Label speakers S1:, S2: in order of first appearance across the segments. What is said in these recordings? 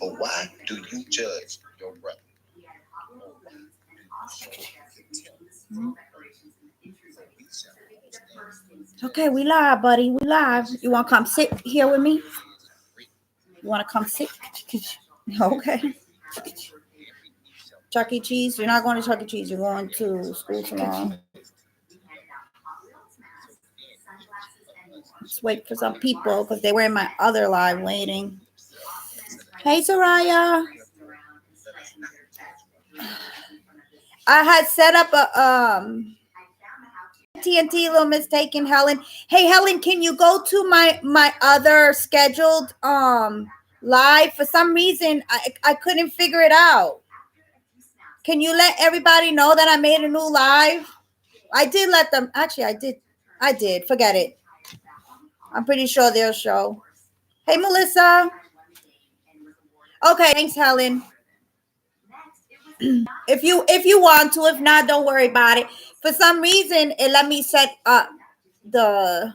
S1: But why do you judge your brother?
S2: Okay, we live, buddy. We live. You want to come sit here with me? You want to come sit? Okay. Chuck E. Cheese. You're not going to Chuck E. Cheese. You're going to school tomorrow. Let's wait for some people because they were in my other live waiting. Hey, Soraya. I had set up a TNT, a little mistaken, Helen. Hey, Helen, can you go to my other scheduled live? For some reason, I couldn't figure it out. Can you let everybody know that I made a new live? I did let them. Actually, I did. Forget it. I'm pretty sure they'll show. Hey, Melissa. Okay, thanks, Helen. If you want to, if not, don't worry about it. For some reason, it let me set up the,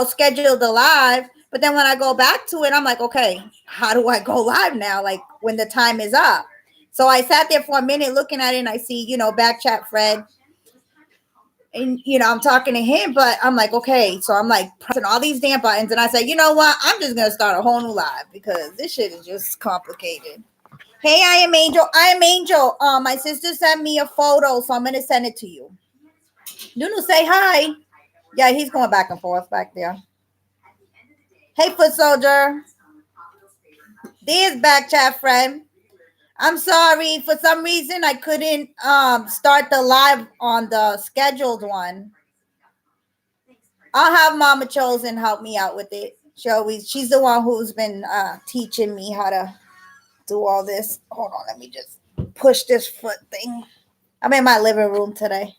S2: schedule the live. But then when I go back to it, I'm like, okay, how do I go live now? Like when the time is up. So I sat there for a minute looking at it, and I see, back chat Fred. And, I'm talking to him, but I'm like, okay. So I'm like pressing all these damn buttons. And I said, you know what? I'm just going to start a whole new live because this shit is just complicated. Hey, I am Angel. I am Angel. My sister sent me a photo, so I'm going to send it to you. Nunu, say hi. Yeah, he's going back and forth back there. Hey, foot soldier. There's back chat friend. I'm sorry. For some reason, I couldn't start the live on the scheduled one. I'll have Mama Chosen help me out with it. She's the one who's been teaching me how to do all this. Hold on, let me just push this foot thing. I'm in my living room today.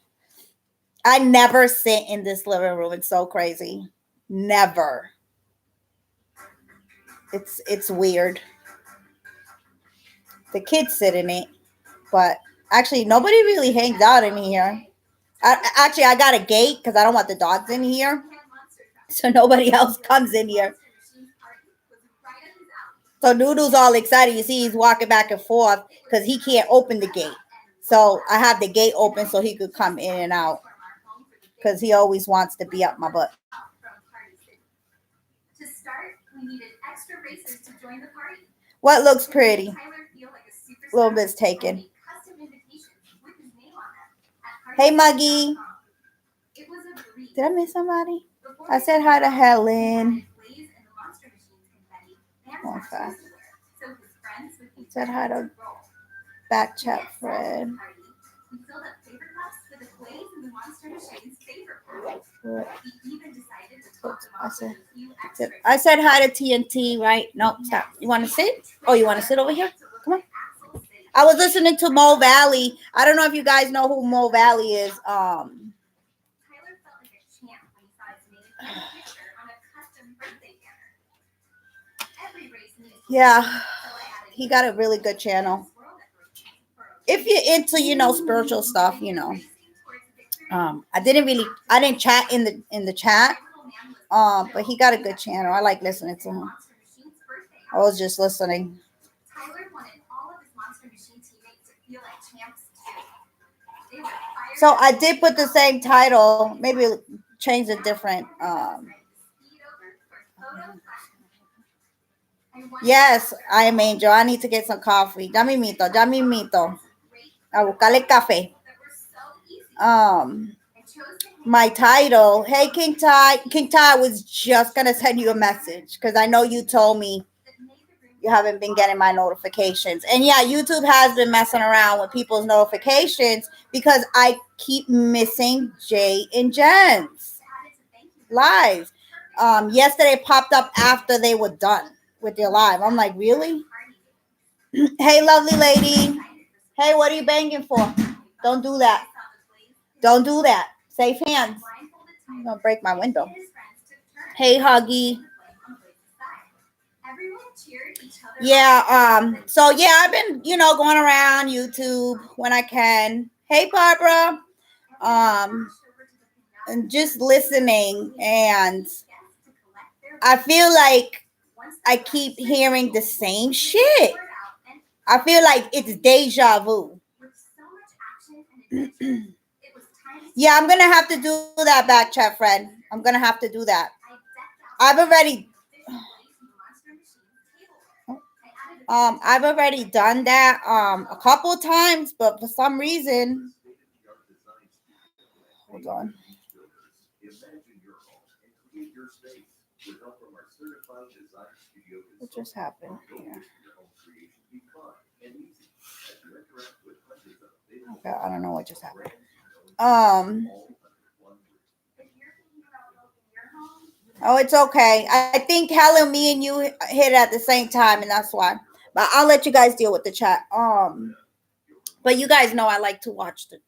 S2: I never sit in this living room. It's so crazy. Never. It's weird. The kids sit in it, but actually nobody really hangs out in here. I got a gate because I don't want the dogs in here, so nobody else comes in here. So Noodle's all excited. You see, he's walking back and forth because he can't open the gate. So I have the gate open so he could come in and out because he always wants to be up my butt. What looks pretty? A little bit's taken. Hey, Muggy. Did I miss somebody? I said hi to Helen. Okay. Said hi to back chat Fred. I said hi to TNT, right? No, stop. You want to sit? Oh, you want to sit over here? Come on. I was listening to Mo Valley. I don't know if you guys know who Mo Valley is. Yeah, he got a really good channel. If you're into, spiritual stuff, I didn't chat in the chat. But he got a good channel. I like listening to him. I was just listening. So I did put the same title. Maybe change a different. Yes, I am Angel. I need to get some coffee. Ya mimito, ya mimito. A buscarle café. My title. Hey, King Ty. King Ty was just gonna send you a message because I know you told me you haven't been getting my notifications. And yeah, YouTube has been messing around with people's notifications because I keep missing Jay and Jen's lives. Yesterday popped up after they were done with their live. I'm like, really? Hey, lovely lady. Hey, what are you banging for? Don't do that. Don't do that. Safe hands. I'm gonna break my window. Hey, Huggy. Yeah, so yeah, I've been, going around YouTube when I can. Hey, Barbara. And just listening, and I feel like I keep hearing the same shit. I feel like it's deja vu. Yeah, I'm gonna have to do that back chat, friend. I'm gonna have to do that. I've already done that a couple times, but for some reason, hold on. What just happened here? Okay, I don't know what just happened. Um. Oh, it's okay. I think Helen, me, and you hit it at the same time, and that's why. But I'll let you guys deal with the chat. But you guys know I like to watch the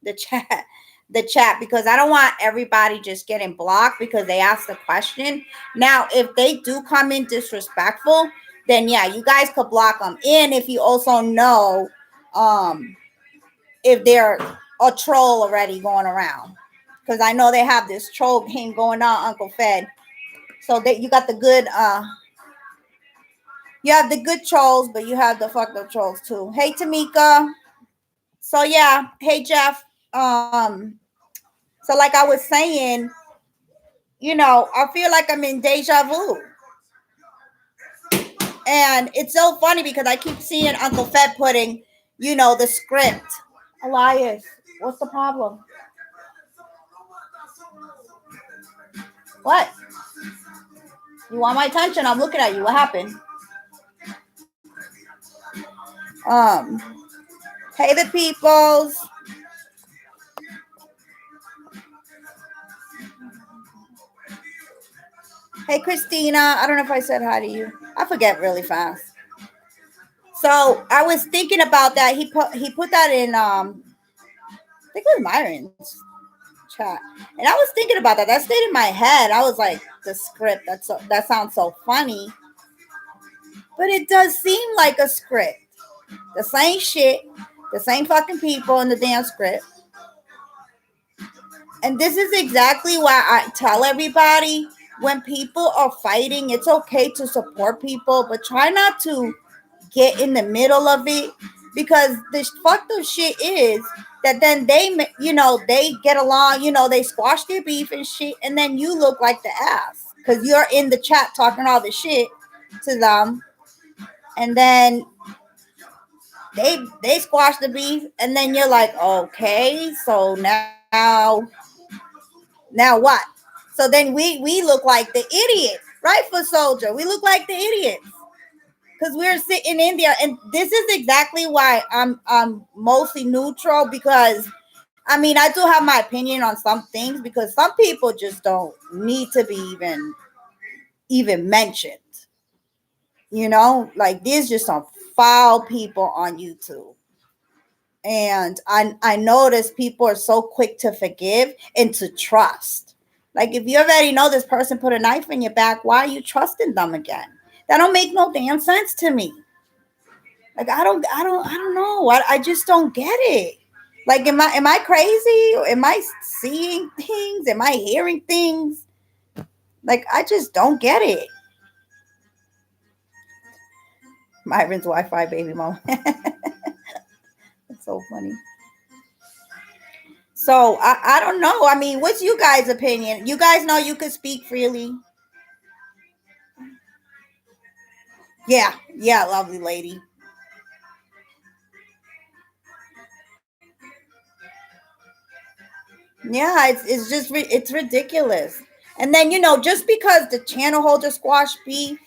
S2: the chat the chat because I don't want everybody just getting blocked because they asked the question. Now, if they do come in disrespectful, then yeah, you guys could block them. And if you also know, um, if they're a troll already going around, because I know they have this troll game going on, Uncle Fed. So that you got the good, you have the good trolls, but you have the fucked up trolls too. Hey, Tamika. So yeah, hey Jeff. So like I was saying, I feel like I'm in deja vu. And it's so funny because I keep seeing Uncle Fed putting, the script. Elias, what's the problem? What? You want my attention? I'm looking at you. What happened? Um, hey the peoples. Hey Christina. I don't know if I said hi to you. I forget really fast. So I was thinking about that. He put that in I think it was Myron's chat. And I was thinking about that. That stayed in my head. I was like, the script, that sounds so funny. But it does seem like a script. The same shit, the same fucking people in the damn script. And this is exactly why I tell everybody when people are fighting, it's okay to support people, but try not to get in the middle of it because this fucked up shit is that then they get along, they squash their beef and shit, and then you look like the ass because you're in the chat talking all the shit to them, and then they squash the beef, and then you're like, okay, so now what? So then we look like the idiots, right? For soldier, we look like the idiots because we're sitting in there, and this is exactly why I'm mostly neutral because I mean I do have my opinion on some things because some people just don't need to be even mentioned. Like there's just some foul people on YouTube. And I notice people are so quick to forgive and to trust. Like if you already know this person put a knife in your back, why are you trusting them again? That don't make no damn sense to me. Like I don't know. I just don't get it. Like am I crazy? Am I seeing things? Am I hearing things? Like I just don't get it. Myron's Wi-Fi baby mom. That's so funny. So I don't know. I mean, what's you guys' opinion? You guys know you could speak freely. Yeah, lovely lady. Yeah, it's ridiculous. And then just because the channel holder squash beef,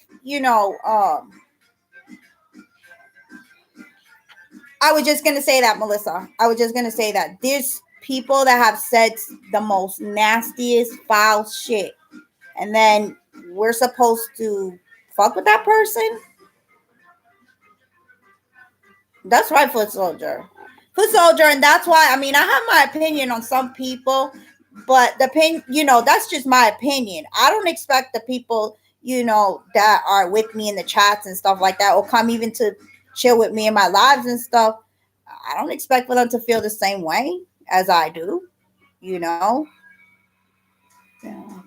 S2: I was just gonna say that, Melissa. I was just gonna say that there's people that have said the most nastiest foul shit, and then we're supposed to fuck with that person. That's right, foot soldier. Foot soldier, and that's why I mean I have my opinion on some people, but the opinion, that's just my opinion. I don't expect the people, that are with me in the chats and stuff like that, or come even to chill with me in my lives and stuff. I don't expect for them to feel the same way as I do, you know. Yeah.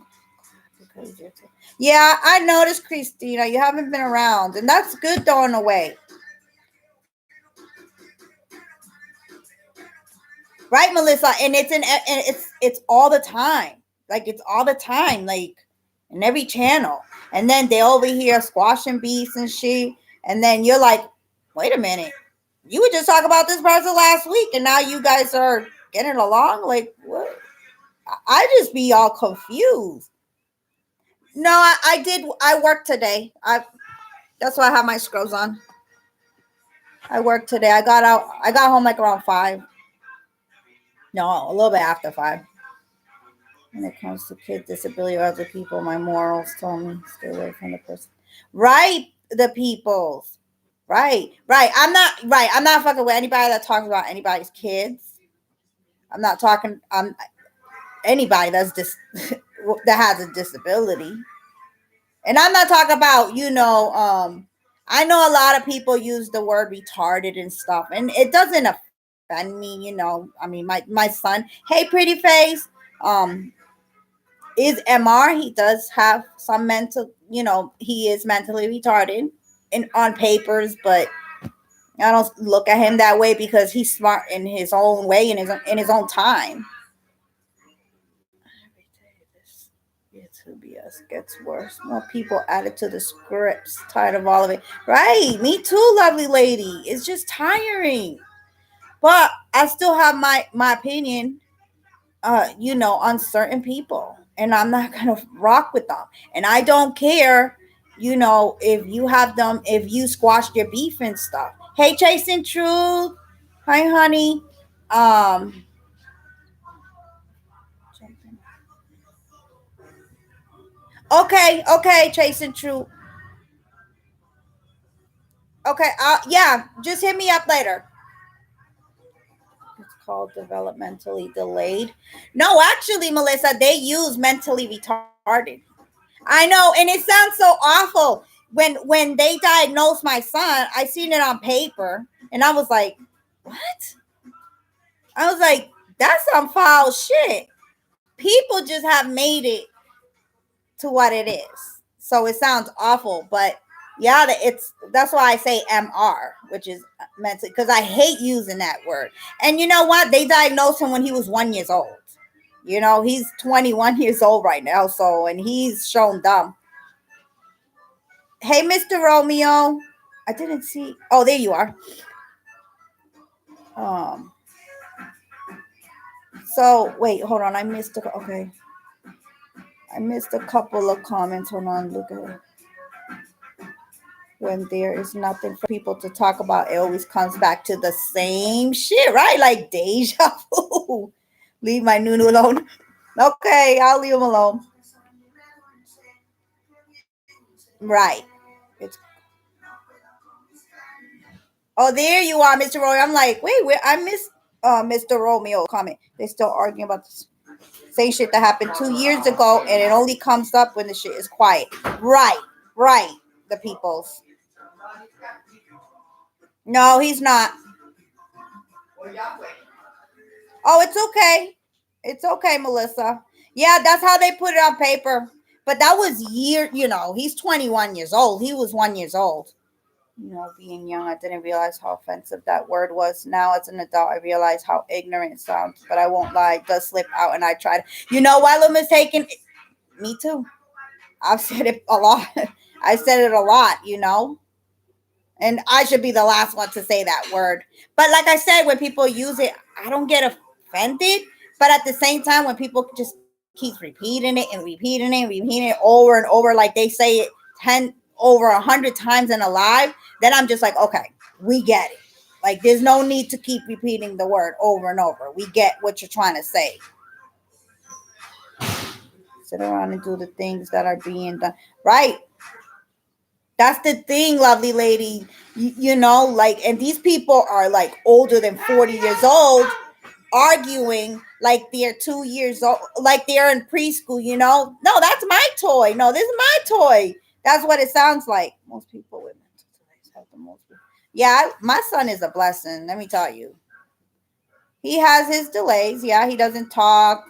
S2: Yeah, I noticed, Christina, you haven't been around, and that's good though in a way, right, Melissa? And it's all the time, like it's all the time, like in every channel. And then they over here squashing beefs and shit, and then you're like, wait a minute, you were just talking about this person last week, and now you guys are getting along. Like what? I just be all confused. No, I did. I worked today. That's why I have my scrubs on. I worked today. I got out. I got home like around 5. No, a little bit after 5. When it comes to kid disability or other people, my morals told me stay away from the person. Right, the peoples. Right, right. I'm not right. I'm not fucking with anybody that talks about anybody's kids. I'm not talking. Anybody that's that has a disability. And I'm not talking about, I know a lot of people use the word retarded and stuff, and it doesn't offend me. I mean, my son, hey, pretty face, um, is MR. He does have some mental, he is mentally retarded on papers, but I don't look at him that way because he's smart in his own way, in his own time. BS gets worse. More people added to the scripts. Tired of all of it. Right. Me too, lovely lady. It's just tiring. But I still have my opinion, on certain people. And I'm not gonna rock with them. And I don't care, if you have them, if you squash their beef and stuff. Hey, Chasing Truth. Hi, honey. Um okay, Chasing Truth. Okay, yeah, just hit me up later. It's called developmentally delayed. No, actually, Melissa, they use mentally retarded. I know, and it sounds so awful. When they diagnosed my son, I seen it on paper, and I was like, "What?" I was like, "That's some foul shit." People just have made it to what it is, so it sounds awful. But yeah, that's why I say MR, which is mental, because I hate using that word. And you know what? They diagnosed him when he was 1 years old. He's 21 years old right now, and he's shown dumb. Hey, Mr. Romeo. I didn't see. Oh, there you are. Um. So wait, hold on. Okay. I missed a couple of comments. Hold on. Look at it. When there is nothing for people to talk about, it always comes back to the same shit, right? Like deja vu. Leave my Nunu alone. Okay, I'll leave him alone. Right. It's Oh, there you are, Mr. Romeo. I'm like, wait, where I missed Mr. Romeo comment. They still arguing about the same shit that happened 2 years ago, and it only comes up when the shit is quiet. Right, right. The peoples. No, he's not. Oh, it's okay. It's okay, Melissa. Yeah, that's how they put it on paper. But that was he's 21 years old. He was 1 years old. Being young, I didn't realize how offensive that word was. Now, as an adult, I realize how ignorant it sounds. But I won't lie, it does slip out, and I tried. You know why little mistaken? Me too. I've said it a lot. I said it a lot. And I should be the last one to say that word. But like I said, when people use it, I don't get offended. But at the same time, when people just keep repeating it and repeating it and repeating it over and over, like they say it 100 times in a live, then I'm just like, okay, we get it. Like there's no need to keep repeating the word over and over. We get what you're trying to say. Sit around and do the things that are being done. Right. That's the thing, lovely lady. Like, and these people are like older than 40 years old, arguing like they're 2 years old, like they're in preschool. No, that's my toy. No, this is my toy. That's what it sounds like. Most people with mental delays have the most. Yeah, my son is a blessing. Let me tell you. He has his delays. Yeah, he doesn't talk.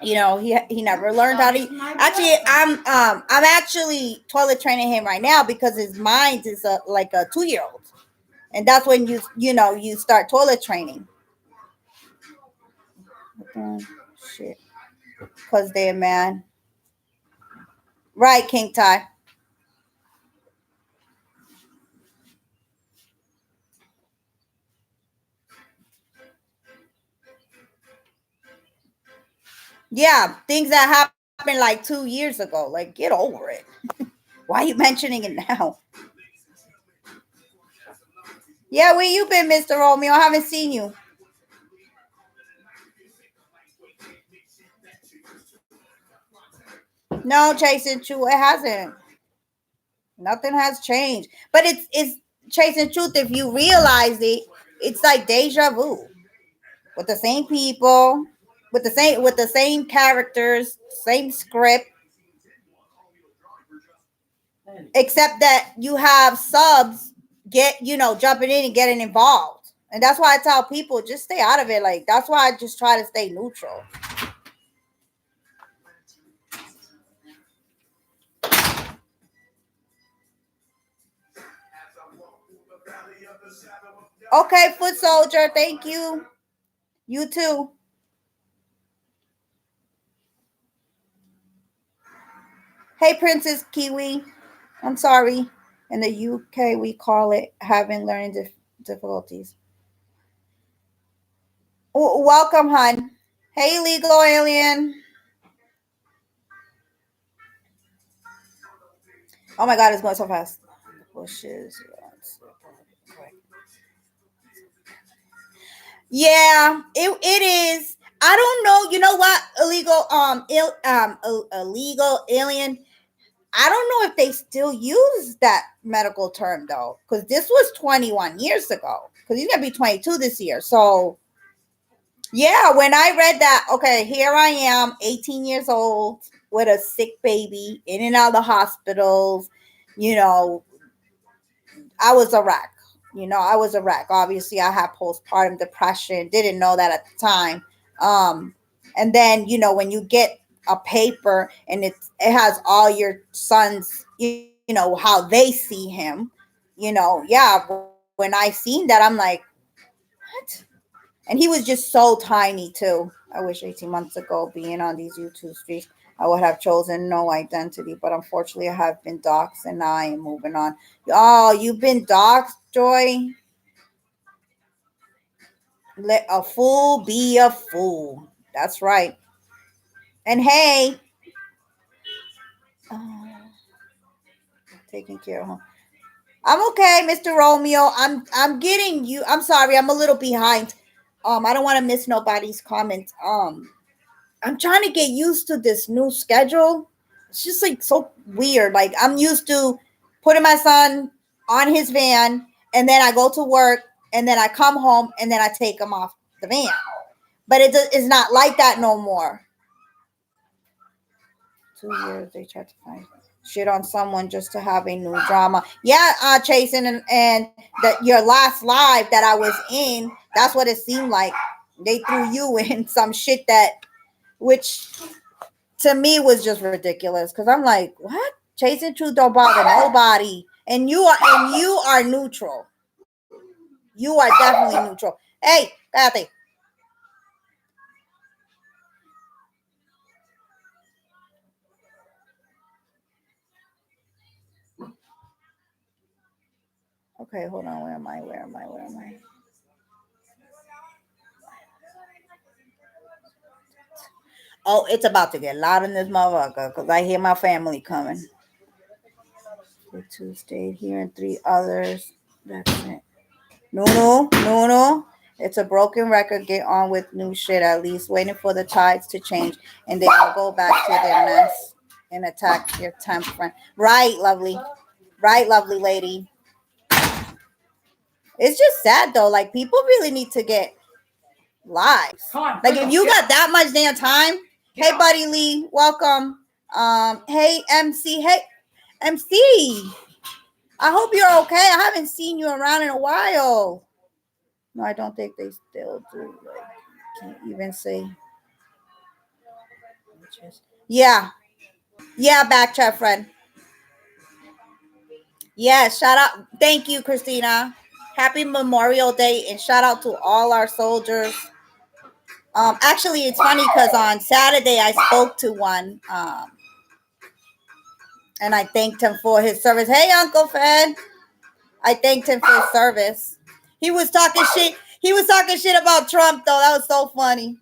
S2: He never learned how to. Actually, I'm actually toilet training him right now because his mind is like a 2 year old, and that's when you start toilet training. Shit, cause they're man, right, King Ty. Yeah, things that happened like 2 years ago. Like, get over it. Why are you mentioning it now? Yeah, where you been, Mr. Romeo? I haven't seen you. No, chasing true. It hasn't. Nothing has changed. But it's chasing truth. If you realize it, it's like deja vu with the same people, with the same characters, same script, except that you have subs jumping in and getting involved. And that's why I tell people just stay out of it. Like that's why I just try to stay neutral. Okay, foot soldier, thank you. You too. Hey, Princess Kiwi. I'm sorry. In the UK, we call it having learning difficulties. Welcome, hun. Hey, legal alien. Oh my God, it's going so fast. Bushes. Yeah, it is. I don't know. You know what? Illegal alien. I don't know if they still use that medical term though, because this was 21 years ago. Because he's gonna be 22 this year. So yeah, when I read that, okay, here I am, 18 years old with a sick baby, in and out of the hospitals. You know, I was a wreck. I was a wreck. Obviously, I had postpartum depression. Didn't know that at the time. Um, and then when you get a paper and it has all your sons, how they see him, yeah. When I seen that, I'm like, what? And he was just so tiny too. I wish 18 months ago, being on these YouTube streets, I would have chosen no identity. But unfortunately, I have been doxxed, and now I am moving on. Oh, you've been doxxed, Joy? Let a fool be a fool. That's right. And hey, uh, taking care of him. I'm okay, Mr. Romeo. I'm getting you. I'm sorry. I'm a little behind. I don't want to miss nobody's comment. I'm trying to get used to this new schedule. It's just like so weird. Like I'm used to putting my son on his van, and then I go to work, and then I come home, and then I take him off the van. But it's not like that no more. 2 years they tried to find shit on someone just to have a new drama. Yeah, Chasen, and that your last live that I was in, that's what it seemed like. They threw you in some shit which to me was just ridiculous because I'm like, what? Chasing truth don't bother nobody, and you are neutral. You are definitely neutral. Hey, Kathy. Okay, hold on. Where am I? Where am I? Where am I? Oh, it's about to get loud in this motherfucker because I hear my family coming. Tuesday here and three others. That's it. No, no, no, no. It's a broken record. Get on with new shit at least. Waiting for the tides to change and they all go back to their mess and attack your temp friend. Right, lovely. Right, lovely lady. It's just sad though. Like people really need to get lives. Like if you got that much damn time. Hey, buddy Lee, welcome. Hey MC. Hey MC. I hope you're okay. I haven't seen you around in a while. No, I don't think they still do. Like, can't even say. Yeah. Yeah, back chat friend. Yeah, shout out. Thank you, Christina. Happy Memorial Day and shout out to all our soldiers. Actually, it's funny because on Saturday I spoke to one, and I thanked him for his service. Hey, Uncle Fed. I thanked him for his service. He was talking shit. He was talking shit about Trump, though. That was so funny.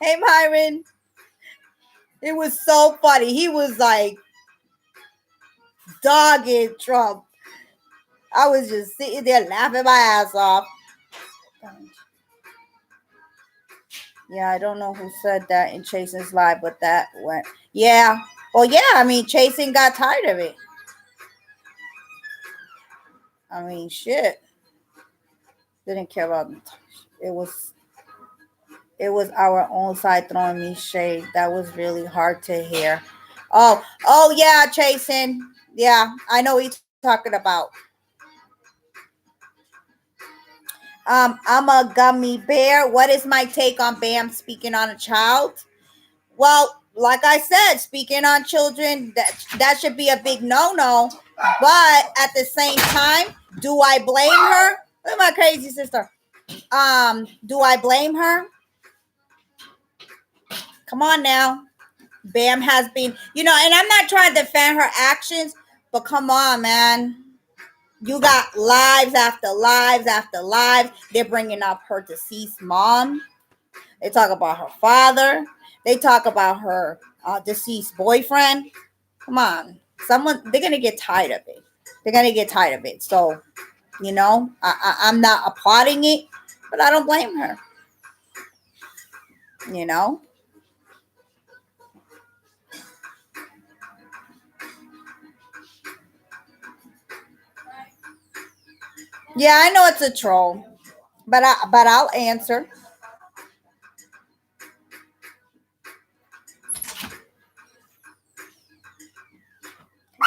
S2: Hey, Myron. It was so funny. He was like dogging Trump. I was just sitting there laughing my ass off. Yeah, I don't know who said that in Chasen's live, but that went. Yeah. Well, yeah, I mean, Chasen got tired of it. I mean, shit. Didn't care about it. It was our own side throwing me shade. That was really hard to hear. Oh yeah, Chasen. Yeah, I know what you're talking about. I'm a gummy bear. What is my take on Bam speaking on a child? Well, like I said, speaking on children, that should be a big no-no. But at the same time, do I blame her? Look at my crazy sister. Do I blame her? Come on now. Bam has been, and I'm not trying to defend her actions, but come on, man. You got lives after lives after lives. They're bringing up her deceased mom. They talk about her father. They talk about her deceased boyfriend. Come on. They're going to get tired of it. They're going to get tired of it. So, I'm not applauding it, but I don't blame her. You know? Yeah, I know it's a troll, but I'll answer.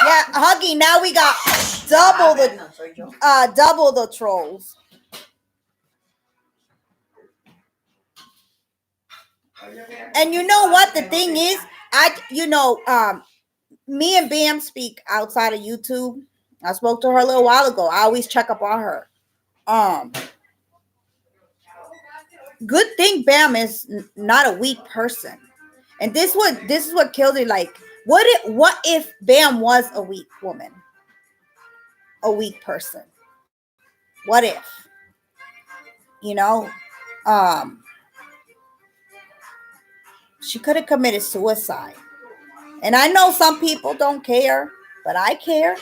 S2: Yeah, Huggy. Now we got double the trolls. And you know what the thing is? Me and Bam speak outside of YouTube. I spoke to her a little while ago. I always check up on her. Good thing Bam is not a weak person. And this is what killed it. Like, what if Bam was a weak woman? A weak person? What if? You know? She could have committed suicide. And I know some people don't care, but I care.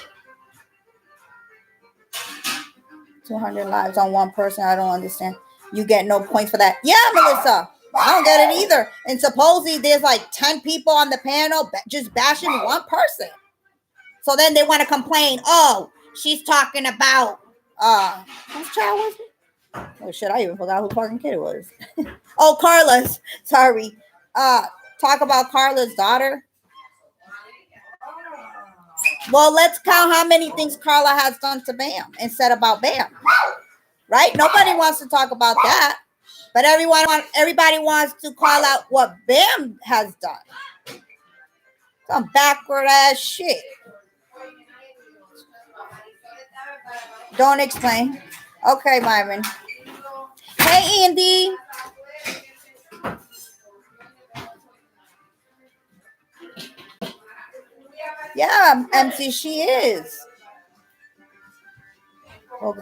S2: 200 lives on one person. I don't understand. You get no points for that. Yeah, Melissa. I don't get it either. And supposedly there's like 10 people on the panel just bashing one person. So then they want to complain. Oh, she's talking about whose child was it? Oh shit, I even forgot who fucking kid it was. Oh, Carla's. Sorry. Talk about Carla's daughter. Well, let's count how many things Carla has done to Bam and said about Bam. Right? Nobody wants to talk about that. But everybody wants to call out what Bam has done. Some backward ass shit. Don't explain. Okay, Myron. Hey, Andy. Yeah, MC, she is. We'll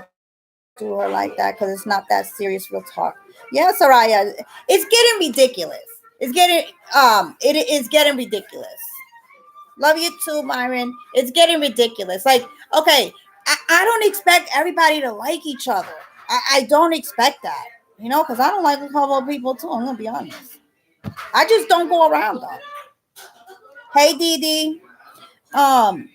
S2: do her like that because it's not that serious. Real talk. Yeah, Soraya. It's getting ridiculous. It is getting ridiculous. Love you too, Myron. It's getting ridiculous. Like, okay, I don't expect everybody to like each other. I don't expect that. Because I don't like a couple of people too. I'm gonna be honest. I just don't go around them. Hey, Dee. I'm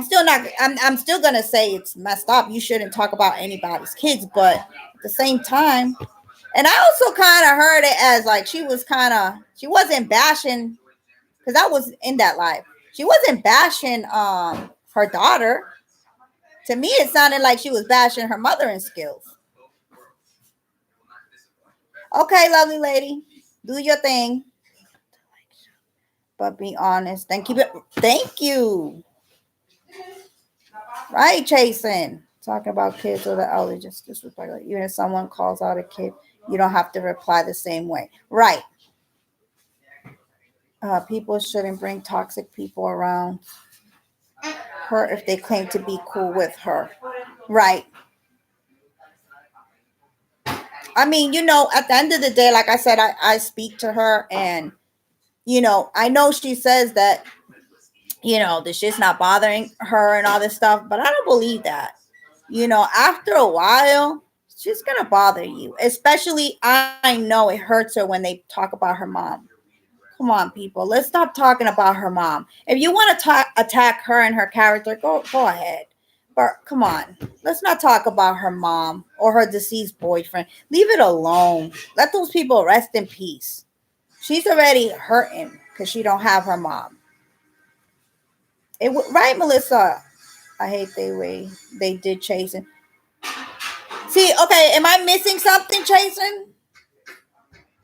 S2: still not. I'm still gonna say it's messed up. You shouldn't talk about anybody's kids, but at the same time, and I also kind of heard it as like she wasn't bashing because I was in that live. She wasn't bashing her daughter. To me, it sounded like she was bashing her mothering skills. Okay, lovely lady. Do your thing, but be honest. Thank you. Thank you. Right, Jason. Talking about kids or the elder, just disrespect. Like, even if someone calls out a kid, you don't have to reply the same way. Right. People shouldn't bring toxic people around her if they claim to be cool with her. Right. I mean, at the end of the day, like I said, I speak to her and, I know she says that, the shit's not bothering her and all this stuff, but I don't believe that. After a while, she's going to bother you. Especially, I know it hurts her when they talk about her mom. Come on, people. Let's stop talking about her mom. If you want to attack her and her character, go ahead. But come on. Let's not talk about her mom or her deceased boyfriend. Leave it alone. Let those people rest in peace. She's already hurting because she don't have her mom. Right, Melissa? I hate the way they did chasing. See, okay, am I missing something, Jason?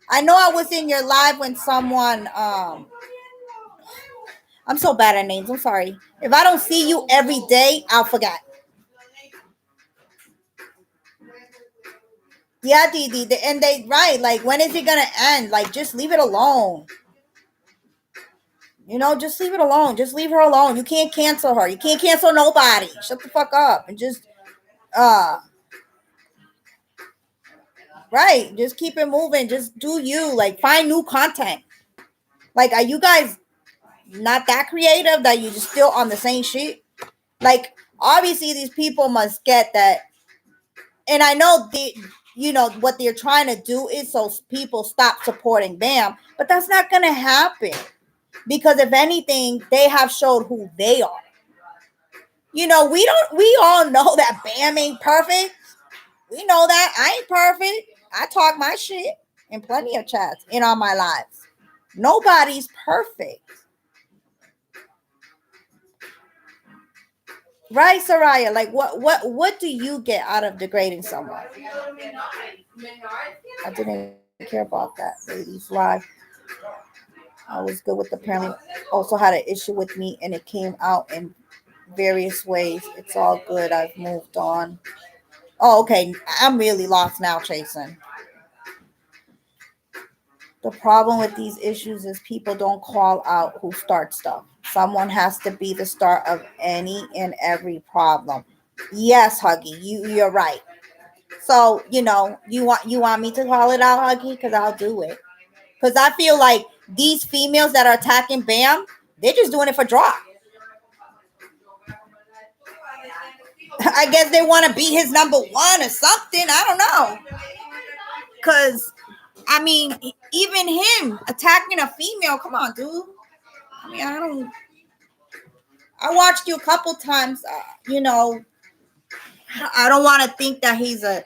S2: I know I was in your live when someone I'm so bad at names. I'm sorry. If I don't see you every day, I'll forget. Yeah, Didi. And they right. Like, when is it gonna end? Like, just leave it alone. Just leave it alone. Just leave her alone. You can't cancel her. You can't cancel nobody. Shut the fuck up and just uh right. Just keep it moving. Just do you. Like, find new content. Like, are you guys not that creative that you just still on the same shit? Like, obviously these people must get that, and I know what they're trying to do is so people stop supporting Bam, but that's not gonna happen because if anything, they have showed who they are. We all know that Bam ain't perfect. We know that I ain't perfect. I talk my shit in plenty of chats in all my lives. Nobody's perfect. Right, Soraya? Like, what do you get out of degrading someone? I didn't care about that ladies live. I was good with the parent. Also had an issue with me, and it came out in various ways. It's all good. I've moved on. Oh, okay. I'm really lost now, Jason. The problem with these issues is people don't call out who starts stuff. Someone has to be the start of any and every problem. Yes, Huggy, you're right. So, you want me to call it out, Huggy? Because I'll do it. Because I feel like these females that are attacking Bam, they're just doing it for drop. I guess they want to be his number one or something. I don't know. Because, I mean, even him attacking a female, come on, dude. I mean, I watched you a couple times. I don't want to think that he's a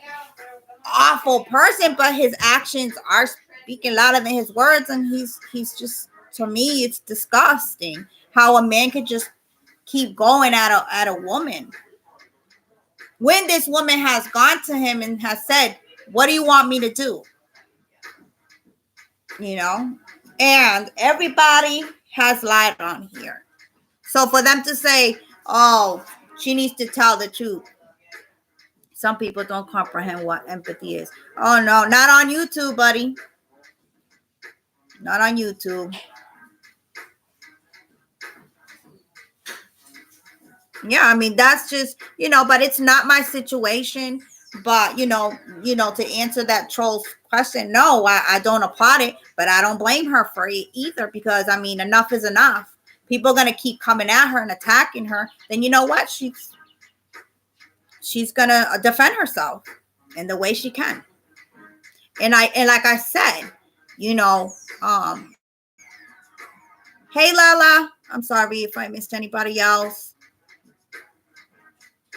S2: awful person, but his actions are speaking louder than his words, and he's just, to me, it's disgusting how a man could just keep going at a woman when this woman has gone to him and has said, "What do you want me to do?" And everybody has lied on here. So for them to say, "Oh, she needs to tell the truth," some people don't comprehend what empathy is. Oh no, not on YouTube, buddy. Not on YouTube. Yeah, I mean, that's just, but it's not my situation. But to answer that troll's question, no, I don't applaud it, but I don't blame her for it either, because I mean, enough is enough. People are gonna keep coming at her and attacking her. Then you know what? She's gonna defend herself in the way she can. And like I said, hey Lala, I'm sorry if I missed anybody else.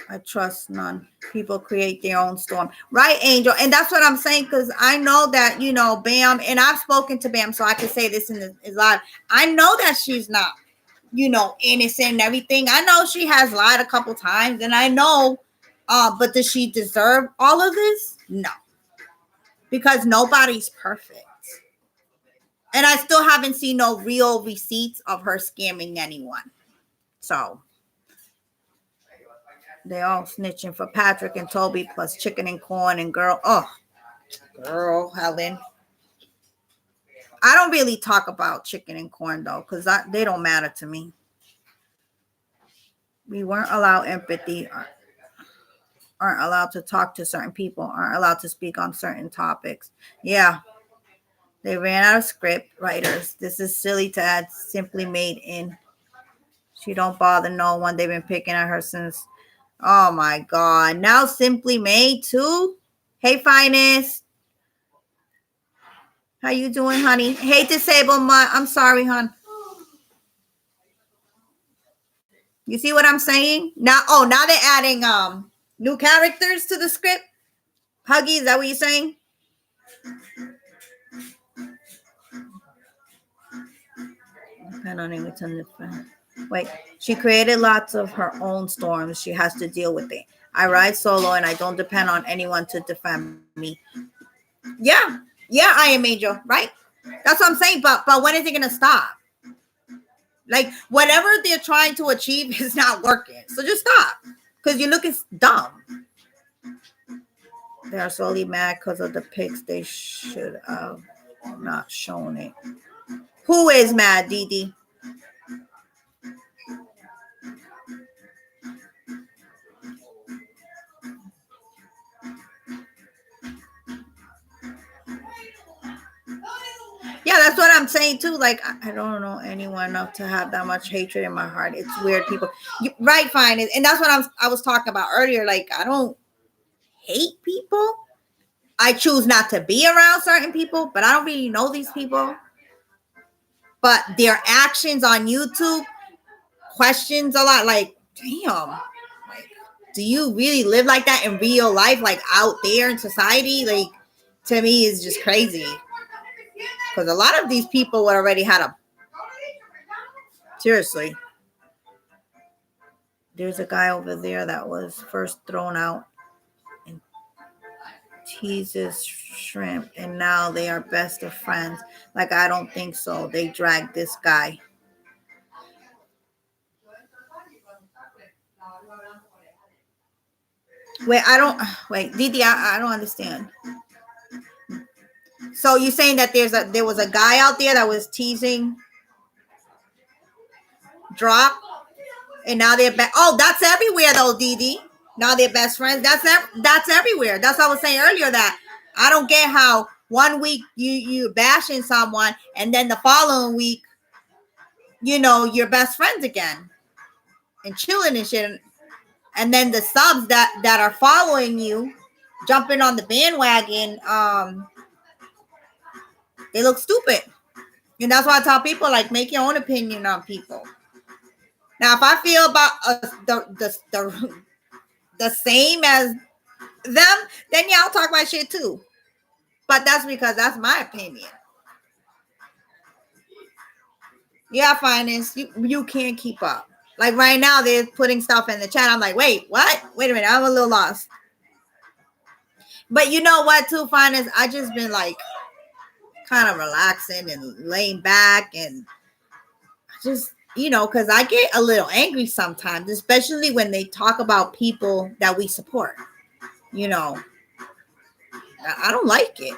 S2: I trust none. People create their own storm. Right, Angel? And that's what I'm saying, because I know that, Bam, and I've spoken to Bam, so I can say this in live. I know that she's not, innocent and everything. I know she has lied a couple times, and I know, but does she deserve all of this? No. Because nobody's perfect. And I still haven't seen no real receipts of her scamming anyone. So they all snitching for Patrick and Toby plus chicken and corn and girl. Oh, girl, Helen. I don't really talk about chicken and corn though, because they don't matter to me. We weren't allowed empathy, aren't allowed to talk to certain people, aren't allowed to speak on certain topics. Yeah, they ran out of script writers. This is silly to add simply made in. She don't bother no one. They've been picking at her since. Oh my God. Now simply made too. Hey, finest. How you doing, honey? Hey, disabled my. I'm sorry, hon. You see what I'm saying? Now, now they're adding new characters to the script. Huggy, is that what you're saying? I don't even turn the fan. Wait, she created lots of her own storms. She has to deal with it. I ride solo and I don't depend on anyone to defend me. Yeah, yeah, I am Angel, right? That's what I'm saying. But when is it gonna stop? Like whatever they're trying to achieve is not working. So just stop. Because you look dumb. They are solely mad because of the pics. They should have not shown it. Who is mad, Didi? Yeah, that's what I'm saying too. Like, I don't know anyone enough to have that much hatred in my heart. It's weird, people. Right, fine, and that's what I was talking about earlier. Like, I don't hate people. I choose not to be around certain people, but I don't really know these people. But their actions on YouTube questions a lot. Like, damn, like, do you really live like that in real life? Like out there in society? Like, to me, is just crazy. Because a lot of these people already had a. Seriously. There's a guy over there that was first thrown out and teases shrimp, and now they are best of friends. Like, I don't think so. They dragged this guy. Wait, Didi, I don't understand. So you're saying that there was a guy out there that was teasing Drop, and now they're back. Oh, that's everywhere though, Didi. Now they're best friends. That's everywhere. That's what I was saying earlier. That I don't get how one week you bashing someone, and then the following week, you're best friends again and chilling and shit. And then the subs that are following you, jumping on the bandwagon, they look stupid. And that's why I tell people, like, make your own opinion on people. Now, if I feel about the same as them, then yeah, I'll talk my shit too. But that's because that's my opinion. Yeah, finance, you can't keep up. Like right now, they're putting stuff in the chat. I'm like, wait, what? Wait a minute, I'm a little lost. But you know what, too, finance? I just been like kind of relaxing and laying back, and just because I get a little angry sometimes, especially when they talk about people that we support. I don't like it.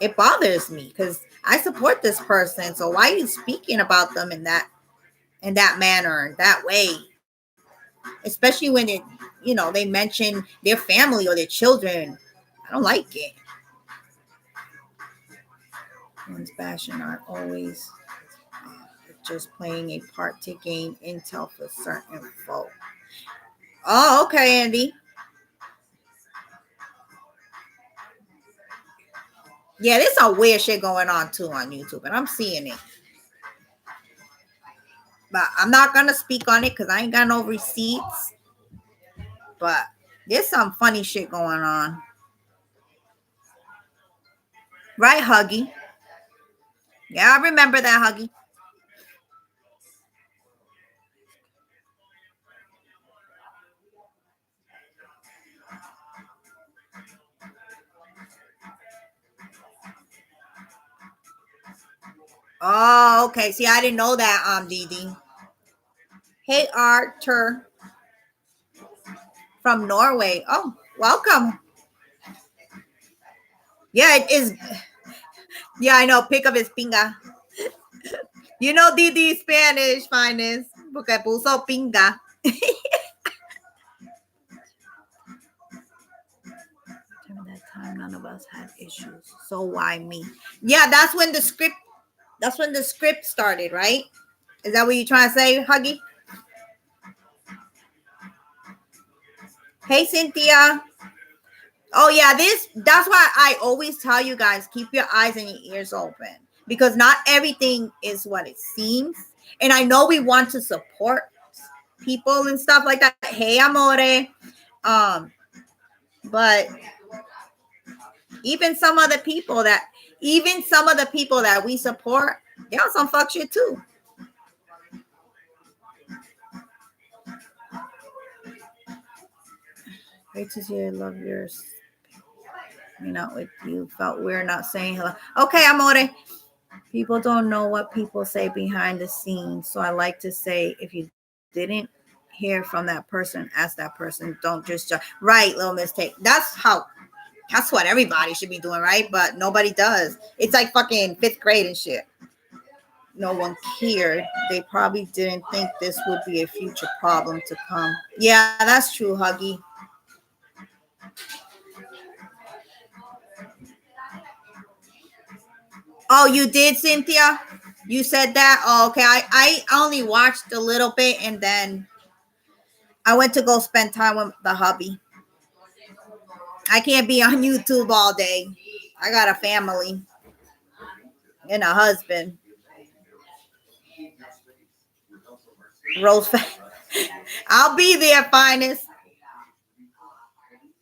S2: It bothers me because I support this person. So why are you speaking about them in that manner, that way? Especially when they mention their family or their children. I don't like it. One's bashing are always just playing a part to gain intel for certain folk. Oh, okay, Andy. Yeah, there's some weird shit going on too on YouTube, and I'm seeing it. But I'm not gonna speak on it because I ain't got no receipts. But there's some funny shit going on. Right, Huggy? Yeah, I remember that, Huggy. Oh, okay. See, I didn't know that, Didi. Hey, Arthur from Norway. Oh, welcome. Yeah, it is. Yeah, I know. Pick up his pinga. You know Didi Spanish, finest. Porque puso pinga. That time none of us had issues. So why me? Yeah, that's when the script started, right? Is that what you're trying to say, Huggy? Hey, Cynthia. Oh yeah, that's why I always tell you guys, keep your eyes and your ears open, because not everything is what it seems. And I know we want to support people and stuff like that. Hey, amore. Um, but even some of the people that we support, they on some fuck shit too. Great to see you. Love yours. With you. Felt weird not saying hello. Okay, amore. People don't know what people say behind the scenes. So I like to say, if you didn't hear from that person, ask that person. Don't just judge. Right, little mistake. That's what everybody should be doing, right? But nobody does. It's like fucking 5th grade and shit. No one cared. They probably didn't think this would be a future problem to come. Yeah, that's true, Huggy. Oh, you did, Cynthia? You said that? Oh, okay. I only watched a little bit, and then I went to go spend time with the hubby. I can't be on YouTube all day. I got a family and a husband. Rose, I'll be there, finest.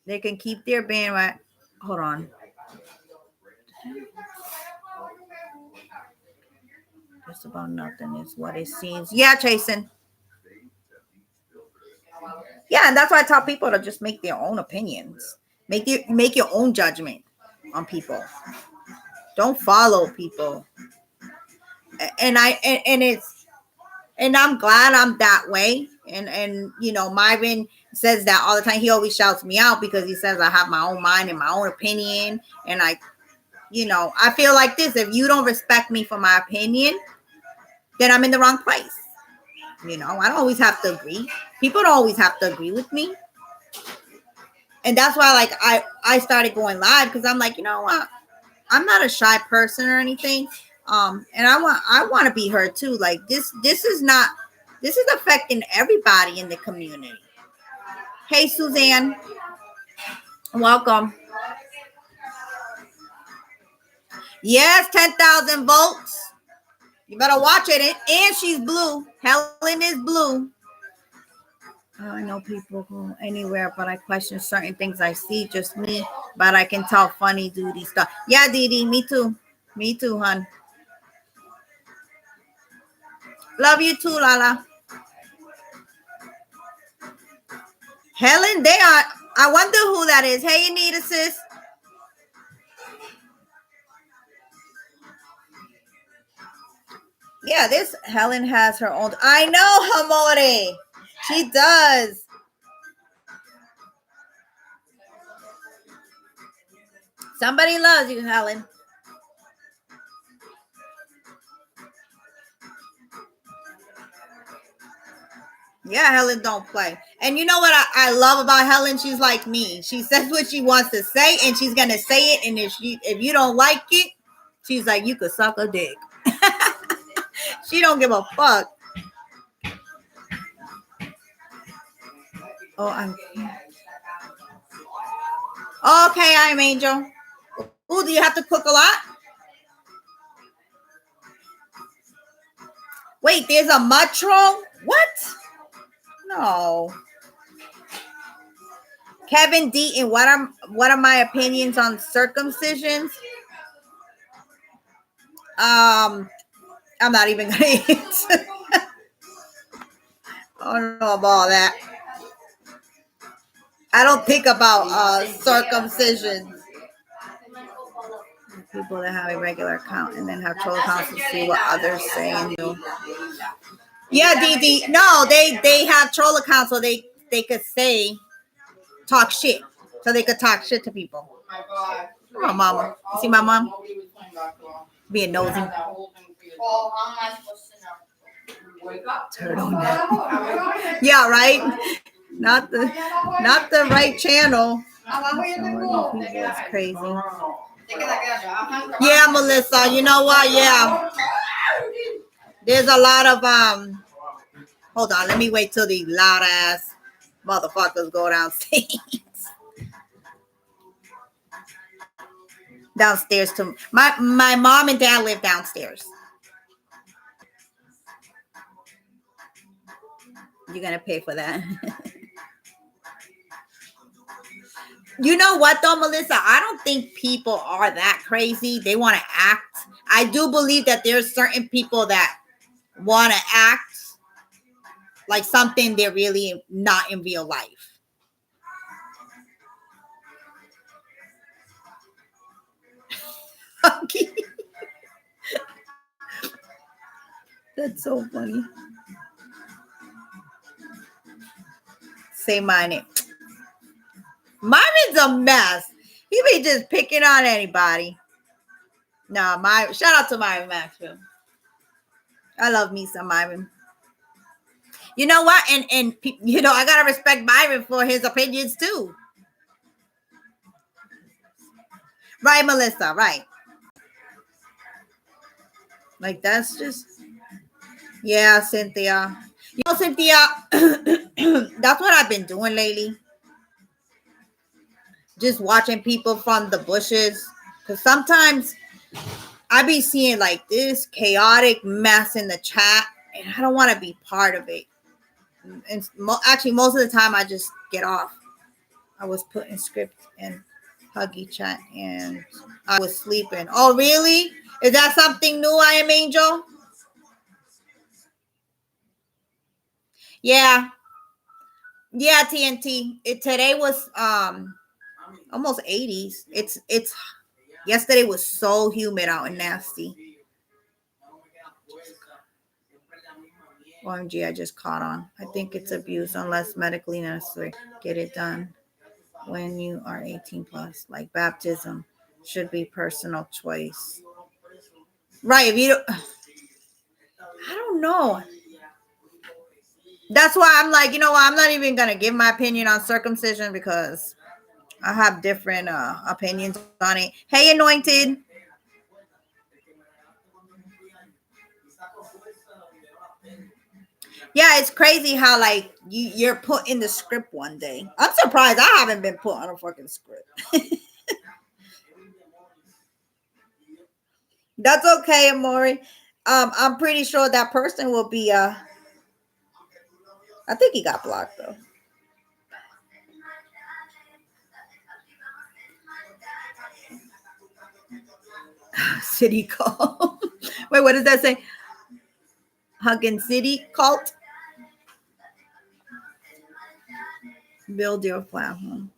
S2: They can keep their band right. Hold on. Just about nothing is what it seems. Yeah, Jason. Yeah, and that's why I tell people to just make their own opinions. Make your own judgment on people. Don't follow people. And I'm glad I'm that way. And Myron says that all the time. He always shouts me out because he says I have my own mind and my own opinion. And I feel like this: if you don't respect me for my opinion, then I'm in the wrong place. I don't always have to agree. People don't always have to agree with me. And that's why, like, I started going live, because I'm like, you know what? I'm not a shy person or anything. And I want to be heard too. Like, this is affecting everybody in the community. Hey, Suzanne, welcome. Yes, 10,000 votes. You better watch it. And she's blue. Helen is blue. I know people go anywhere, but I question certain things I see. Just me, but I can tell funny duty stuff. Yeah, Didi, me too. Me too, hon. Love you too, Lala. Helen, they are. I wonder who that is. Hey, Anita, sis. Yeah, this Helen has her own. I know, Hamori. She does. Somebody loves you, Helen. Yeah, Helen don't play. And you know what I love about Helen? She's like me. She says what she wants to say, and she's gonna say it. And if you don't like it, she's like, you could suck a dick. She don't give a fuck. Oh, okay. I'm Angel. Ooh, do you have to cook a lot? Wait, there's a metro? What? No. Kevin Deaton, what are my opinions on circumcisions? I'm not even gonna answer. I don't know about all that. I don't think about circumcision. People that have a regular account and then have troll accounts to see what others say and do. Yeah, Didi. No, they have troll accounts so they could say talk shit. So they could talk shit to people. Come on, mama. You see my mom? Being nosy. Turtle neck. Yeah, right? Not the right channel. That's crazy. Yeah, Melissa. You know what? Yeah. There's a lot of hold on, let me wait till the loud ass motherfuckers go downstairs. Downstairs to my mom and dad live downstairs. You're gonna pay for that. You know what though, Melissa? I don't think people are that crazy. They want to act. I do believe that there's certain people that want to act like something they're really not in real life. That's so funny. Say my name. Myron's a mess. He be just picking on anybody. Nah, Myron. Shout out to Myron Maxwell. I love me some Myron. You know what? And you know, I gotta respect Myron for his opinions too. Right, Melissa? Right. Like that's just yeah, Cynthia. You know, Cynthia, that's what I've been doing lately. Just watching people from the bushes. Because sometimes I be seeing like this chaotic mess in the chat, and I don't want to be part of it. And actually, most of the time, I just get off. I was putting script in Huggy chat, and I was sleeping. Oh, really? Is that something new, I am Angel? Yeah. Yeah, TNT. Today was almost 80s. It's yesterday was so humid out and nasty. OMG, I just caught on. I think it's abuse unless medically necessary. Get it done when you are 18 plus. Like baptism should be personal choice. Right. If you don't, I don't know. That's why I'm like, you know what? I'm not even gonna give my opinion on circumcision because I have different opinions on it. Hey, Anointed. Yeah, it's crazy how like you're put in the script one day. I'm surprised I haven't been put on a fucking script. That's okay, Amori. I'm pretty sure that person will be I think he got blocked though. City cult. Wait, what does that say? Hugging City cult. Build your platform.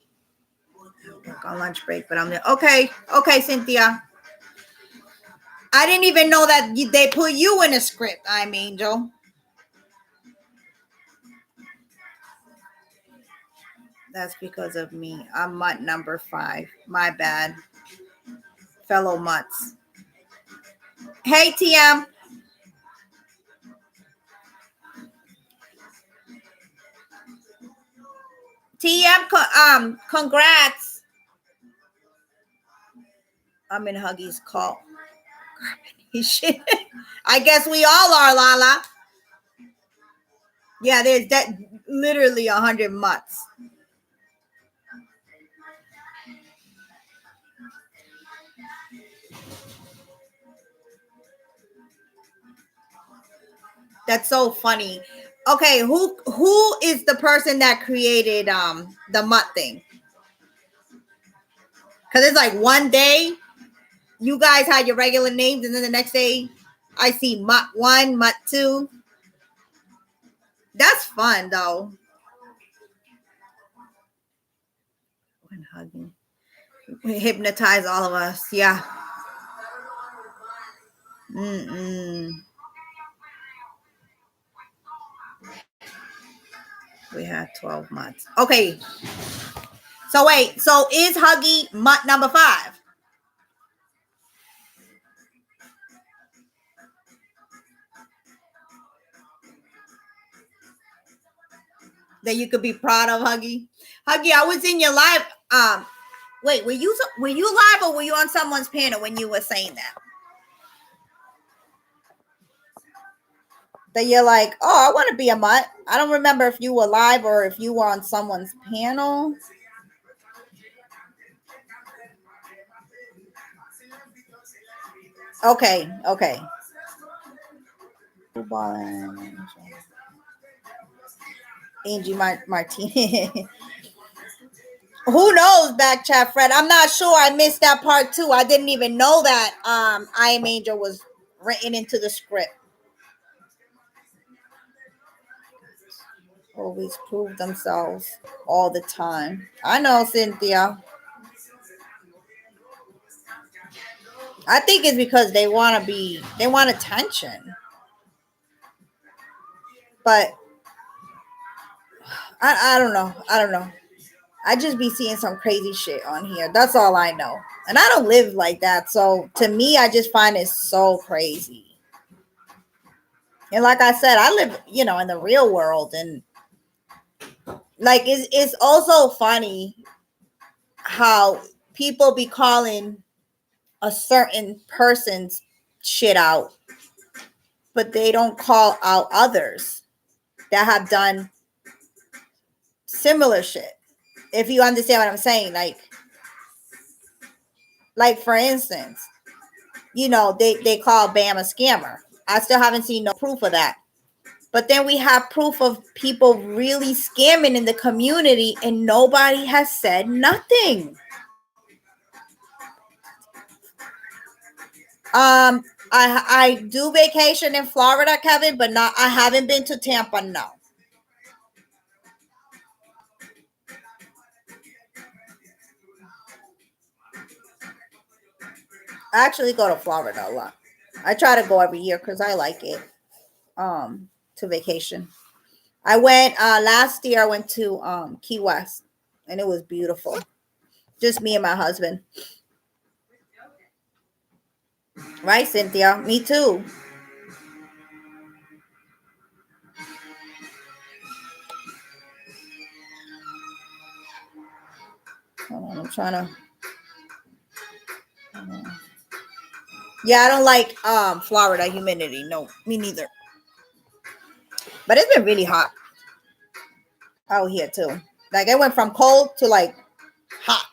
S2: Work on lunch break, but I'm there. Okay, Cynthia. I didn't even know that they put you in a script. I'm Angel. That's because of me. I'm mutt number 5. My bad. Fellow mutts. Hey, TM. TM, congrats. I'm in Huggy's call. I guess we all are, Lala. Yeah, there's that literally 100 mutts. That's so funny. Okay, who is the person that created the mutt thing? Because it's like one day you guys had your regular names, and then the next day I see mutt 1, mutt 2. That's fun though. When hugging, hypnotize all of us. Yeah. Mm-mm. We had 12 months. Okay. So wait. So is Huggy month number 5? That you could be proud of, Huggy? Huggy, I was in your live. Wait, were you live or were you on someone's panel when you were saying that? That you're like, oh, I want to be a mutt. I don't remember if you were live or if you were on someone's panel. Okay. Angie Martinez. Who knows, back chat Fred? I'm not sure. I missed that part too. I didn't even know that I Am Angel was written into the script. Always prove themselves all the time. I know, Cynthia. I think it's because they want attention. But I don't know. I just be seeing some crazy shit on here. That's all I know. And I don't live like that. So to me, I just find it so crazy. And like I said, I live, in the real world. And like, it's also funny how people be calling a certain person's shit out, but they don't call out others that have done similar shit. If you understand what I'm saying, like for instance, they call Bam a scammer. I still haven't seen no proof of that. But then we have proof of people really scamming in the community and nobody has said nothing. I do vacation in Florida, Kevin, but I haven't been to Tampa, no. I actually go to Florida a lot. I try to go every year because I like it. To vacation. I went last year. I went to Key West, and it was beautiful. Just me and my husband. Right, Cynthia? Me too. Hold on, I'm trying to. Yeah, I don't like Florida humidity. No, me neither. But it's been really hot out here too. Like it went from cold to like hot,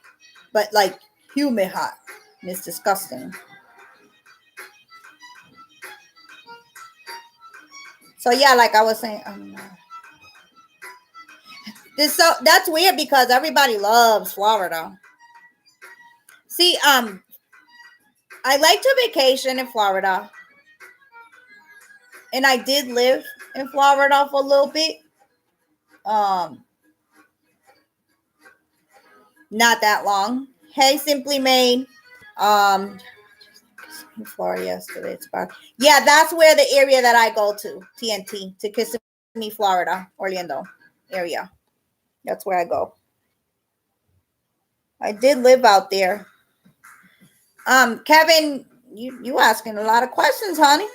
S2: but like humid hot. And it's disgusting. So yeah, like I was saying, that's weird because everybody loves Florida. See, I like to vacation in Florida, and I did live in Florida for a little bit. Um, not that long. Hey, Simply Made. In Florida yesterday. It's about that's where the area that I go to Kissimmee, Florida, Orlando area. That's where I go. I did live out there. Kevin, you asking a lot of questions, honey.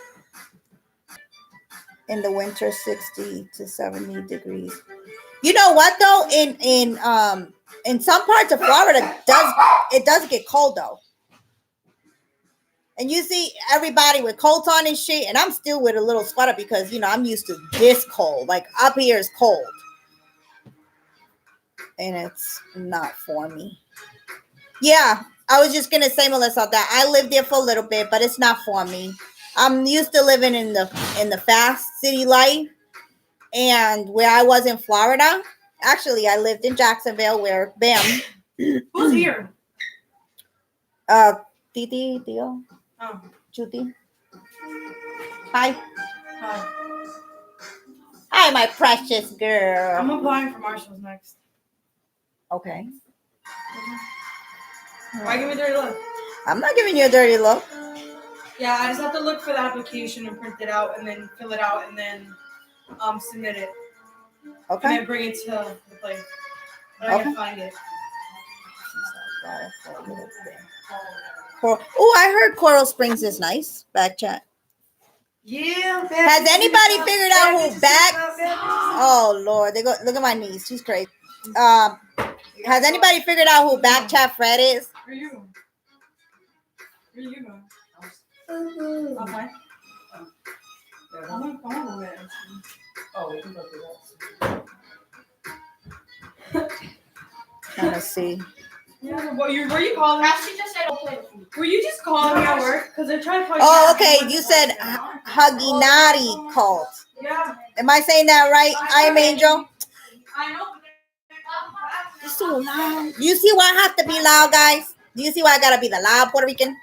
S2: In the winter, 60 to 70 degrees. You know what though? In some parts of Florida, does get cold though. And you see everybody with coats on and shit, and I'm still with a little sweater because I'm used to this cold. Like up here is cold, and it's not for me. Yeah, I was just gonna say, Melissa, that I lived there for a little bit, but it's not for me. I'm used to living in the fast city life, and where I was in Florida. Actually, I lived in Jacksonville, where Bam.
S3: Who's here?
S2: Titi, Tio,
S3: Oh.
S2: Chuti. Hi.
S3: Hi.
S2: Hi, my precious girl.
S3: I'm applying for Marshall's next.
S2: Okay.
S3: Why give me a dirty look?
S2: I'm not giving you a dirty look.
S3: Yeah, I just have to look for the application and print it out and then fill it out and then submit it. And
S2: Okay.
S3: then bring it to the place. But I can find it.
S2: Oh, I heard Coral Springs is nice. Back chat.
S3: Yeah.
S2: Has anybody figured out who back? Oh Lord, they go look at my niece. She's crazy. Has anybody figured out who Back Chat Fred is?
S3: Where are you going? Where are you going? Okay. I'm going over there.
S4: Oh, we can go through that.
S2: Trying to see.
S3: Yeah, were you calling?
S4: She just said, okay.
S3: Were you just calling me at work? Because they're trying to call you.
S2: Oh, okay. You said Haginati cult.
S3: Yeah.
S2: Am I saying that right? I am Angel.
S3: I know.
S2: It's so loud. You see why I have to be loud, guys? Do you see why I gotta be the loud Puerto Rican?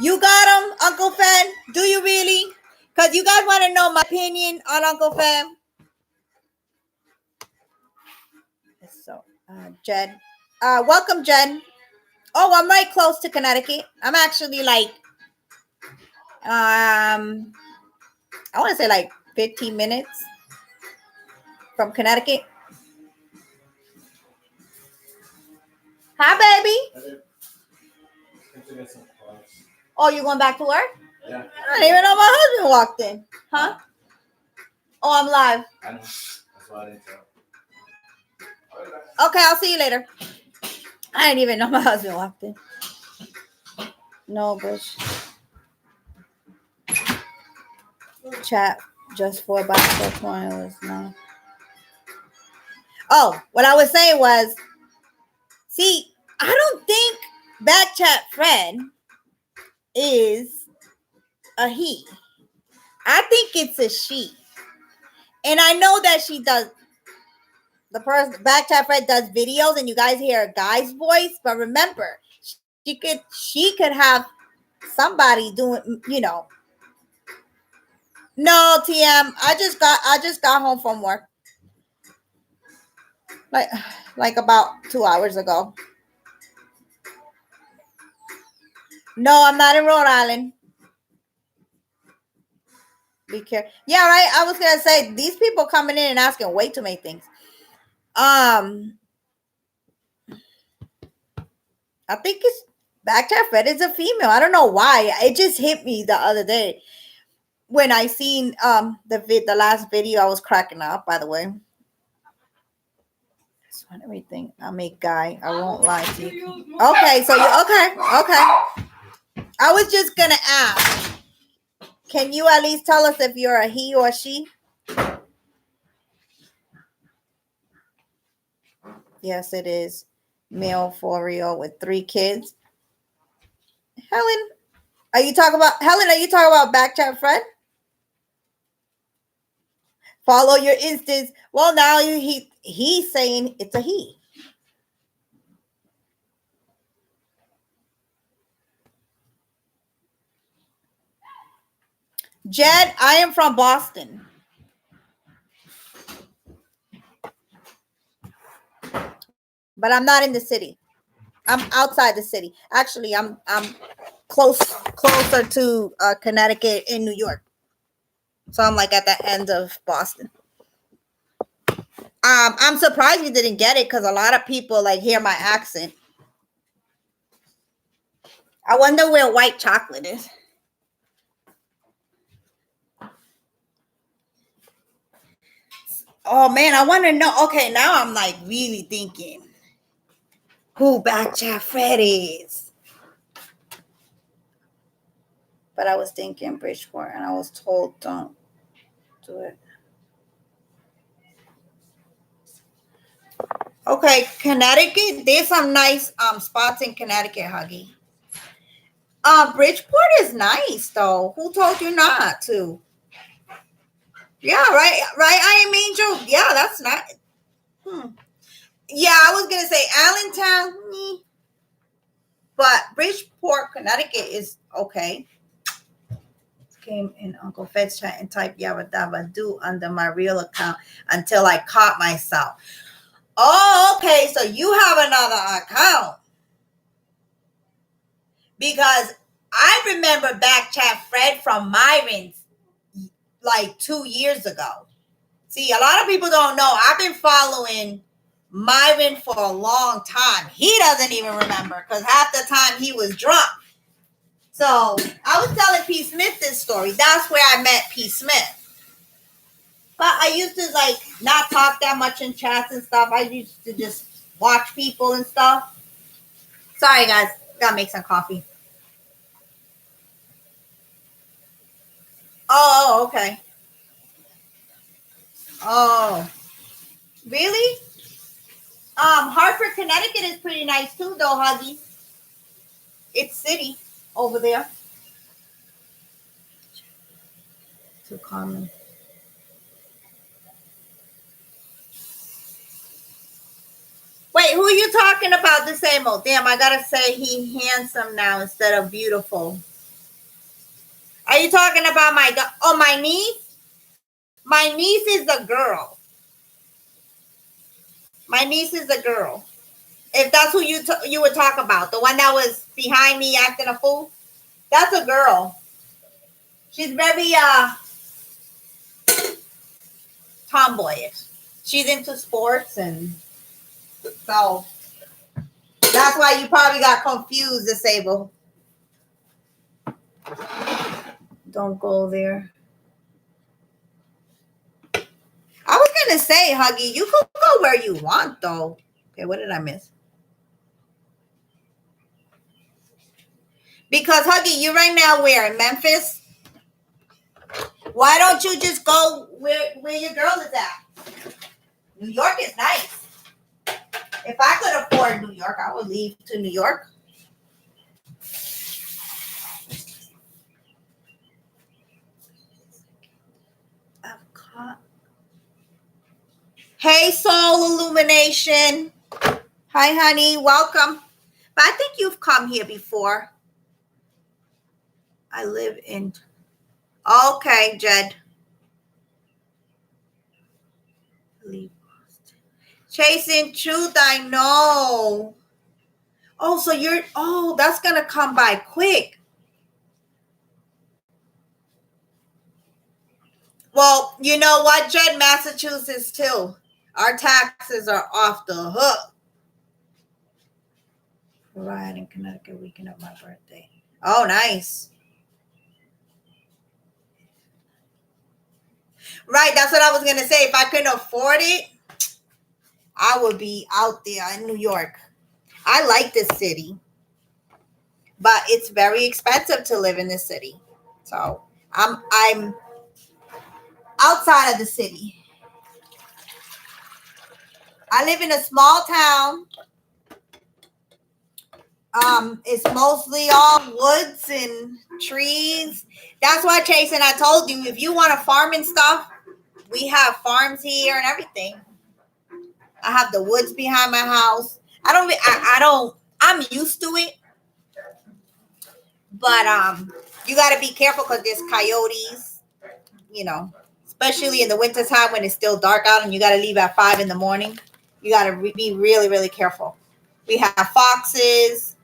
S2: You got him, Uncle Fan? Do you really? Because you guys want to know my opinion on Uncle Fan. So, Jen. Welcome, Jen. Oh, I'm right close to Connecticut. I'm actually like, I want to say like 15 minutes from Connecticut. Hi, baby. Oh, you going back to work?
S5: Yeah.
S2: I didn't even know my husband walked in. Huh? Oh, I'm live.
S5: I know. That's why I didn't tell.
S2: Okay, I'll see you later. I didn't even know my husband walked in. No, Bush. Chat just for about 420 was not. Oh, what I was saying was, see, I don't think Back Chat Fred is a he. I think it's a she. And I know that she does, the person, Back Chat Fred does videos and you guys hear a guy's voice, but remember, she could have somebody doing, you know. No, TM, I just got home from work. Like about 2 hours ago. No, I'm not in Rhode Island. Be careful. Yeah, right. I was gonna say these people coming in and asking way too many things. I think it's Back Chat Fred is a female. I don't know why. It just hit me the other day when I seen the last video. I was cracking up. By the way, this one everything. I'm a guy. I won't lie to you. Okay, so you okay? I was just gonna ask. Can you at least tell us if you're a he or a she? Yes, it is. Male for real with 3 kids. Helen, are you talking about Back Chat Fred? Follow your instincts. Well, now he's saying it's a he. Jed, I am from Boston. But I'm not in the city. I'm outside the city. Actually, I'm closer to Connecticut and New York. So I'm like at the end of Boston. I'm surprised you didn't get it because a lot of people like hear my accent. I wonder where white chocolate is. Oh man, I want to know. Okay, now I'm like really thinking who Back Chat Fred is. But I was thinking Bridgeport and I was told don't do it. Okay, Connecticut. There's some nice spots in Connecticut, Huggy. Bridgeport is nice though. Who told you not to? Yeah, right. I am Angel. Yeah, that's not. Yeah, I was gonna say Allentown, but Bridgeport, Connecticut is okay. Came in Uncle Fed's chat and typed Yabba Dabba Do under my real account until I caught myself. Oh, okay. So you have another account. because I remember back chat Fred from Myron's like 2 years ago. See, a lot of people don't know. I've been following Myron for a long time. He doesn't even remember because half the time he was drunk. So I was telling P. Smith this story. That's where I met P. Smith. But I used to like not talk that much in chats and stuff. I used to just watch people and stuff. Sorry guys, gotta make some coffee. Oh, okay. Oh, really? Hartford, Connecticut is pretty nice too, though, Huggy. It's city over there. Too common. Wait, who are you talking about? Disabled? Damn, I gotta say he handsome now instead of beautiful. Are you talking about my niece? My niece is a girl. My niece is a girl. If that's who you would talk about, the one that was behind me acting a fool, that's a girl. She's very tomboyish. She's into sports, and so that's why you probably got confused, Disabled. Don't go there. I was gonna say, Huggy, you could go where you want, though. Okay, what did I miss? Because Huggy, you right now where in Memphis? Why don't you just go where your girl is at? New York is nice. If I could afford New York, I would leave to New York. Hey, Soul Illumination. Hi, honey. Welcome. But I think you've come here before. I live in... Okay, Jed. Chasing Truth, I know. Oh, so you're... Oh, that's going to come by quick. Well, you know what, Jed? Massachusetts, too. Our taxes are off the hook. Right in Connecticut, weekend of my birthday. Oh, nice. Right, that's what I was going to say. If I couldn't afford it, I would be out there in New York. I like this city, but it's very expensive to live in this city. So I'm outside of the city. I live in a small town. It's mostly all woods and trees. That's why, Chase, and I told you, if you want to farm and stuff, we have farms here and everything. I have the woods behind my house. I'm used to it. But you got to be careful because there's coyotes, you know, especially in the wintertime when it's still dark out and you got to leave at 5 in the morning. You got to be really, really careful. We have foxes.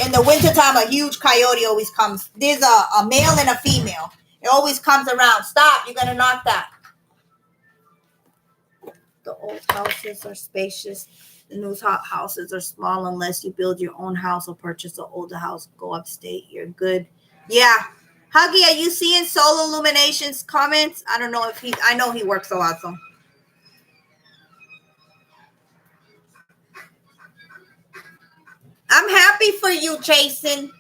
S2: In the wintertime, a huge coyote always comes. There's a male and a female. It always comes around. Stop. You're going to knock that. The old houses are spacious. The new houses are small unless you build your own house or purchase an older house. Go upstate. You're good. Yeah. Huggy, are you seeing Soul Illumination's comments? I don't know if I know he works a lot, so. I'm happy for you, Jason.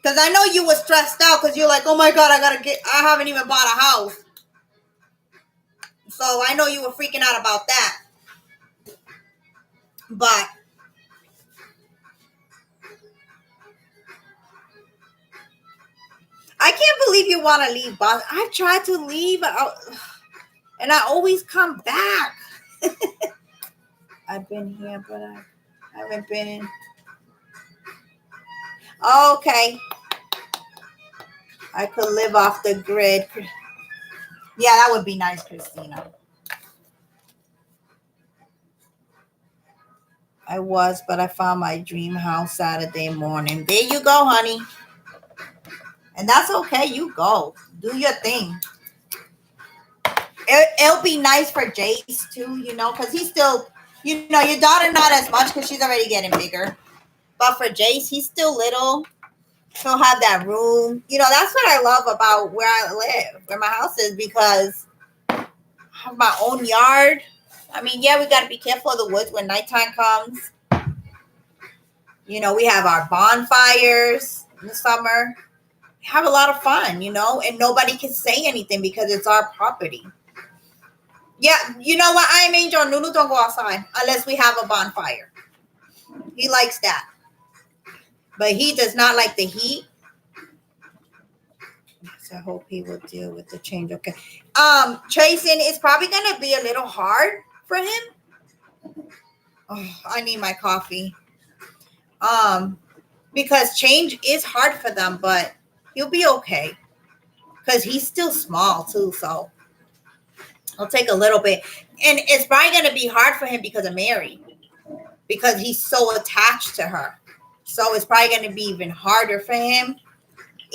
S2: Because I know you were stressed out because you're like, oh my God, I haven't even bought a house. So I know you were freaking out about that. But I can't believe you want to leave Boston. I've tried to leave and I always come back. I've been here, but I haven't been in. Okay. I could live off the grid. Yeah, that would be nice, Christina. I was, but I found my dream house Saturday morning. There you go, honey. And that's okay. You go. Do your thing. It'll be nice for Jace too, because he's still, your daughter not as much because she's already getting bigger. But for Jace, he's still little. He'll have that room. That's what I love about where I live, where my house is, because I have my own yard. I mean, yeah, we got to be careful of the woods when nighttime comes. We have our bonfires in the summer. We have a lot of fun, and nobody can say anything because it's our property. Yeah, you know what? I am Angel. Nunu don't go outside unless we have a bonfire. He likes that. But he does not like the heat. So I hope he will deal with the change. Okay. Tracing is probably gonna be a little hard for him. Oh, I need my coffee. Because change is hard for them, but he'll be okay. Because he's still small too, so it'll take a little bit. And it's probably gonna be hard for him because of Mary. Because he's so attached to her. So it's probably gonna be even harder for him.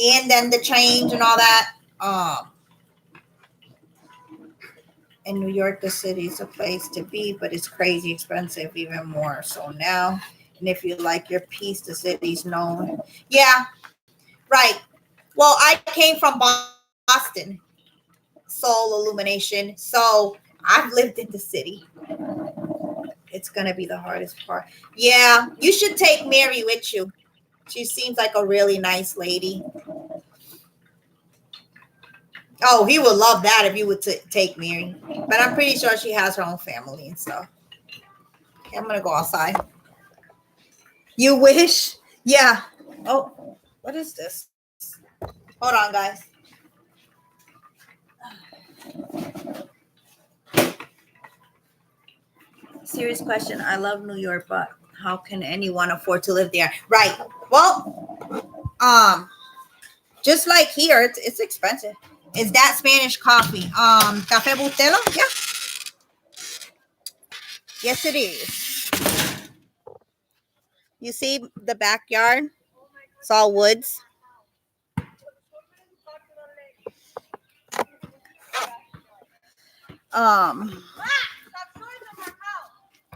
S2: And then the change and all that. In New York, the city is a place to be, but it's crazy expensive, even more so now. And if you like your peace, the city's known. Yeah, right. Well, I came from Boston, Soul Illumination. So I've lived in the city. It's going to be the hardest part. Yeah, you should take Mary with you. She seems like a really nice lady. Oh, he would love that if you would take Mary. But I'm pretty sure she has her own family and stuff. Okay, I'm going to go outside. You wish? Yeah. Oh, what is this? Hold on, guys. Serious question. I love New York, but how can anyone afford to live there? Right. Well, just like here, it's expensive. Is that Spanish coffee? Café Bustelo? Yeah. Yes, it is. You see the backyard? It's all woods.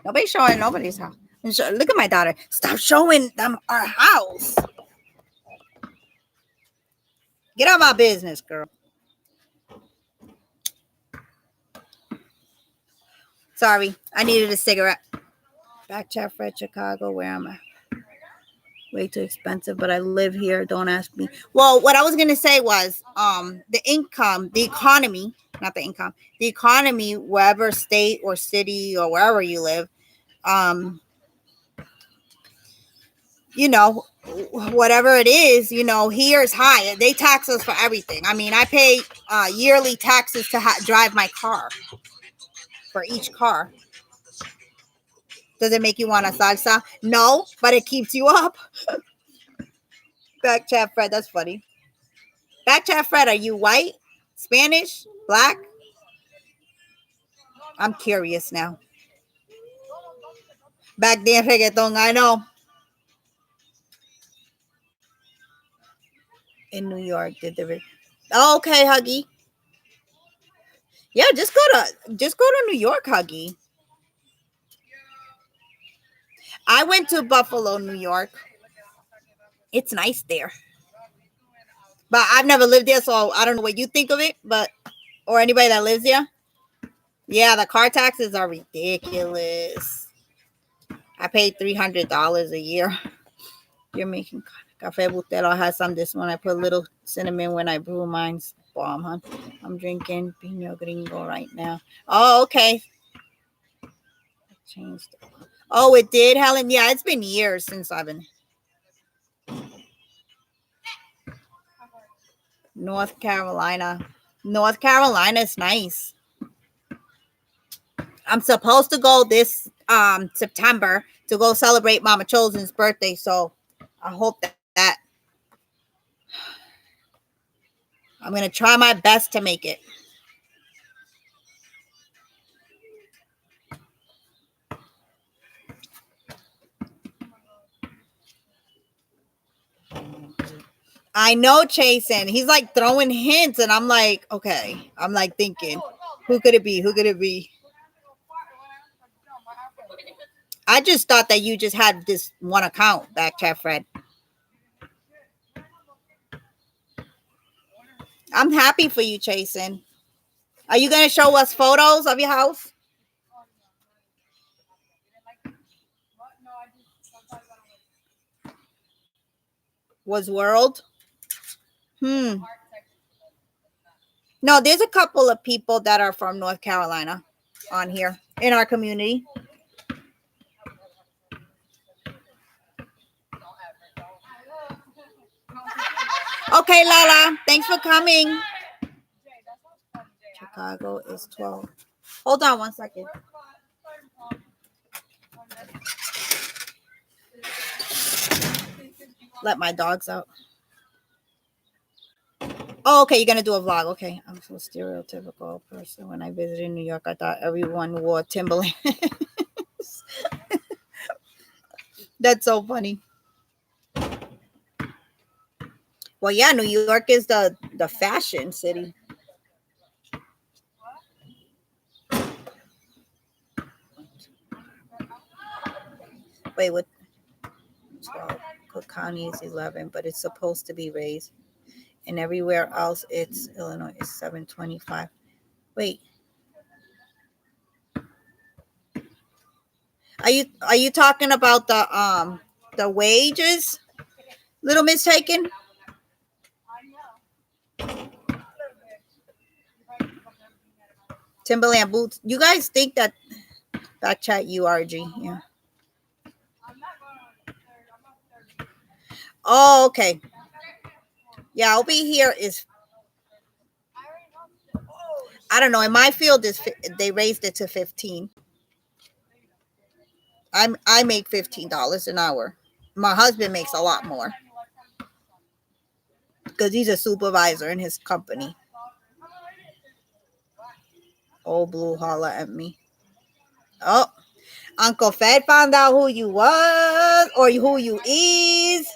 S2: Nobody's showing nobody's house. Look at my daughter. Stop showing them our house. Get out of my business, girl. Sorry, I needed a cigarette. Back chat Fred, Chicago. Where am I? Way too expensive, but I live here. Don't ask me. Well, what I was gonna say was, the income, the economy, not the income, the economy, wherever state or city or wherever you live, whatever it is, here is high. They tax us for everything. I mean, I pay yearly taxes to drive my car, for each car. Does it make you want a salsa? No, but it keeps you up. Back chat Fred, that's funny. Back chat Fred, are you white, Spanish, black? I'm curious now. Back then, reggaeton, I know. In New York, did the okay, Huggy. Yeah, just go to New York, Huggy. I went to Buffalo, New York. It's nice there. But I've never lived there, so I don't know what you think of it, or anybody that lives there. Yeah, the car taxes are ridiculous. I paid $300 a year. You're making Café Bustelo has some this one. I put a little cinnamon when I brew mine's bomb, huh? I'm drinking Pino Gringo right now. Oh, okay. I changed. Oh, it did, Helen? Yeah, it's been years since I've been. North Carolina. North Carolina is nice. I'm supposed to go this September to go celebrate Mama Chosen's birthday, so I hope that I'm going to try my best to make it. I know, Chasen. He's like throwing hints, and I'm like, okay. I'm like thinking, who could it be? Who could it be? I just thought that you just had this one account, back chat Fred. I'm happy for you, Chasen. Are you gonna show us photos of your house? Was World? No, there's a couple of people that are from North Carolina on here in our community. Okay, Lala, thanks for coming. Chicago is 12. Hold on one second. Let my dogs out. Oh, okay, you're gonna do a vlog. Okay, I'm so stereotypical person. When I visited New York, I thought everyone wore Timberland. That's so funny. Well, yeah, New York is the fashion city. Wait, what? 12. Cook County is 11, but it's supposed to be raised. And everywhere else, it's Illinois is 725. Wait. Are you talking about the wages? Little mistaken? Timberland boots. You guys think that back chat URG, yeah. Oh, okay. Yeah, over here is, I don't know. In my field, they raised it to 15. I make $15 an hour. My husband makes a lot more because he's a supervisor in his company. Old Blue holla at me. Oh, Uncle Fed found out who you was or who you is.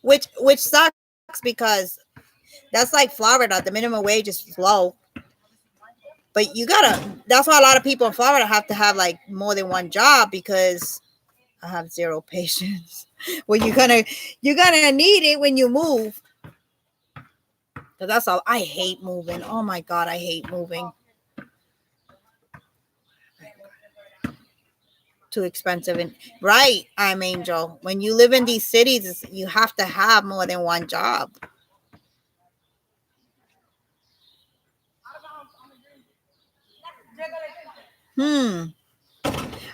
S2: Which sucks because that's like Florida. The minimum wage is low. But that's why a lot of people in Florida have to have like more than one job, because I have zero patience. Well, you're gonna need it when you move. Cause that's all. I hate moving. Oh my God, I hate moving. Too expensive. And right, I'm Angel. When you live in these cities, you have to have more than one job.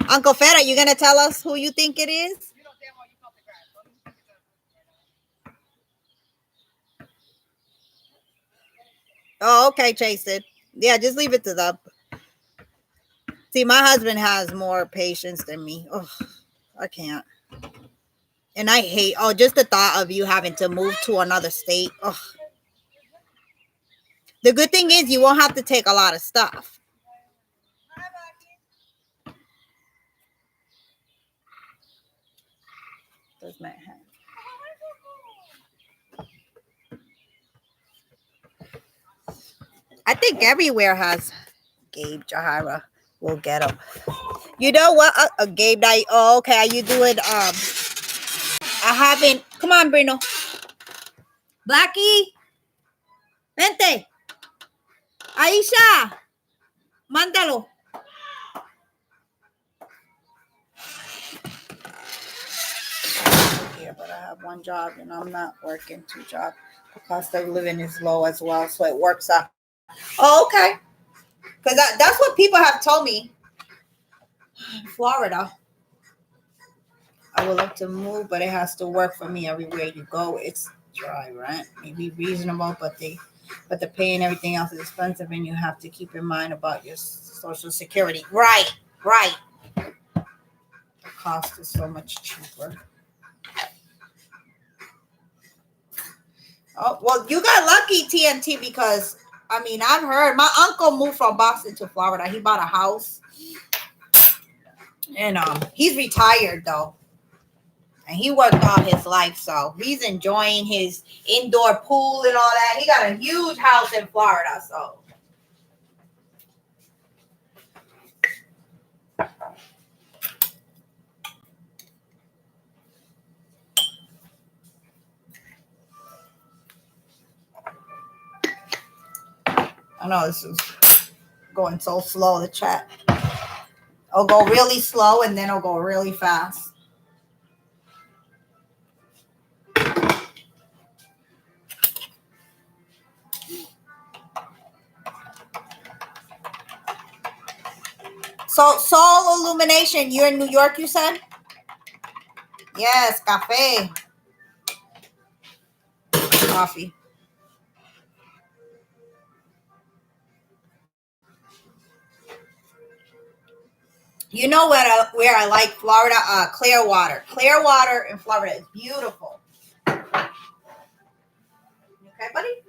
S2: Uncle Fed, are you gonna tell us who you think it is? Oh, okay, Chase it. Yeah, just leave it to them. See, my husband has more patience than me. Oh, I can't. And I hate, just the thought of you having to move to another state. Oh. The good thing is you won't have to take a lot of stuff. Does Matt have? I think everywhere has Gabe Jahara. We'll get him. You know what? Gabe, okay. Are you doing? I haven't. Come on, Bruno. Blackie, vente. Aisha, mándalo. Here, but I have one job and I'm not working 2 jobs. The cost of living is low as well, so it works out. Oh, okay. Because that's what people have told me. Florida. I would love to move, but it has to work for me everywhere you go. It's dry rent, maybe reasonable, but the pay and everything else is expensive, and you have to keep in mind about your Social Security. Right. The cost is so much cheaper. Oh, well, you got lucky, TNT, because I've heard my uncle moved from Boston to Florida. He bought a house. And he's retired though. And he worked all his life, so he's enjoying his indoor pool and all that. He got a huge house in Florida, so I know this is going so slow, the chat. It'll go really slow and then it'll go really fast. So Soul Illumination, you're in New York, you said? Yes, cafe. Coffee. You know where I like Florida? Clearwater. Clearwater in Florida is beautiful. You okay, buddy?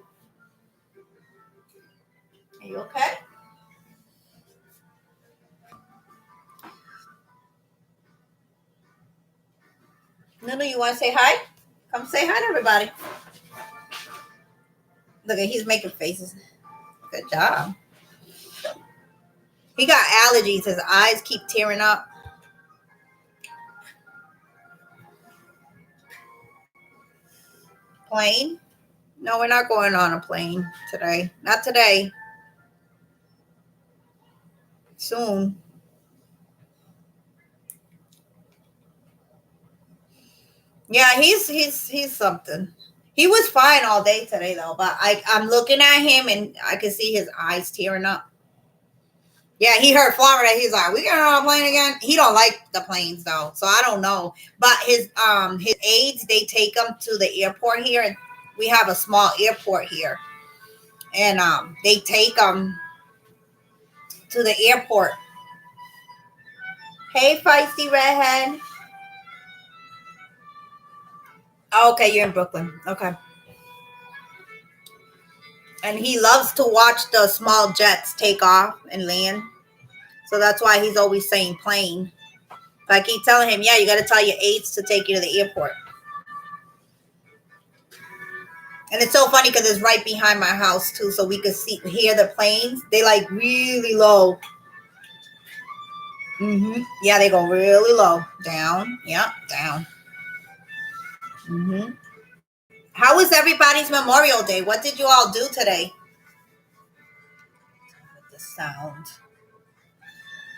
S2: Are you okay? Nunu, you want to say hi? Come say hi to everybody. Look at he's making faces. Good job. He got allergies. His eyes keep tearing up. Plane? No, we're not going on a plane today. Not today. Soon. Yeah, he's something. He was fine all day today though, but I'm looking at him and I can see his eyes tearing up. Yeah, he heard Florida. He's like, "We going on a plane again?" He don't like the planes though, so I don't know. But his aides, they take him to the airport here, and we have a small airport here, and they take him to the airport. Hey, feisty redhead. Oh, okay, you're in Brooklyn. Okay. And he loves to watch the small jets take off and land. So that's why he's always saying plane. I keep telling him, yeah, you got to tell your aides to take you to the airport. And it's so funny because it's right behind my house too, so we could hear the planes. They like really low. Yeah, they go really low. Down. Yep, down. How was everybody's Memorial Day? What did you all do today? The sound.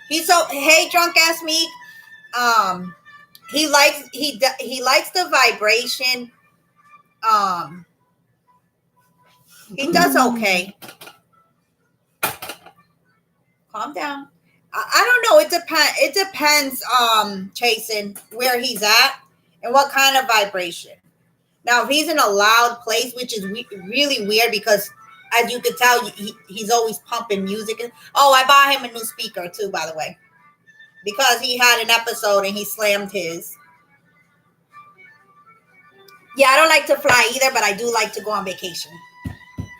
S2: He's so hey, drunk ass Meek. He likes the vibration. He does okay. Calm down. I don't know. It depends, Chasen, where he's at and what kind of vibration. Now, if he's in a loud place, which is really weird because, as you can tell, he's always pumping music. Oh, I bought him a new speaker too, by the way, because he had an episode and he slammed his. Yeah, I don't like to fly either, but I do like to go on vacation.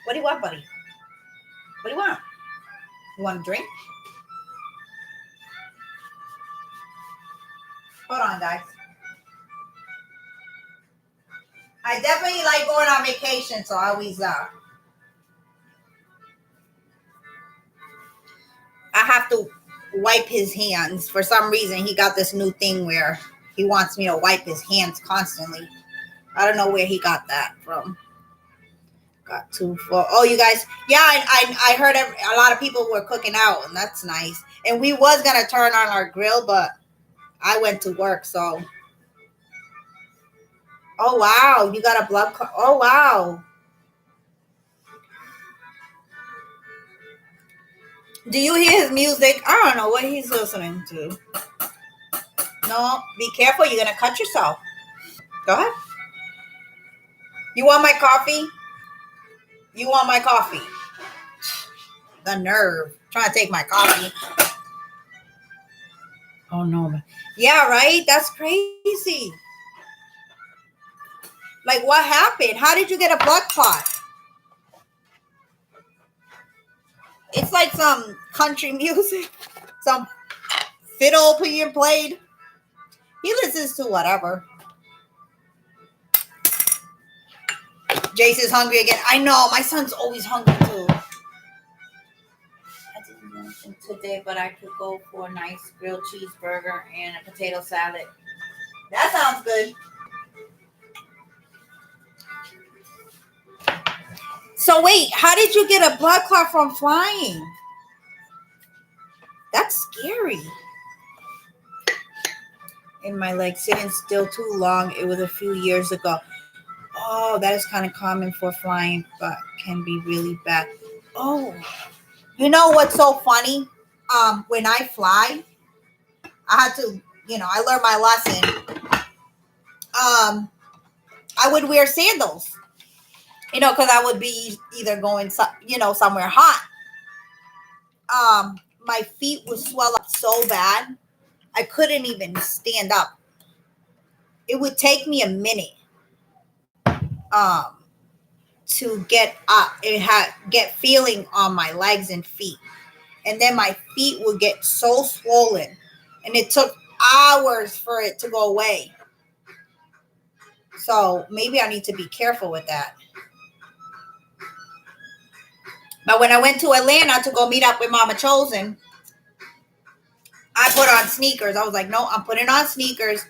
S2: What do you want, buddy? What do you want? You want a drink? Hold on, guys. I definitely like going on vacation, so I always I have to wipe his hands. For some reason, he got this new thing where he wants me to wipe his hands constantly. I don't know where he got that from. Got too full. Oh, you guys. Yeah, I heard a lot of people were cooking out, and that's nice. And we was going to turn on our grill, but I went to work, so. Oh, wow. You got a blood. Oh, wow. Do you hear his music? I don't know what he's listening to. No, be careful. You're going to cut yourself. Go ahead. You want my coffee? You want my coffee? The nerve. Trying to take my coffee. Oh, no. Yeah, right? That's crazy. Like, what happened? How did you get a blood clot? It's like some country music. Some fiddle being played. He listens to whatever. Jace is hungry again. I know. My son's always hungry too. I didn't do anything today, but I could go for a nice grilled cheeseburger and a potato salad. That sounds good. So wait, how did you get a blood clot from flying? That's scary. In my leg, sitting still too long. It was a few years ago. Oh, that is kind of common for flying, but can be really bad. Oh, you know what's so funny? When I fly, I had to, I learned my lesson. I would wear sandals, because I would be either going, somewhere hot. My feet would swell up so bad, I couldn't even stand up. It would take me a minute, to get up and get feeling on my legs and feet. And then my feet would get so swollen, and it took hours for it to go away. So maybe I need to be careful with that. But when I went to Atlanta to go meet up with Mama Chosen, I put on sneakers. I was like, no, I'm putting on sneakers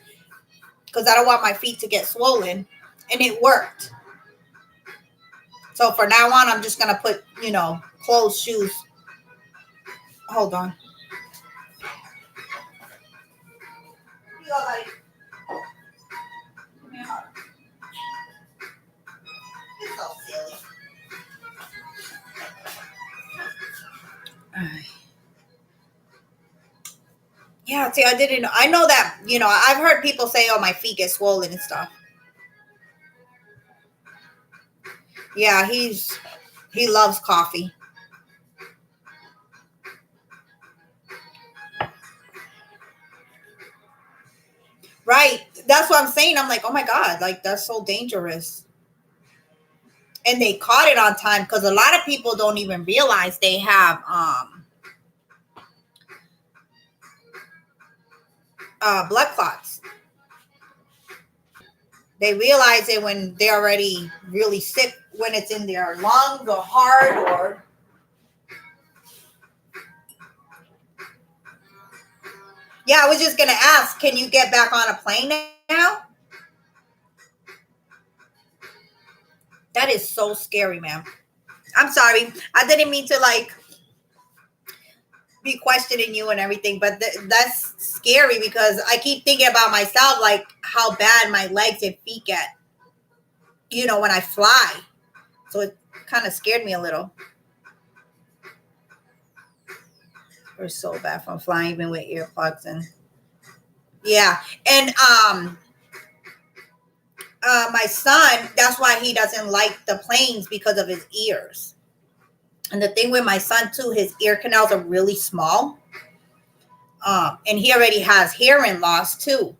S2: because I don't want my feet to get swollen. And it worked. So for now on, I'm just going to put, closed shoes. Hold on. It's so silly. All right. Yeah, see, I didn't know. I know that, I've heard people say, oh, my feet get swollen and stuff. Yeah, he loves coffee. Right. That's what I'm saying. I'm like, oh my God, like that's so dangerous. And they caught it on time because a lot of people don't even realize they have blood clots. They realize it when they're already really sick, when it's in their lungs or heart or. Yeah, I was just going to ask, can you get back on a plane now? That is so scary, man. I'm sorry. I didn't mean to be questioning you and everything, but that's scary because I keep thinking about myself, like how bad my legs and feet get, when I fly. So it kind of scared me a little. We're so bad from flying, even with earplugs and yeah. And my son, that's why he doesn't like the planes because of his ears. And the thing with my son too, his ear canals are really small. And he already has hearing loss too.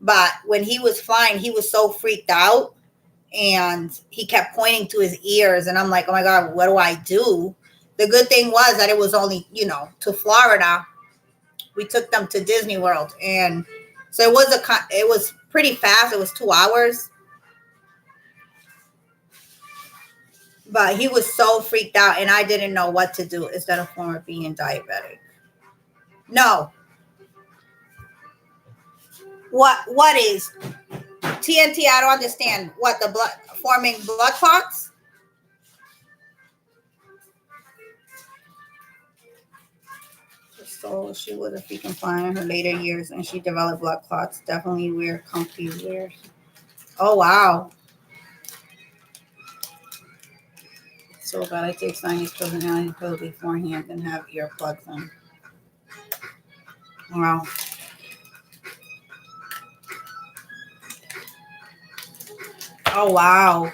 S2: But when he was flying, he was so freaked out and he kept pointing to his ears. And I'm like, oh my God, what do I do? The good thing was that it was only, to Florida. We took them to Disney World. And so it was pretty fast. It was 2 hours. But he was so freaked out and I didn't know what to do. Is that a form of being diabetic? No. What is TNT? I don't understand. What, the blood forming blood clots? So she was a freaking flying in her later years and she developed blood clots. Definitely wear comfy wear. Oh wow. So bad. I take 90 pills and allergy pills beforehand and have earplugs on. Wow. Oh wow.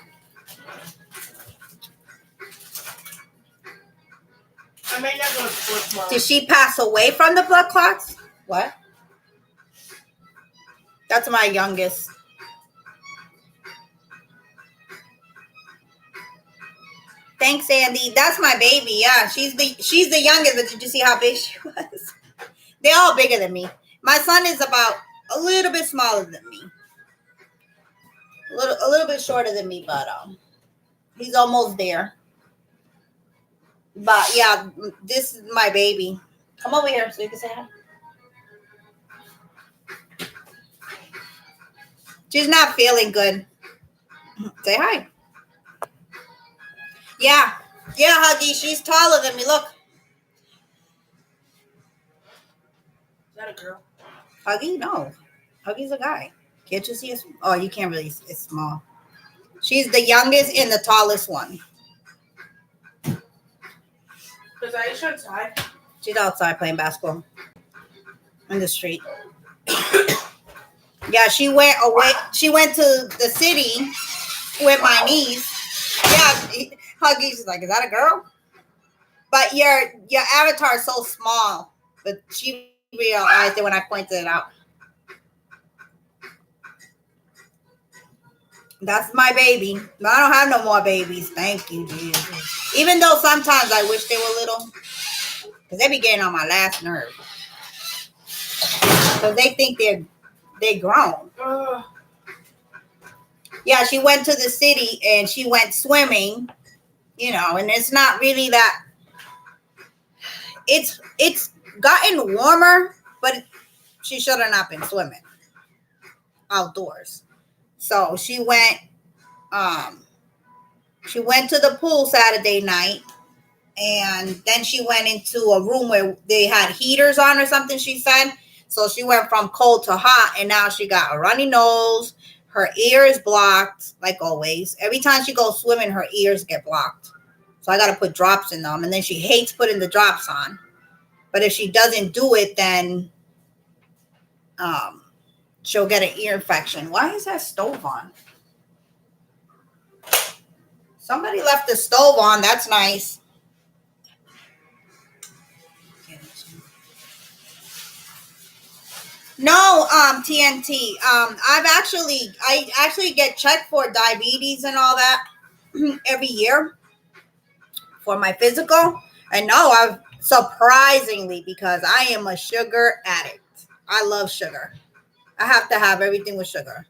S3: I may not go to sports tomorrow.
S2: Did she pass away from the blood clots? What? That's my youngest. Thanks, Andy. That's my baby. Yeah, she's the youngest. But did you see how big she was? They're all bigger than me. My son is about a little bit smaller than me. A little bit shorter than me, but he's almost there. But yeah, this is my baby. Come over here so you can say hi. She's not feeling good. Say hi. Yeah. Yeah, Huggy. She's taller than me. Look.
S3: Is that a girl?
S2: Huggy? No. Huggy's a guy. Can't you see us? Oh, you can't really. It's small. She's the youngest and the tallest one.
S3: Is Aisha outside?
S2: She's outside playing basketball in the street. Yeah, she went away. She went to the city with my niece. Yeah, Huggy's like, is that a girl? But your avatar is so small. But she realized it when I pointed it out. That's my baby. But I don't have no more babies. Thank you, Jesus. Even though sometimes I wish they were little. Because they be getting on my last nerve. Because they think they're grown. Yeah, she went to the city and she went swimming. You know, and it's not really that. It's gotten warmer, but she should have not been swimming outdoors. So she went to the pool Saturday night, and then she went into a room where they had heaters on or something, she said. So she went from cold to hot, and now she got a runny nose. Her ear is blocked, like always. Every time she goes swimming, her ears get blocked. So I got to put drops in them, and then she hates putting the drops on. But if she doesn't do it, then she'll get an ear infection. Why is that stove on? Somebody left the stove on. That's nice. No, TNT. I actually get checked for diabetes and all that every year for my physical. And no, I've surprisingly, because I am a sugar addict. I love sugar. I have to have everything with sugar.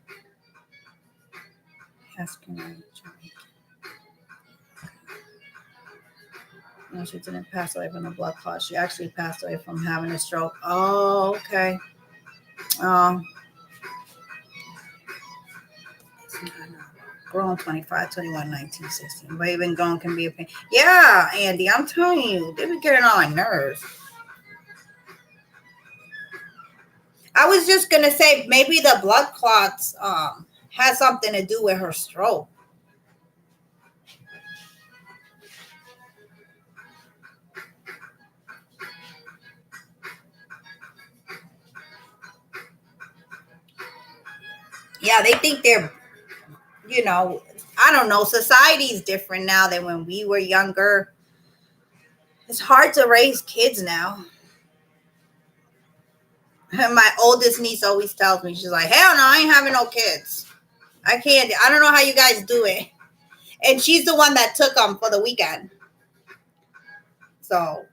S2: No, she didn't pass away from a blood clot. She actually passed away from having a stroke. Oh, okay. Grown 25, 21, 19, 16. But even gone can be a pain. Yeah, Andy, I'm telling you, they be getting on my nerves. I was just gonna say maybe the blood clots has something to do with her stroke. Yeah, they think they're, you know, I don't know. Society's different now than when we were younger. It's hard to raise kids now. My oldest niece always tells me, she's like, hell no, I ain't having no kids. I can't. I don't know how you guys do it. And she's the one that took them for the weekend. So,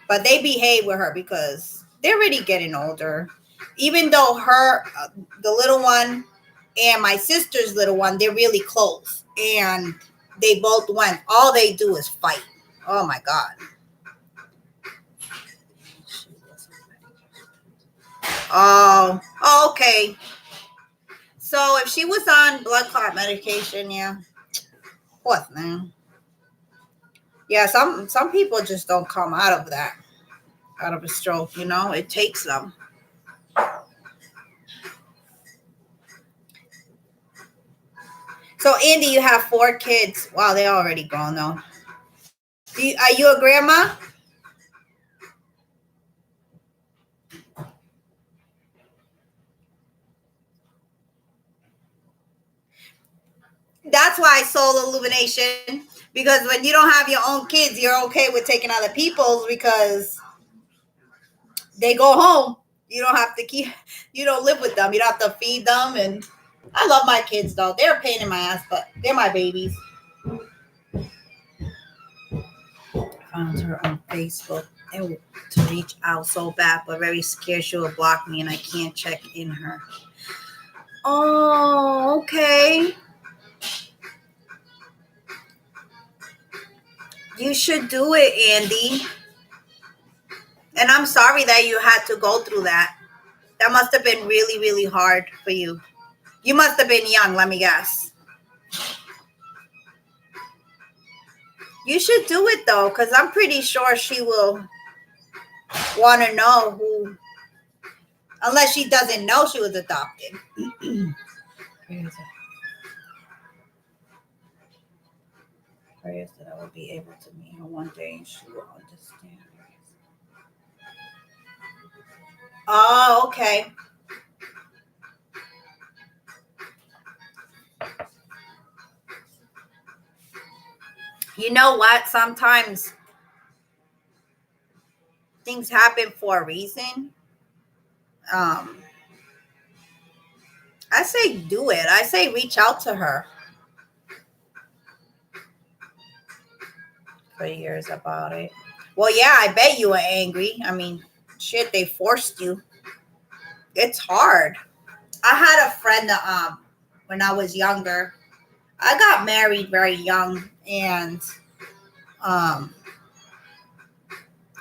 S2: but they behave with her because they're really getting older. Even though the little one and my sister's little one, they're really close. And they both went. All they do is fight. Oh, my God. Oh, okay. So if she was on blood clot medication, yeah. What, man? Yeah, some people just don't come out of that, out of a stroke, you know? It takes them. So, Andy, you have 4 kids. Wow, they're already grown, though. Are you a grandma? That's why soul illumination. Because when you don't have your own kids, you're okay with taking other people's because they go home. You don't have to you don't live with them. You don't have to feed them. And I love my kids, though. They're a pain in my ass, but they're my babies. I found her on Facebook and to reach out so bad, but very scared she will block me and I can't check in her. Oh, okay. You should do it, Andy. And I'm sorry that you had to go through that. That must have been really, really hard for you. You must have been young, let me guess. You should do it though, because I'm pretty sure she will want to know who, unless she doesn't know she was adopted. Prayers that I will be able to meet her one day and she will understand. Oh, okay. You know what? Sometimes things happen for a reason. I say do it. I say reach out to her for years about it. Well, yeah, I bet you were angry. I mean, shit, they forced you. It's hard. I had a friend when I was younger. I got married very young, and I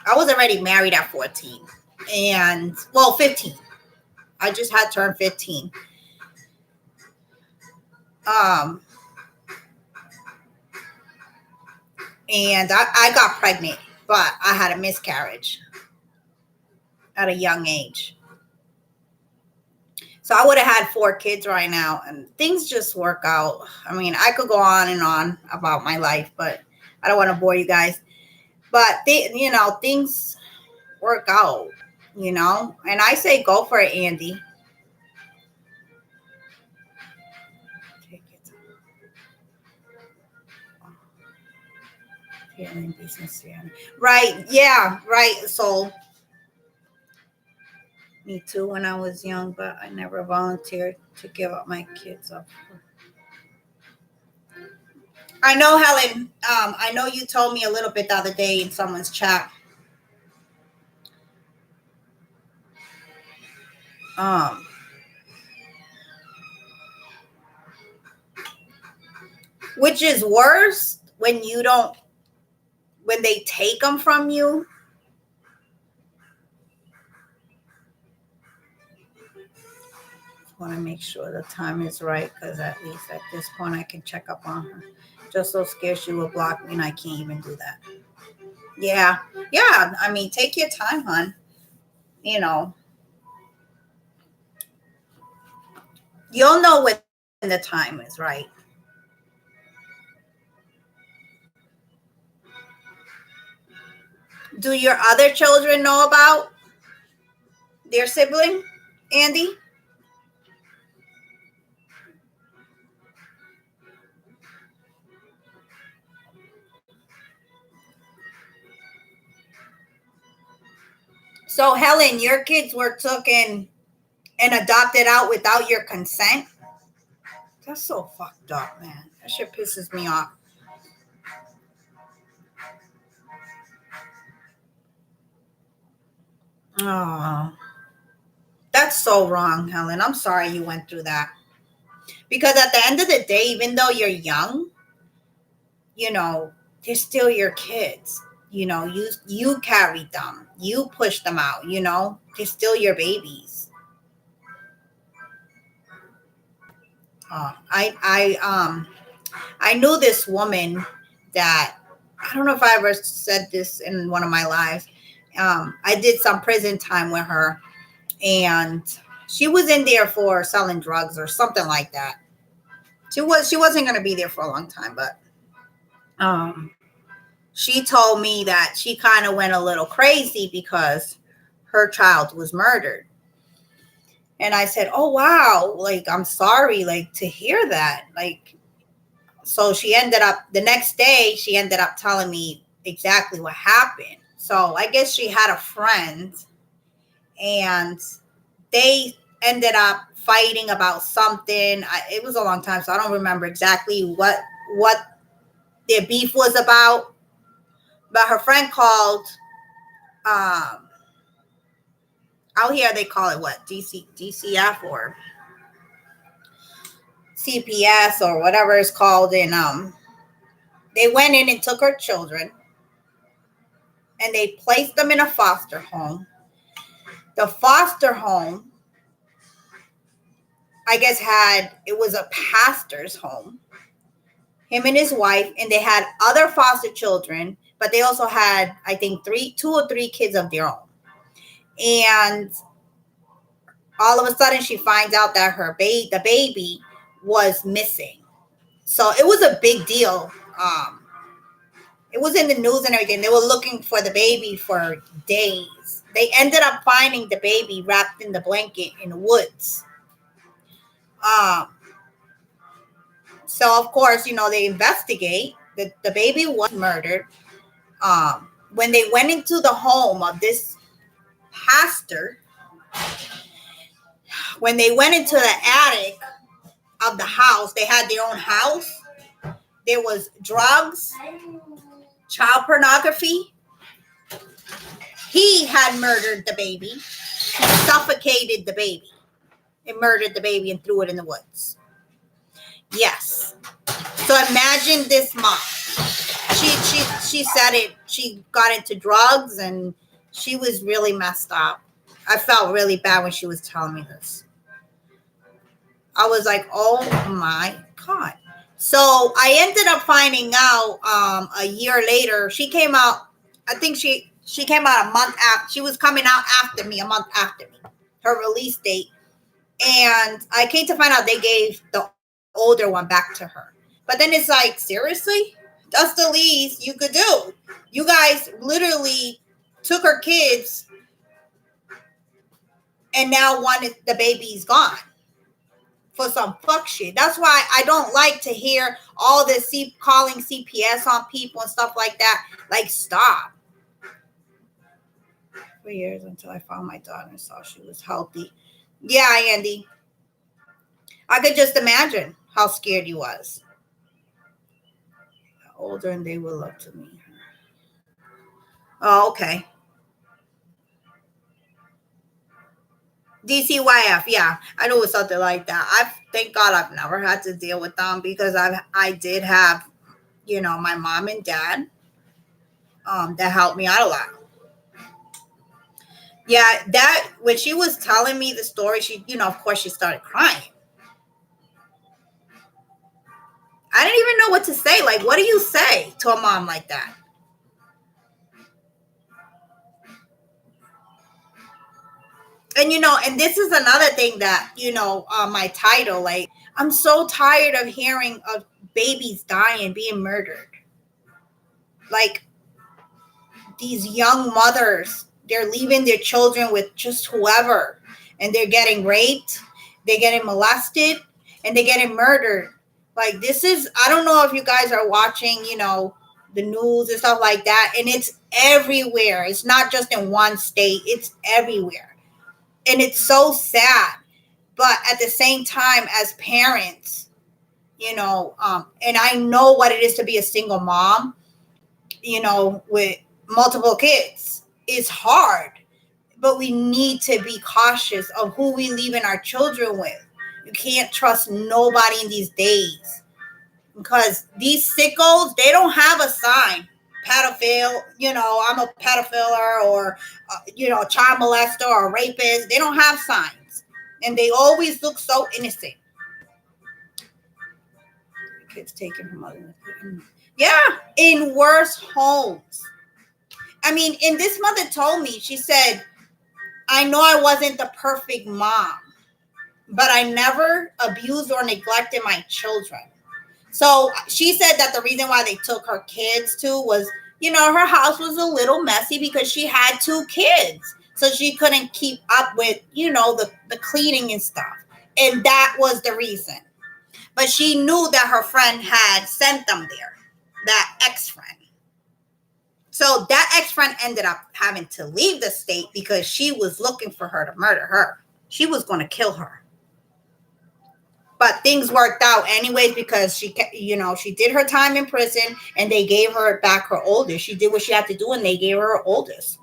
S2: was already married at 14. And well, 15. I just had turned 15. And I got pregnant, but I had a miscarriage at a young age. So I would have had 4 kids right now, and things just work out. I mean, I could go on and on about my life, but I don't want to bore you guys. But things work out, and I say go for it, Andy. Right, yeah, right. So me too when I was young, but I never volunteered to give up my kids up. I know, Helen. I know you told me a little bit the other day in someone's chat. Which is worse when they take them from you. Want to make sure the time is right, because at least at this point I can check up on her. Just so scared she will block me and I can't even do that. Yeah. I mean, take your time, hon. You'll know when the time is right. Do your other children know about their sibling, Andy? So, Helen, your kids were taken and adopted out without your consent? That's so fucked up, man. That shit pisses me off. Oh, that's so wrong, Helen. I'm sorry you went through that. Because at the end of the day, even though you're young, they're still your kids. You carried them. You pushed them out, They're still your babies. I knew this woman that, I don't know if I ever said this in one of my lives. I did some prison time with her, and she was in there for selling drugs or something like that. She wasn't going to be there for a long time, but she told me that she kind of went a little crazy because her child was murdered. And I said, oh, wow, like, I'm sorry, like, to hear that. Like, so the next day, she ended up telling me exactly what happened. So I guess she had a friend, and they ended up fighting about something. It was a long time, so I don't remember exactly what their beef was about. But her friend called out here they call it what, DCF or CPS or whatever it's called, and they went in and took her children and they placed them in a foster home. The foster home, I guess, it was a pastor's home, him and his wife, and they had other foster children, but they also had, I think, 2 or 3 kids of their own. And all of a sudden she finds out that the baby was missing. So it was a big deal. It was in the news and everything. They were looking for the baby for days. They ended up finding the baby wrapped in the blanket in the woods. So of course, they investigate. The baby was murdered. When they went into the home of this pastor, when they went into the attic of the house, they had their own house. There was drugs, child pornography. He had murdered the baby. He suffocated the baby and murdered the baby and threw it in the woods. Yes. So imagine this mom. She said it. She got into drugs and she was really messed up. I felt really bad when she was telling me this. I was like, oh my God. So I ended up finding out a year later. She came out, I think she came out a month after. She was coming out after me, a month after me, her release date. And I came to find out they gave the older one back to her. But then it's like, seriously? That's the least you could do. You guys literally took her kids and now the baby's gone for some fuck shit. That's why I don't like to hear all this calling CPS on people and stuff like that. Like, stop. For years until I found my daughter and saw she was healthy. Yeah, Andy. I could just imagine how scared you was. The older and they will look to me. Oh, okay. DCYF, yeah, I knew it was something like that. Thank God I've never had to deal with them because I did have, my mom and dad that helped me out a lot. Yeah, that when she was telling me the story, she, of course, she started crying. I didn't even know what to say. Like, what do you say to a mom like that? And, and this is another thing that, my title, like, I'm so tired of hearing of babies dying, being murdered. Like, these young mothers, they're leaving their children with just whoever, and they're getting raped, they're getting molested, and they're getting murdered. Like, I don't know if you guys are watching, the news and stuff like that, and it's everywhere. It's not just in one state, it's everywhere. And it's so sad. But at the same time, as parents, and I know what it is to be a single mom, with multiple kids. It's hard. But we need to be cautious of who we leaving our children with. You can't trust nobody in these days. Because these sickos, they don't have a sign. Pedophile, I'm a pedophile or, child molester or rapist. They don't have signs. And they always look so innocent. Kids taken from other. Yeah, in worse homes. I mean, and this mother told me, she said, I know I wasn't the perfect mom, but I never abused or neglected my children. So she said that the reason why they took her kids too was, her house was a little messy because she had 2 kids. So she couldn't keep up with, the cleaning and stuff. And that was the reason. But she knew that her friend had sent them there, that ex-friend. So that ex-friend ended up having to leave the state because she was looking for her to murder her. She was going to kill her. But things worked out anyways because she did her time in prison and they gave her back her oldest. She did what she had to do and they gave her her oldest.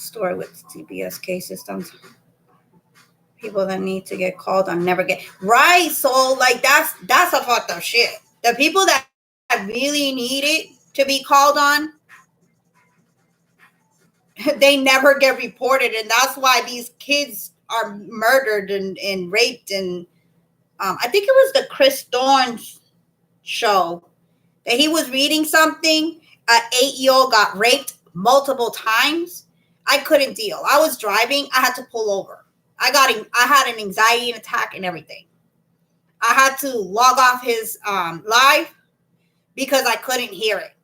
S2: story with CBS cases. People that need to get called on never get right. So like that's a fucked up shit. The people that really need it to be called on, they never get reported, and that's why these kids are murdered and raped. And I think it was the Chris Thorne's show that he was reading something. An 8-year-old got raped multiple times. I couldn't deal. I was driving. I had to pull over. I had an anxiety attack and everything. I had to log off his live because I couldn't hear it.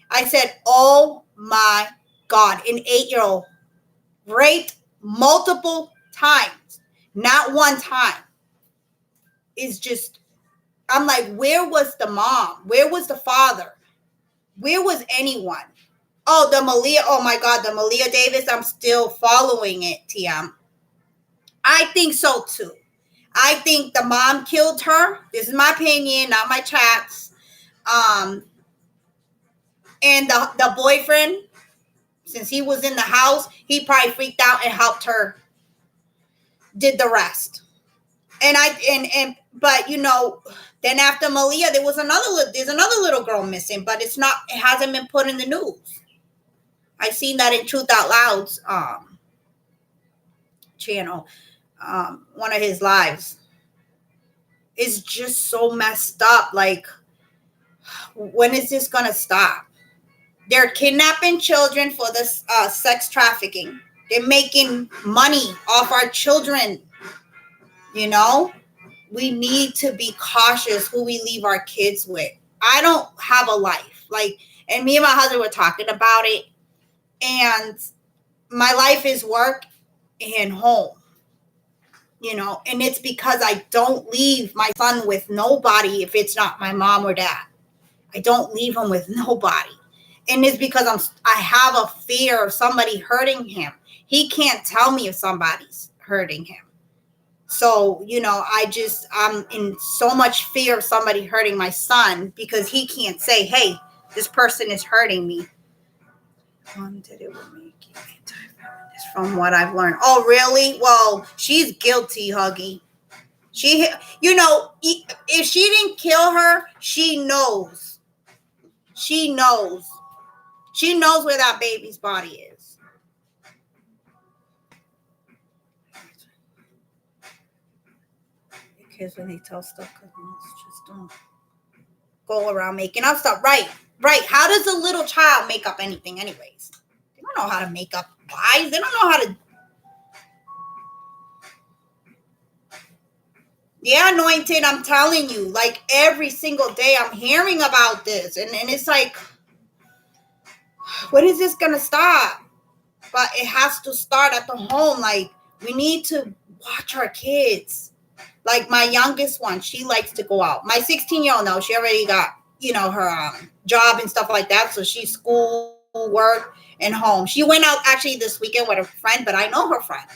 S2: I said, "Oh my God, an 8-year-old raped multiple times, not one time." Is just, I'm like, where was the mom? Where was the father? Where was anyone? Oh, the Malia. Oh my God, the Malia Davis. I'm still following it, TM. I think so too. I think the mom killed her. This is my opinion, not my chats. And the boyfriend, since he was in the house, he probably freaked out and helped her. Did the rest. But you know, then after Malia, there's another little girl missing, but it hasn't been put in the news. I seen that in Truth Out Loud's channel, one of his lives. It's just so messed up. Like, when is this gonna stop? They're kidnapping children for this sex trafficking. They're making money off our children. You know, we need to be cautious who we leave our kids with. I don't have a life. Like, and me and my husband were talking about it. And my life is work and home. You know, and it's because I don't leave my son with nobody if it's not my mom or dad. I don't leave him with nobody. And it's because I have a fear of somebody hurting him. He can't tell me if somebody's hurting him. So, you know, I'm in so much fear of somebody hurting my son because he can't say, "Hey, this person is hurting me." Did it will make you anti-feminist from what I've learned. Oh, really? Well, she's guilty, Huggy. She, you know, if she didn't kill her, she knows. She knows. She knows where that baby's body is. Kids, when they tell stuff, because most just don't go around making up stuff. Right. How does a little child make up anything anyways? They don't know how to make up lies. They don't know how to. Yeah, Anointed, I'm telling you, like every single day I'm hearing about this. And it's like, when is this going to stop? But it has to start at the home. Like, we need to watch our kids. Like my youngest one, she likes to go out. My 16-year-old, no, she already got, you know, her job and stuff like that. So she's school, work, and home. She went out actually this weekend with a friend, but I know her friend.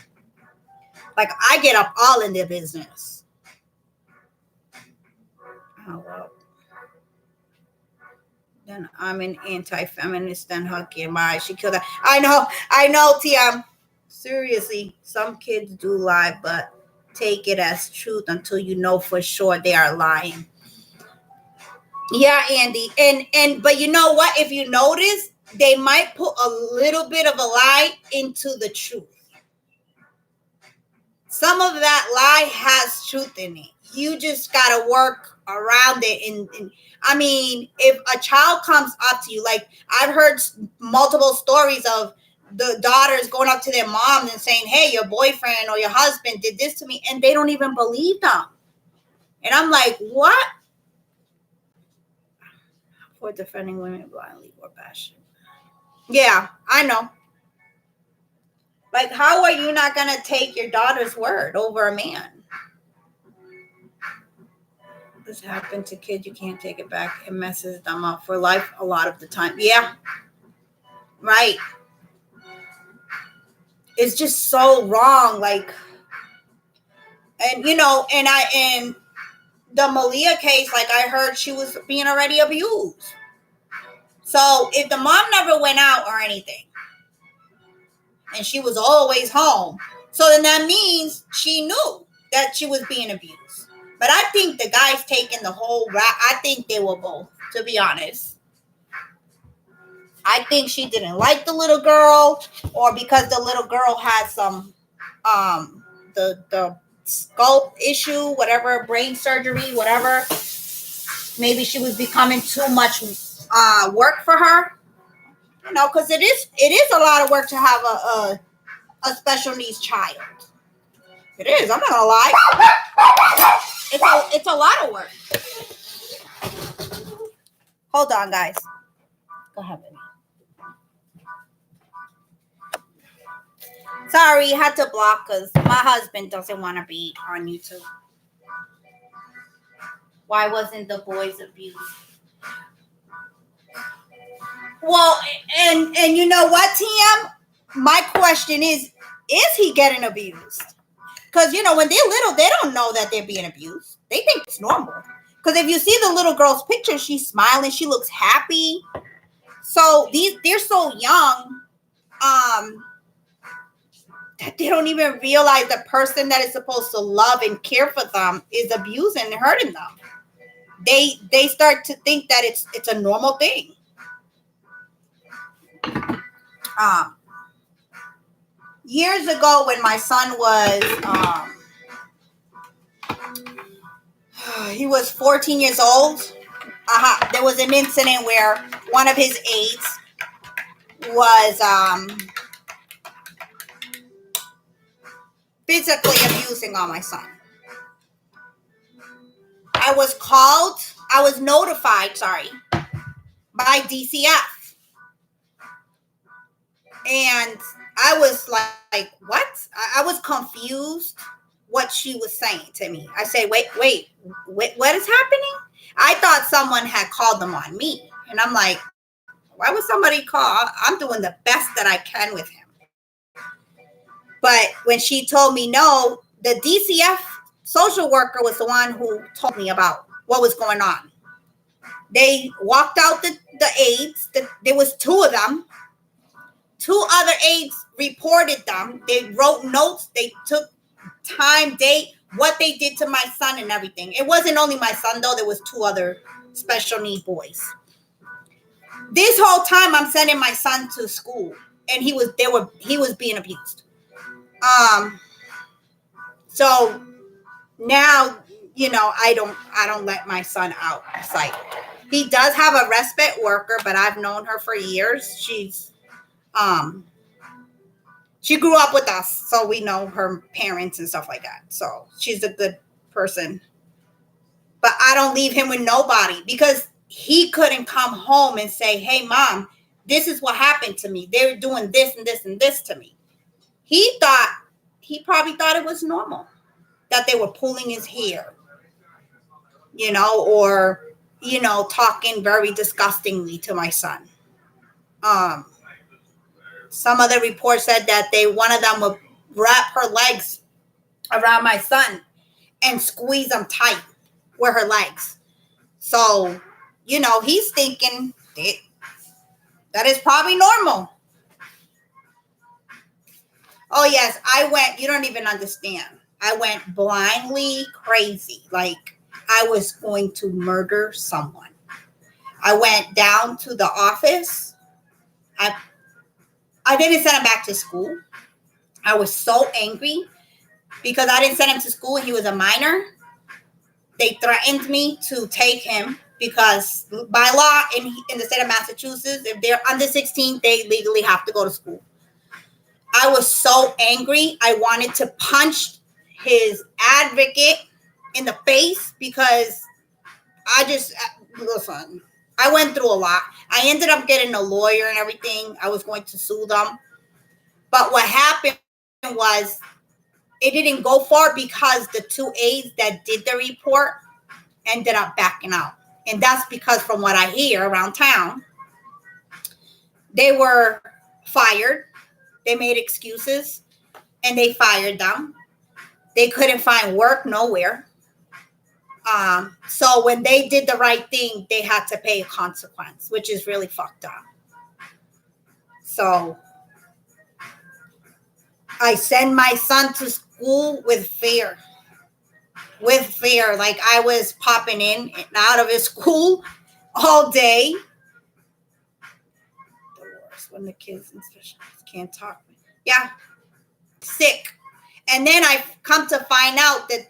S2: Like, I get up all in their business. Oh, well. Then I'm an anti-feminist, then Hucky, my, she killed her. I know, TM. Seriously, some kids do lie, but take it as truth until you know for sure they are lying. Yeah, Andy. But you know what? If you notice, they might put a little bit of a lie into the truth. Some of that lie has truth in it. You just got to work around it. And I mean, if a child comes up to you, like I've heard multiple stories of the daughters going up to their moms and saying, "Hey, your boyfriend or your husband did this to me," and they don't even believe them. And I'm like, what? For defending women blindly or passion. Yeah, I know. Like, how are you not going to take your daughter's word over a man? This happened to kids. You can't take it back. It messes them up for life a lot of the time. Yeah. Right. It's just so wrong. Like, and you know, and the Malia case, like I heard she was being already abused. So if the mom never went out or anything, and she was always home. So then that means she knew that she was being abused. But I think the guy's taking the whole rap. I think they were both, to be honest. I think she didn't like the little girl, or because the little girl had some the skull issue, whatever, brain surgery, whatever. Maybe she was becoming too much work for her. You know, because it is a lot of work to have a special needs child. It is. I'm not gonna lie. It's a lot of work. Hold on, guys. Go ahead, baby. Sorry, had to block because my husband doesn't want to be on YouTube. Why wasn't the boys abused? Well, and you know what, TM? My question is he getting abused? Because, you know, when they're little, they don't know that they're being abused. They think it's normal. Because if you see the little girl's picture, she's smiling. She looks happy. So they're so young that they don't even realize the person that is supposed to love and care for them is abusing and hurting them. They start to think that it's a normal thing. Years ago, when my son was he was 14 years old, there was an incident where one of his aides was physically abusing on my son. I was notified, by DCF. And I was like, what? I was confused what she was saying to me. I said, wait, what is happening? I thought someone had called them on me. And I'm like, why would somebody call? I'm doing the best that I can with him. But when she told me no, the DCF social worker was the one who told me about what was going on. They walked out the aides. There was two of them. Two other aides reported them. They wrote notes. They took time, date, what they did to my son and everything. It wasn't only my son, though. There was two other special need boys. This whole time, I'm sending my son to school, and he was being abused. So now, you know, I don't let my son out of sight. He does have a respite worker, but I've known her for years. She grew up with us, so we know her parents and stuff like that. So she's a good person. But I don't leave him with nobody because he couldn't come home and say, hey, Mom, this is what happened to me. They were doing this and this and this to me. He probably thought it was normal that they were pulling his hair, you know, or, you know, talking very disgustingly to my son. Some other report said that one of them would wrap her legs around my son and squeeze them tight with her legs. So, you know, he's thinking that is probably normal. Oh, yes, you don't even understand. I went blindly crazy. Like I was going to murder someone. I went down to the office. I didn't send him back to school. I was so angry because I didn't send him to school. He was a minor. They threatened me to take him because by law in the state of Massachusetts, if they're under 16, they legally have to go to school. I was so angry. I wanted to punch his advocate in the face because listen, I went through a lot. I ended up getting a lawyer and everything. I was going to sue them. But what happened was it didn't go far because the two aides that did the report ended up backing out. And that's because from what I hear around town, they were fired. They made excuses and they fired them. They couldn't find work nowhere. So when they did the right thing, they had to pay a consequence, which is really fucked up. So I send my son to school with fear. With fear. Like I was popping in and out of his school all day. The worst when the kids and special can't talk. Yeah, sick. And then I come to find out that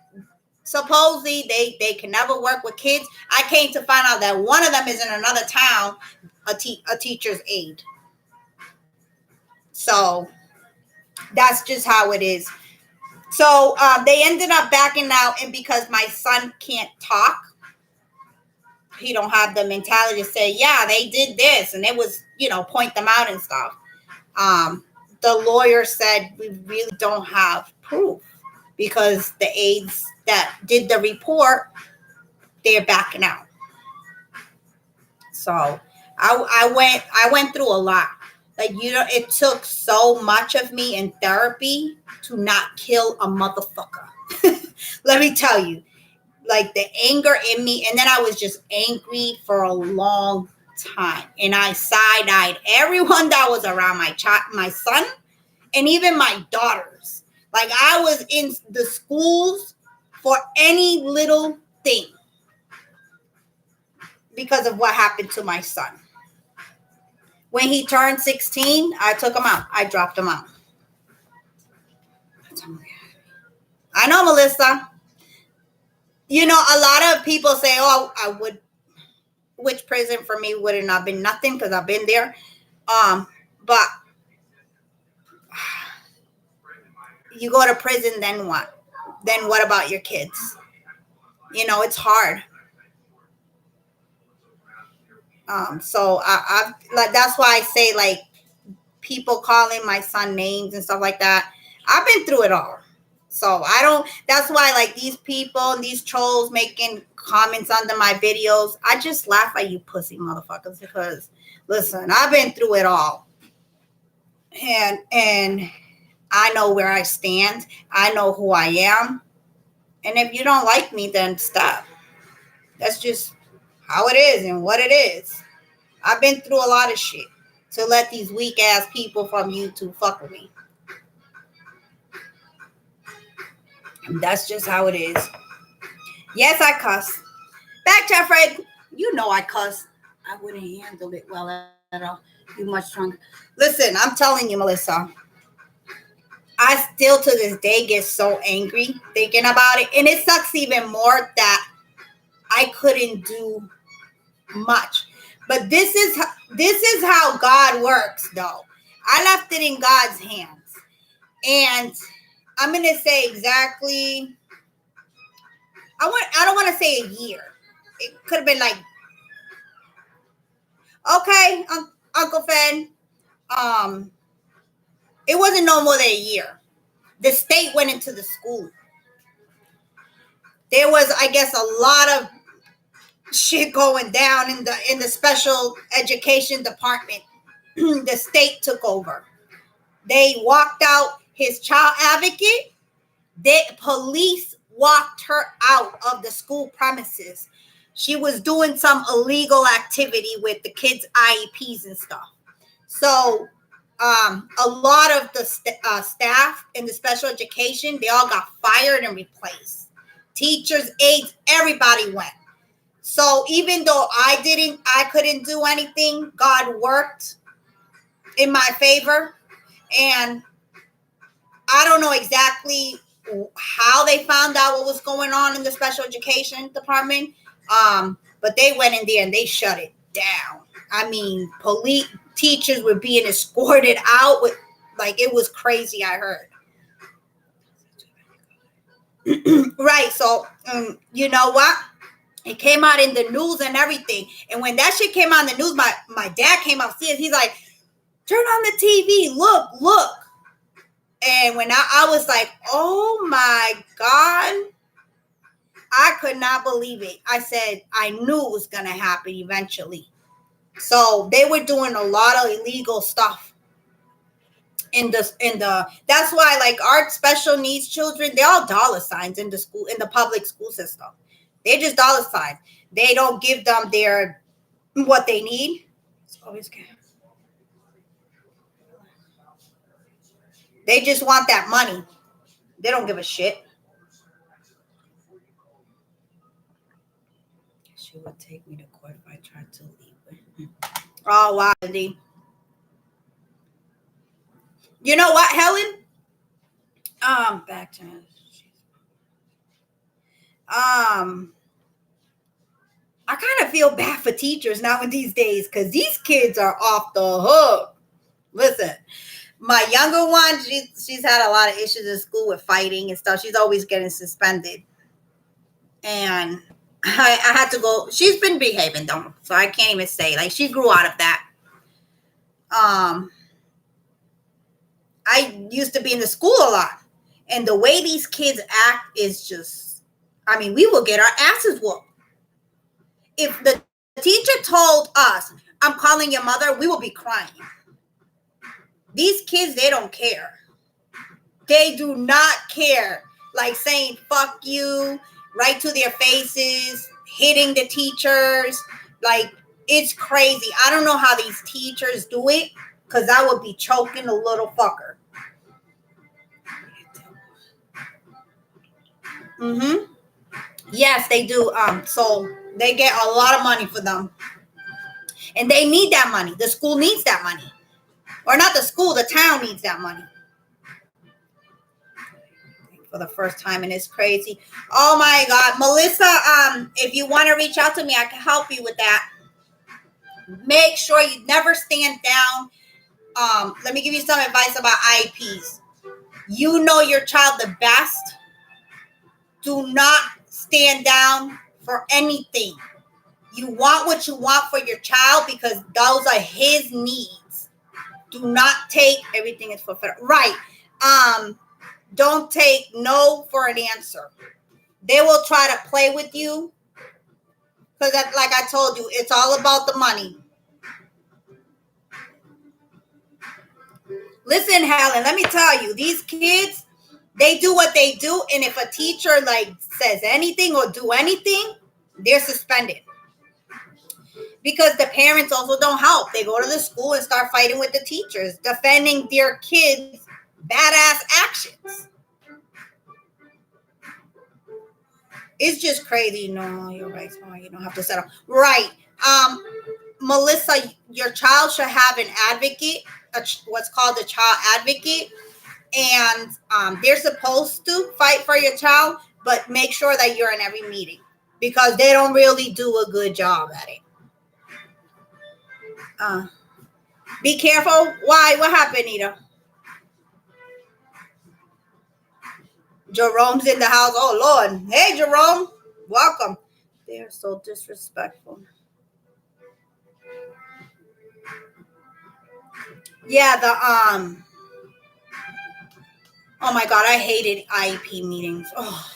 S2: supposedly they can never work with kids. I came to find out that one of them is in another town, a teacher's aide. So that's just how it is. So they ended up backing out, and because my son can't talk, he don't have the mentality to say, yeah, they did this, and it was, point them out and stuff. The lawyer said we really don't have proof because the aides that did the report, they're backing out. So I went through a lot. Like, it took so much of me in therapy to not kill a motherfucker. Let me tell you, like the anger in me. And then I was just angry for a long time. And I side-eyed everyone that was around my son, and even my daughters. Like I was in the schools for any little thing because of what happened to my son. When he turned 16, I took him out. I dropped him out. I know, Melissa. A lot of people say, oh, I would, which prison for me would have not been nothing because I've been there. But you go to prison, then what? Then what about your kids? It's hard. So I've like, that's why I say, like, people calling my son names and stuff like that. I've been through it all. So I don't, that's why, like, these people and these trolls making comments under my videos, I just laugh at you pussy motherfuckers because, listen, I've been through it all. And I know where I stand. I know who I am. And if you don't like me, then stop. That's just how it is and what it is. I've been through a lot of shit to let these weak ass people from YouTube fuck with me. And that's just how it is. Yes, I cuss. Back to Fred. I cuss. I wouldn't handle it well at all. You much stronger. Listen, I'm telling you, Melissa. I still to this day get so angry thinking about it. And it sucks even more that I couldn't do much. But this is how God works, though. I left it in God's hands. And I'm going to say exactly, I don't want to say a year. It could have been like, okay, Uncle Fen, it wasn't no more than a year. The state went into the school. There was, I guess, a lot of shit going down in the special education department. The state took over. They walked out his child advocate. The police walked her out of the school premises. She was doing some illegal activity with the kids' IEPs and stuff. So a lot of the staff in the special education, they all got fired and replaced. Teachers, aides, everybody went. So even though I couldn't do anything, God worked in my favor. And I don't know exactly how they found out what was going on in the special education department. But they went in there and they shut it down. I mean, police teachers were being escorted out with, like, it was crazy. I heard. Right. So, you know what? It came out in the news and everything. And when that shit came out in the news, my dad came upstairs. He's like, turn on the TV. Look. And when I was like, oh my God, I could not believe it. I said, I knew it was going to happen eventually. So they were doing a lot of illegal stuff that's why, like, our special needs children, they're all dollar signs in the public school system. They're just dollar signs. They don't give them what they need. It's always good. They just want that money. They don't give a shit. She would take me to court if I tried to leave. Oh, wow. You know what, Helen? Back to I kind of feel bad for teachers now in these days because these kids are off the hook. Listen, my younger one, she's had a lot of issues in school with fighting and stuff. She's always getting suspended. And I had to go. She's been behaving though, so I can't even say. Like, she grew out of that. I used to be in the school a lot. And the way these kids act is just, I mean, we will get our asses whooped. If the teacher told us, I'm calling your mother, we will be crying. These kids, they don't care. They do not care. Like saying, fuck you, right to their faces, hitting the teachers. Like, it's crazy. I don't know how these teachers do it, because I would be choking a little fucker. Mm-hmm. Yes, they do. So they get a lot of money for them. And they need that money. The school needs that money. Or not the school, the town needs that money. For the first time, and it's crazy. Oh my God. Melissa, if you want to reach out to me, I can help you with that. Make sure you never stand down. Let me give you some advice about IEPs. You know your child the best. Do not stand down for anything. You want what you want for your child because those are his needs. Do not take everything is for federal. Right. Don't take no for an answer. They will try to play with you because, like I told you, it's all about the money. Listen, Helen, let me tell you, these kids, they do what they do, and if a teacher like says anything or do anything, they're suspended. Because the parents also don't help. They go to the school and start fighting with the teachers, defending their kids' badass actions. It's just crazy. No, you're right. You don't have to settle. Right. Melissa, your child should have an advocate, what's called a child advocate. And they're supposed to fight for your child, but make sure that you're in every meeting because they don't really do a good job at it. Be careful. Why? What happened, Nita? Jerome's in the house. Oh, Lord. Hey, Jerome. Welcome. They are so disrespectful. Yeah, oh my God, I hated IEP meetings. Oh,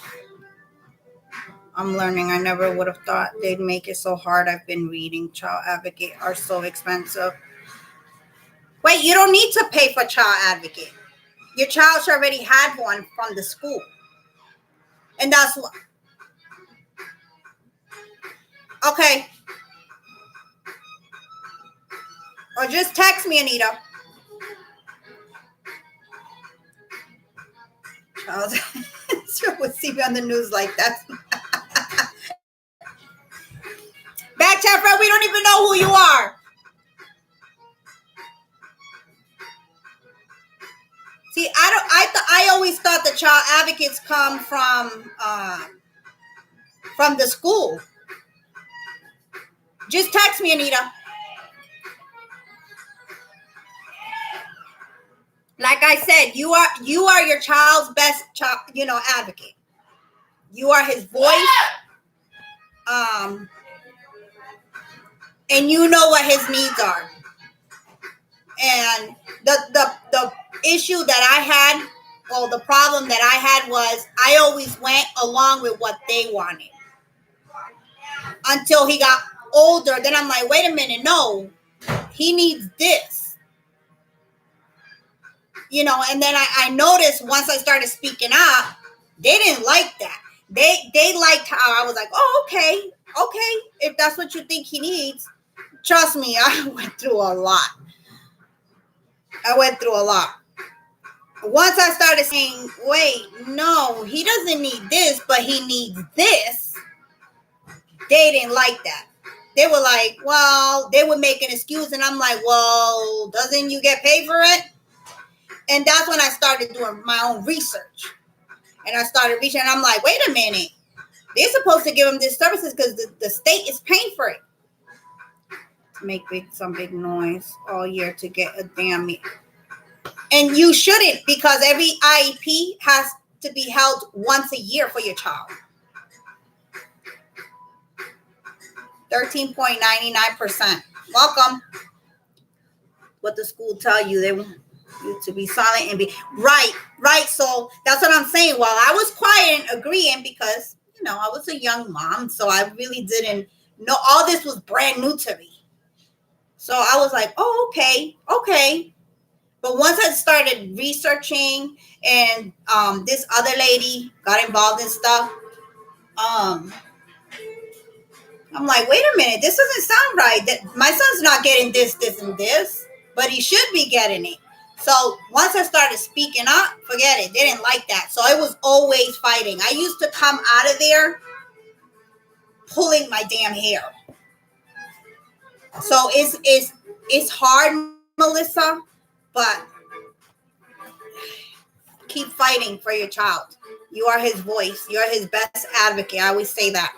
S2: I'm learning. I never would have thought they'd make it so hard. I've been reading. Child advocate are so expensive. Wait, you don't need to pay for child advocate. Your child already had one from the school. And that's what. Okay. Or just text me, Anita. Child would see me on the news like that. Back chat, friend, we don't even know who you are. See, I always thought the child advocates come from the school. Just text me, Anita. Like I said, you are your child's best child, advocate. You are his voice. And you know what his needs are. And the issue that I had, well, the problem that I had was I always went along with what they wanted. Until he got older, then I'm like, wait a minute, no, he needs this. And then I noticed once I started speaking up, they didn't like that. They liked how I was like, oh, okay, if that's what you think he needs. Trust me, I went through a lot. once I started saying, wait, no, he doesn't need this, but he needs this, they didn't like that. They were like, well, they would make an excuse, and I'm like, well, doesn't you get paid for it? And that's when I started doing my own research. And I started reaching, and I'm like, wait a minute. They're supposed to give him these services because the state is paying for it. To make some big noise all year to get a damn meal. And you shouldn't, because every IEP has to be held once a year for your child. 13.99%. Welcome. What the school tell you, they want you to be silent and be right. So that's what I'm saying. While I was quiet and agreeing, because I was a young mom, so I really didn't know. All this was brand new to me. So I was like, oh, okay. But once I started researching, and this other lady got involved in stuff, I'm like, wait a minute, this doesn't sound right. That my son's not getting this, and this, but he should be getting it. So once I started speaking up, forget it. They didn't like that. So it was always fighting. I used to come out of there pulling my damn hair. So it's hard, Melissa, but keep fighting for your child. You are his voice. You are his best advocate. I always say that.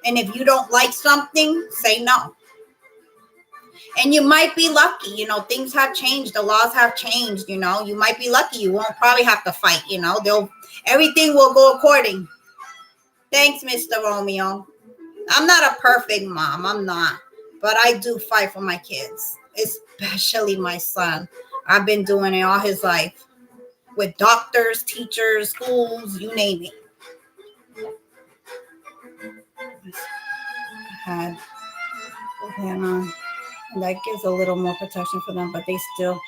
S2: And if you don't like something, say no. And you might be lucky. Things have changed. The laws have changed. You might be lucky. You won't probably have to fight. Everything will go according. Thanks, Mr. Romeo. I'm not a perfect mom. I'm not. But I do fight for my kids, especially my son. I've been doing it all his life with doctors, teachers, schools, you name it. I had a plan on. And that gives a little more protection for them, but they still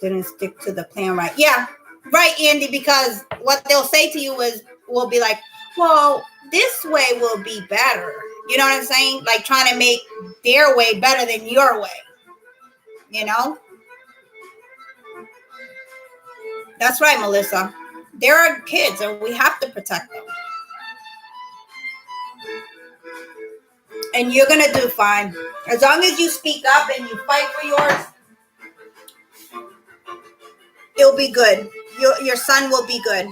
S2: didn't stick to the plan right. Yeah, right, Andy, because what they'll say to you will be like, well, this way will be better. You know what I'm saying? Like trying to make their way better than your way. That's right, Melissa. There are kids, and we have to protect them. And you're going to do fine. As long as you speak up and you fight for yours, it'll be good. Your son will be good.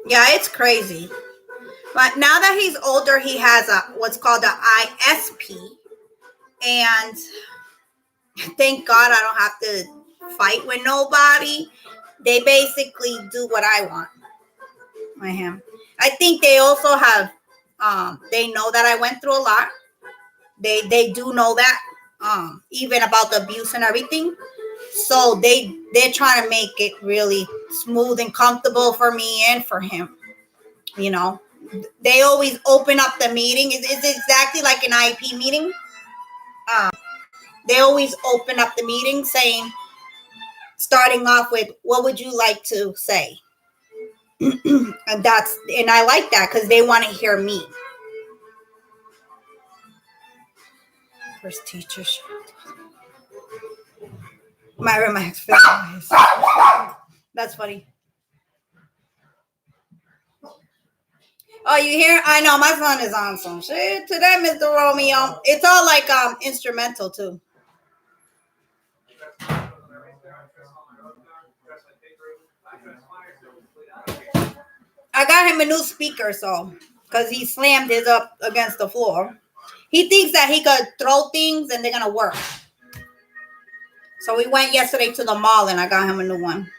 S2: Yeah, it's crazy. But now that he's older, he has what's called an ISP. And thank God I don't have to fight with nobody. They basically do what I want with him. I think they also have, they know that I went through a lot. They do know that, even about the abuse and everything. So they're trying to make it really smooth and comfortable for me and for him. They always open up the meeting. It's exactly like an IEP meeting. They always open up the meeting starting off with, what would you like to say? and I like that because they want to hear me. First teacher. My That's funny. Oh, you hear? I know my son is on some shit today, Mr. Romeo. It's all like instrumental too. I got him a new speaker, so because he slammed his up against the floor. He thinks that he could throw things and they're gonna work. So we went yesterday to the mall and I got him a new one.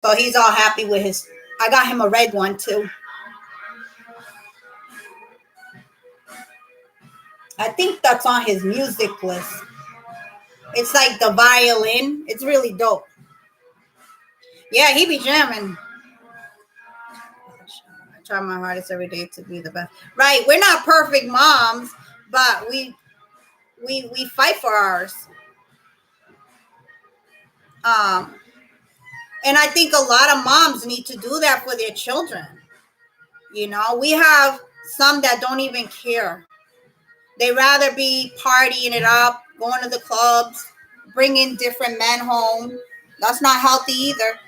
S2: So he's all happy with his. I got him a red one too. I think that's on his music list. It's like the violin. It's really dope. Yeah, he be jamming. I try my hardest every day to be the best. Right, we're not perfect moms, but we fight for ours. And I think a lot of moms need to do that for their children. We have some that don't even care. They rather be partying it up, going to the clubs, bringing different men home. That's not healthy either.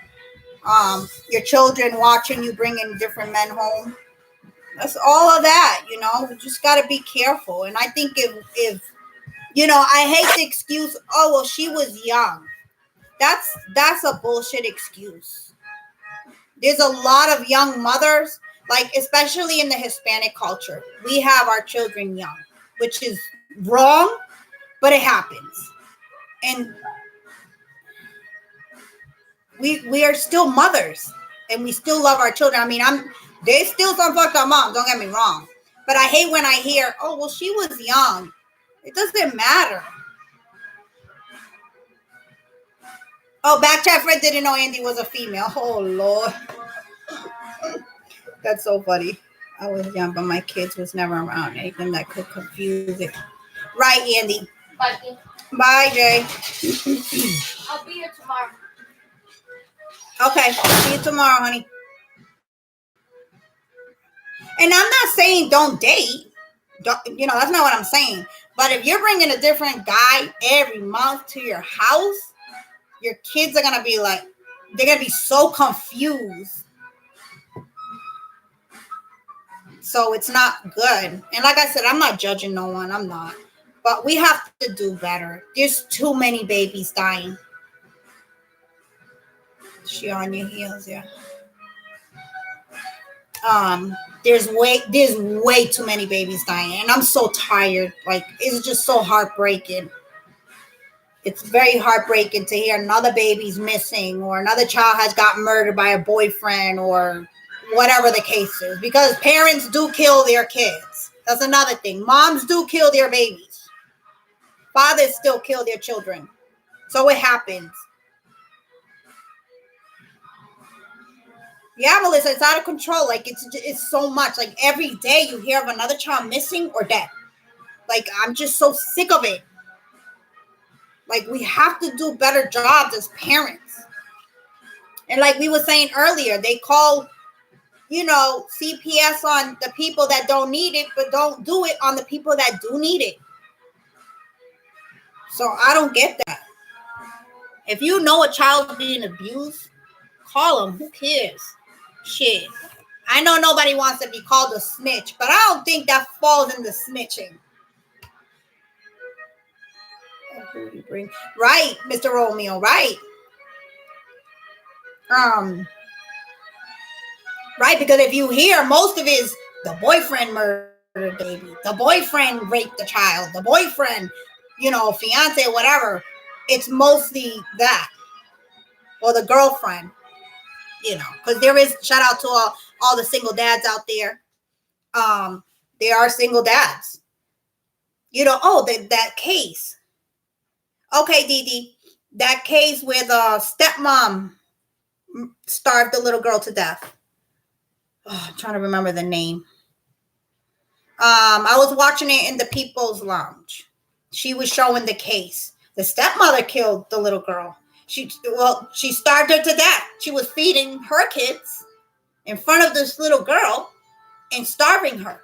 S2: Your children watching you bringing different men home. That's all of that, you know. We just got to be careful. And I think if I hate the excuse, oh well, she was young. That's a bullshit excuse. There's a lot of young mothers, like especially in the Hispanic culture. We have our children young, which is wrong, but it happens. And we are still mothers and we still love our children. I mean, they still some fucked up moms, don't get me wrong. But I hate when I hear, oh well, she was young. It doesn't matter. Oh, Backchat Fred didn't know Andy was a female. Oh Lord. That's so funny. I was young, but my kids was never around. Anything that could confuse it. Right, Andy.
S4: Bye, Kim.
S2: Bye, Jay.
S4: I'll be here tomorrow.
S2: Okay, see you tomorrow, honey. And I'm not saying don't date. That's not what I'm saying. But if you're bringing a different guy every month to your house, your kids are going to be like, they're going to be so confused. So it's not good. And like I said, I'm not judging no one. I'm not. But we have to do better. There's too many babies dying. She on your heels, yeah. There's way too many babies dying, and I'm so tired. Like, it's just so heartbreaking. It's very heartbreaking to hear another baby's missing or another child has got murdered by a boyfriend or whatever the case is. Because parents do kill their kids. That's another thing. Moms do kill their babies. Fathers still kill their children. So it happens. Yeah, Melissa, it's out of control. Like, it's so much. Like, every day you hear of another child missing or dead. Like, I'm just so sick of it. Like, we have to do better jobs as parents. And like we were saying earlier, they call, CPS on the people that don't need it, but don't do it on the people that do need it. So I don't get that. If you know a child's being abused, call them. Who cares? Shit. I know nobody wants to be called a snitch, but I don't think that falls in the snitching. Right, Mr. Romeo, right. Right, because if you hear, most of it is the boyfriend murdered the baby, the boyfriend raped the child, the boyfriend, fiance, whatever. It's mostly that. Or the girlfriend, because there is, shout out to all the single dads out there. There are single dads. That case. Okay, Dee, that case where the stepmom starved the little girl to death. Oh, I'm trying to remember the name. I was watching it in the People's Lounge. She was showing the case. The stepmother killed the little girl. She starved her to death. She was feeding her kids in front of this little girl and starving her.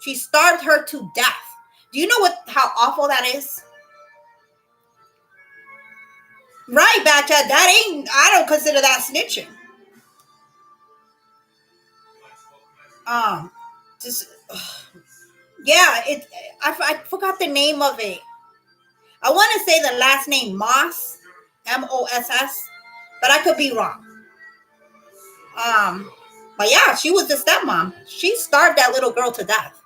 S2: She starved her to death. Do you know how awful that is? Right, Batcha. I don't consider that snitching. I forgot the name of it. I want to say the last name Moss, Moss, but I could be wrong. But yeah, she was the stepmom. She starved that little girl to death.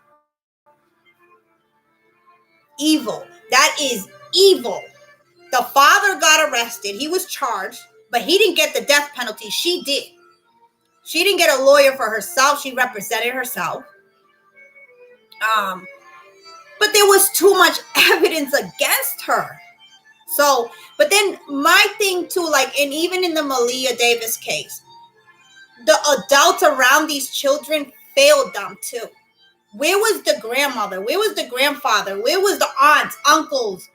S2: Evil. That is evil. The father got arrested. He was charged, but he didn't get the death penalty. She did. She didn't get a lawyer for herself. She represented herself. But there was too much evidence against her. So, but then my thing too, and even in the Malia Davis case, the adults around these children failed them too. Where was the grandmother? Where was the grandfather? Where was the aunts, uncles?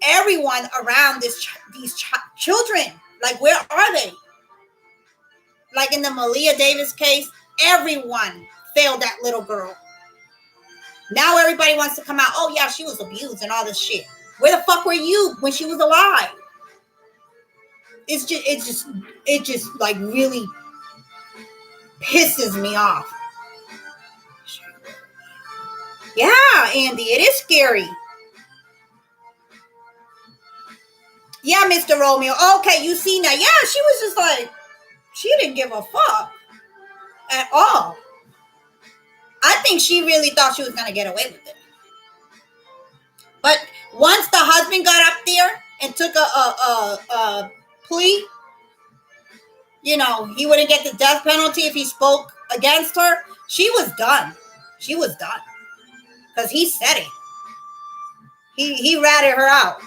S2: Everyone around these children. Like, where are they? Like in the Malia Davis case, everyone failed that little girl. Now everybody wants to come out. Oh yeah, she was abused and all this shit. Where the fuck were you when she was alive? It just like really pisses me off. Yeah, Andy, it is scary. Yeah, Mr. Romeo. Okay, you see now. Yeah, she was just like, she didn't give a fuck at all. I think she really thought she was going to get away with it. But once the husband got up there and took a plea, you know, he wouldn't get the death penalty if he spoke against her. She was done. She was done. Because he said it. He ratted her out.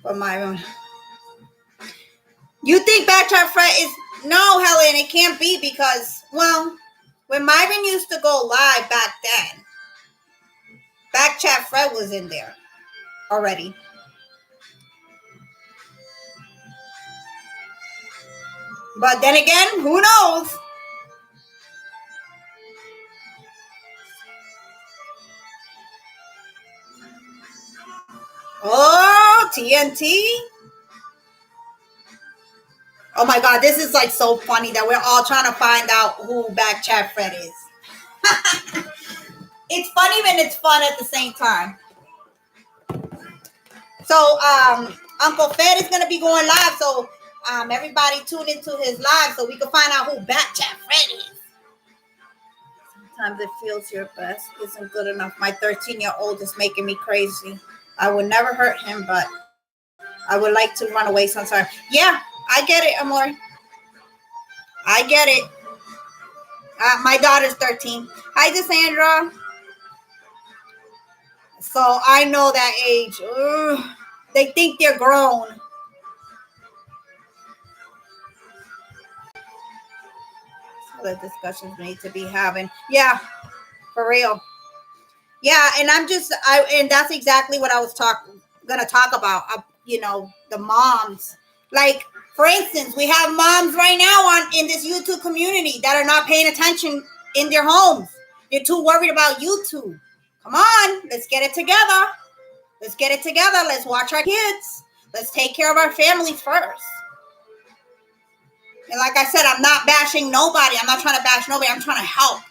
S2: But Myron, you think Backtrack Fred is... No, Helen, it can't be because, well, when Myron used to go live back then, Backchat Fred was in there already. But then again, who knows? Oh, TNT. Oh my God, this is like so funny that we're all trying to find out who Backchat Fred is. It's funny when it's fun at the same time. So, Uncle Fed is going to be going live. So, everybody tune into his live so we can find out who Backchat Fred is. Sometimes it feels your best isn't good enough. My 13-year-old is making me crazy. I would never hurt him, but I would like to run away sometimes. Yeah, I get it, Amor. I get it. My daughter's 13. Hi, Cassandra. So I know that age. Ugh, they think they're grown. So the discussions need to be having. Yeah, for real. Yeah, and and that's exactly what I was gonna talk about. You know, the moms. Like, for instance, we have moms right now in this YouTube community that are not paying attention in their homes. They're too worried about YouTube. Come on, let's get it together. Let's get it together. Let's watch our kids. Let's take care of our families first. And like I said, I'm not bashing nobody. I'm not trying to bash nobody. I'm trying to help.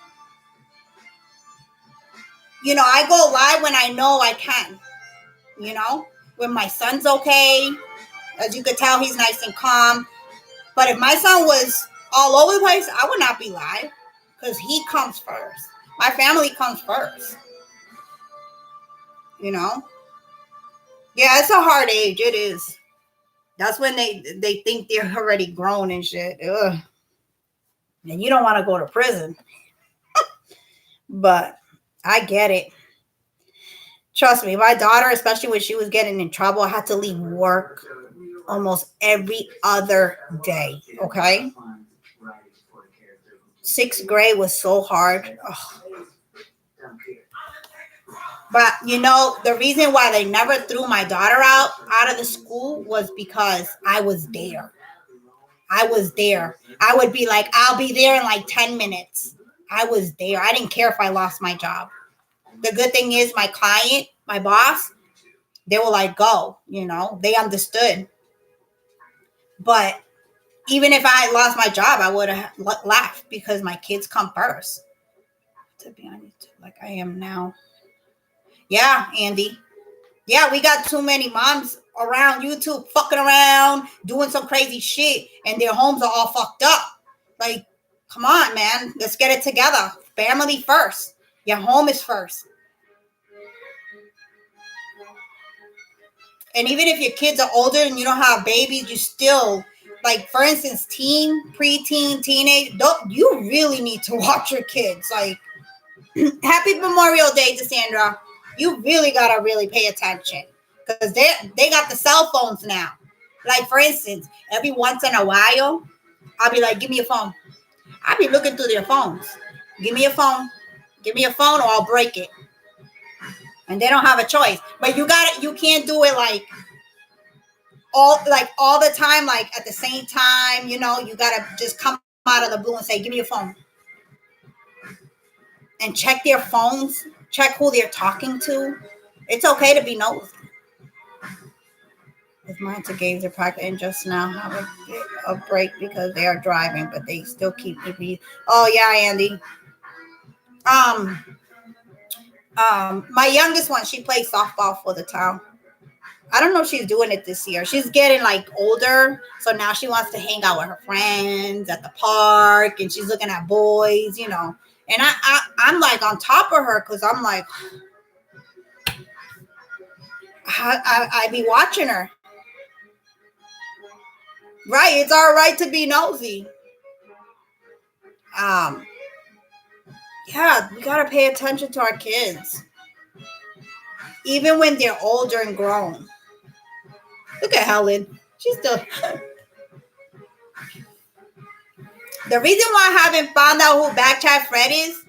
S2: You know, I go live when I know I can. You know, when my son's okay. As you could tell, he's nice and calm. But if my son was all over the place, I would not be live. Because he comes first. My family comes first. You know? Yeah, it's a hard age. It is. That's when they think they're already grown and shit. Ugh. And you don't want to go to prison. But I get it. Trust me, my daughter, especially when she was getting in trouble, I had to leave work almost every other day. Okay? 6th grade was so hard. Ugh. But, you know, the reason why they never threw my daughter out of the school was because I was there. I was there. I would be like, I'll be there in like 10 minutes. I was there. I didn't care if I lost my job. The good thing is my client, my boss, they were like, go, you know, they understood. But even if I had lost my job, I would have left because my kids come first. To be honest, like I am now. Yeah, Andy. Yeah, we got too many moms around YouTube fucking around, doing some crazy shit, and their homes are all fucked up. Like, come on, man. Let's get it together. Family first. Your home is first. And even if your kids are older and you don't have babies, you still, like, for instance, preteen, teenage, you really need to watch your kids. Like, Happy Memorial Day, Cassandra. You really got to really pay attention because they got the cell phones now. Like, for instance, every once in a while, I'll be like, give me your phone. I'll be looking through their phones. Give me a phone. Give me a phone or I'll break it. And they don't have a choice. But you can't do it like all the time, like at the same time, you gotta just come out of the blue and say, give me your phone. And check their phones, check who they're talking to. It's okay to be nosy. If mine to games are packed in just now, have a break because they are driving, but they still keep me. Oh yeah, Andy. My youngest one, she plays softball for the town. I don't know if she's doing it this year. She's getting like older, so now she wants to hang out with her friends at the park, and she's looking at boys, And I'm like on top of her because I'm like, I be watching her. Right, it's all right to be nosy. Yeah, we gotta pay attention to our kids, even when they're older and grown. Look at Helen. She's still. The reason why I haven't found out who Backchat Fred is,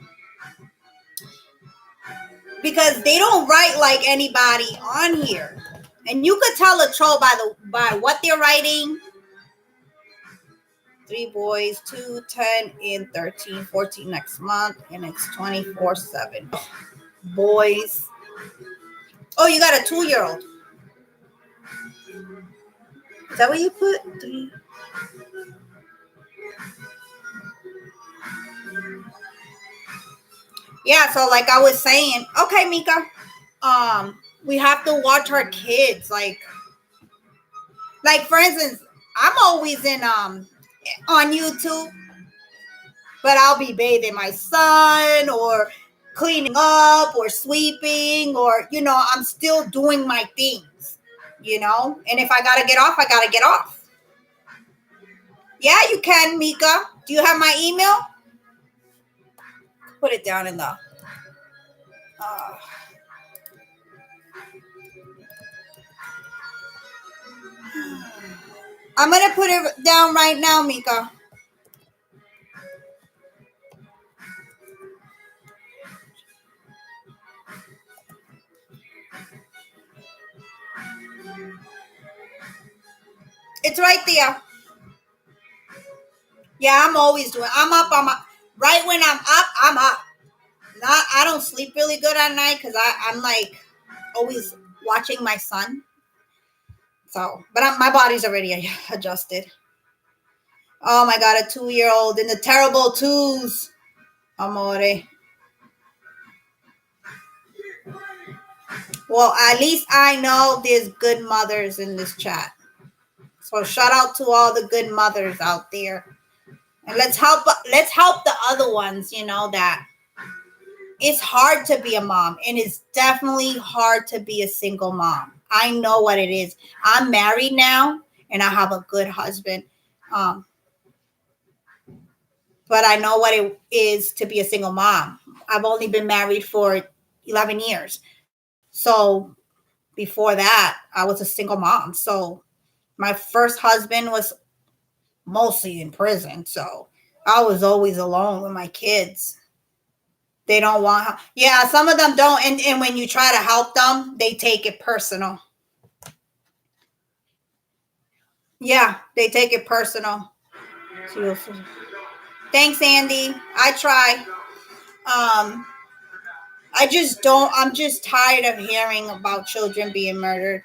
S2: because they don't write like anybody on here, and you could tell a troll by what they're writing. 3 boys, 2, 10, and 13, 14 next month, and it's 24/7. Boys. Oh, you got a 2-year-old. Is that what you put? 3. Yeah, so like I was saying, okay, Mika, we have to watch our kids. Like for instance, I'm always on YouTube, but I'll be bathing my son or cleaning up or sweeping or, I'm still doing my things, and if I gotta get off, I gotta get off. Yeah, you can, Mika. Do you have my email? Put it down in the I'm gonna put it down right now, Mika. It's right there. Yeah, I'm always doing. I'm up. Right when I'm up, I'm up. I don't sleep really good at night because I'm like always watching my son. So, but my body's already adjusted. Oh my God, a 2-year-old in the terrible twos. Amore. Well, at least I know there's good mothers in this chat. So shout out to all the good mothers out there. And let's help the other ones, that it's hard to be a mom, and it's definitely hard to be a single mom. I know what it is. I'm married now, and I have a good husband. But I know what it is to be a single mom. I've only been married for 11 years. So before that, I was a single mom. So my first husband was mostly in prison. So I was always alone with my kids. They don't want. Yeah, some of them don't. And when you try to help them, they take it personal. Yeah, they take it personal. Thanks, Andy. I try. I just don't. I'm just tired of hearing about children being murdered.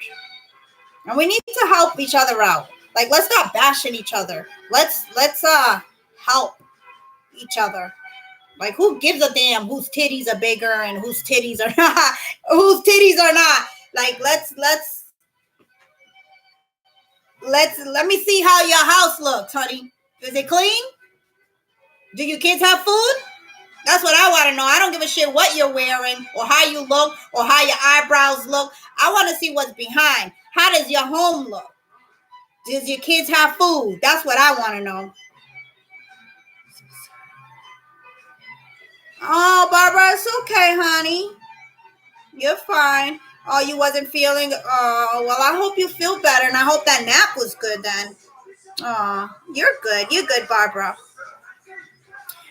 S2: And we need to help each other out. Like, let's stop bashing each other. Let's help each other. Like, who gives a damn whose titties are bigger and whose titties are not? Whose titties are not? Like, let me see how your house looks, honey. Is it clean? Do your kids have food? That's what I want to know. I don't give a shit what you're wearing or how you look or how your eyebrows look. I want to see what's behind. How does your home look? Does your kids have food? That's what I want to know. Oh, Barbara, it's okay, honey. You're fine. Oh, you wasn't feeling. Oh, well, I hope you feel better, and I hope that nap was good then. Oh, you're good. You're good, Barbara.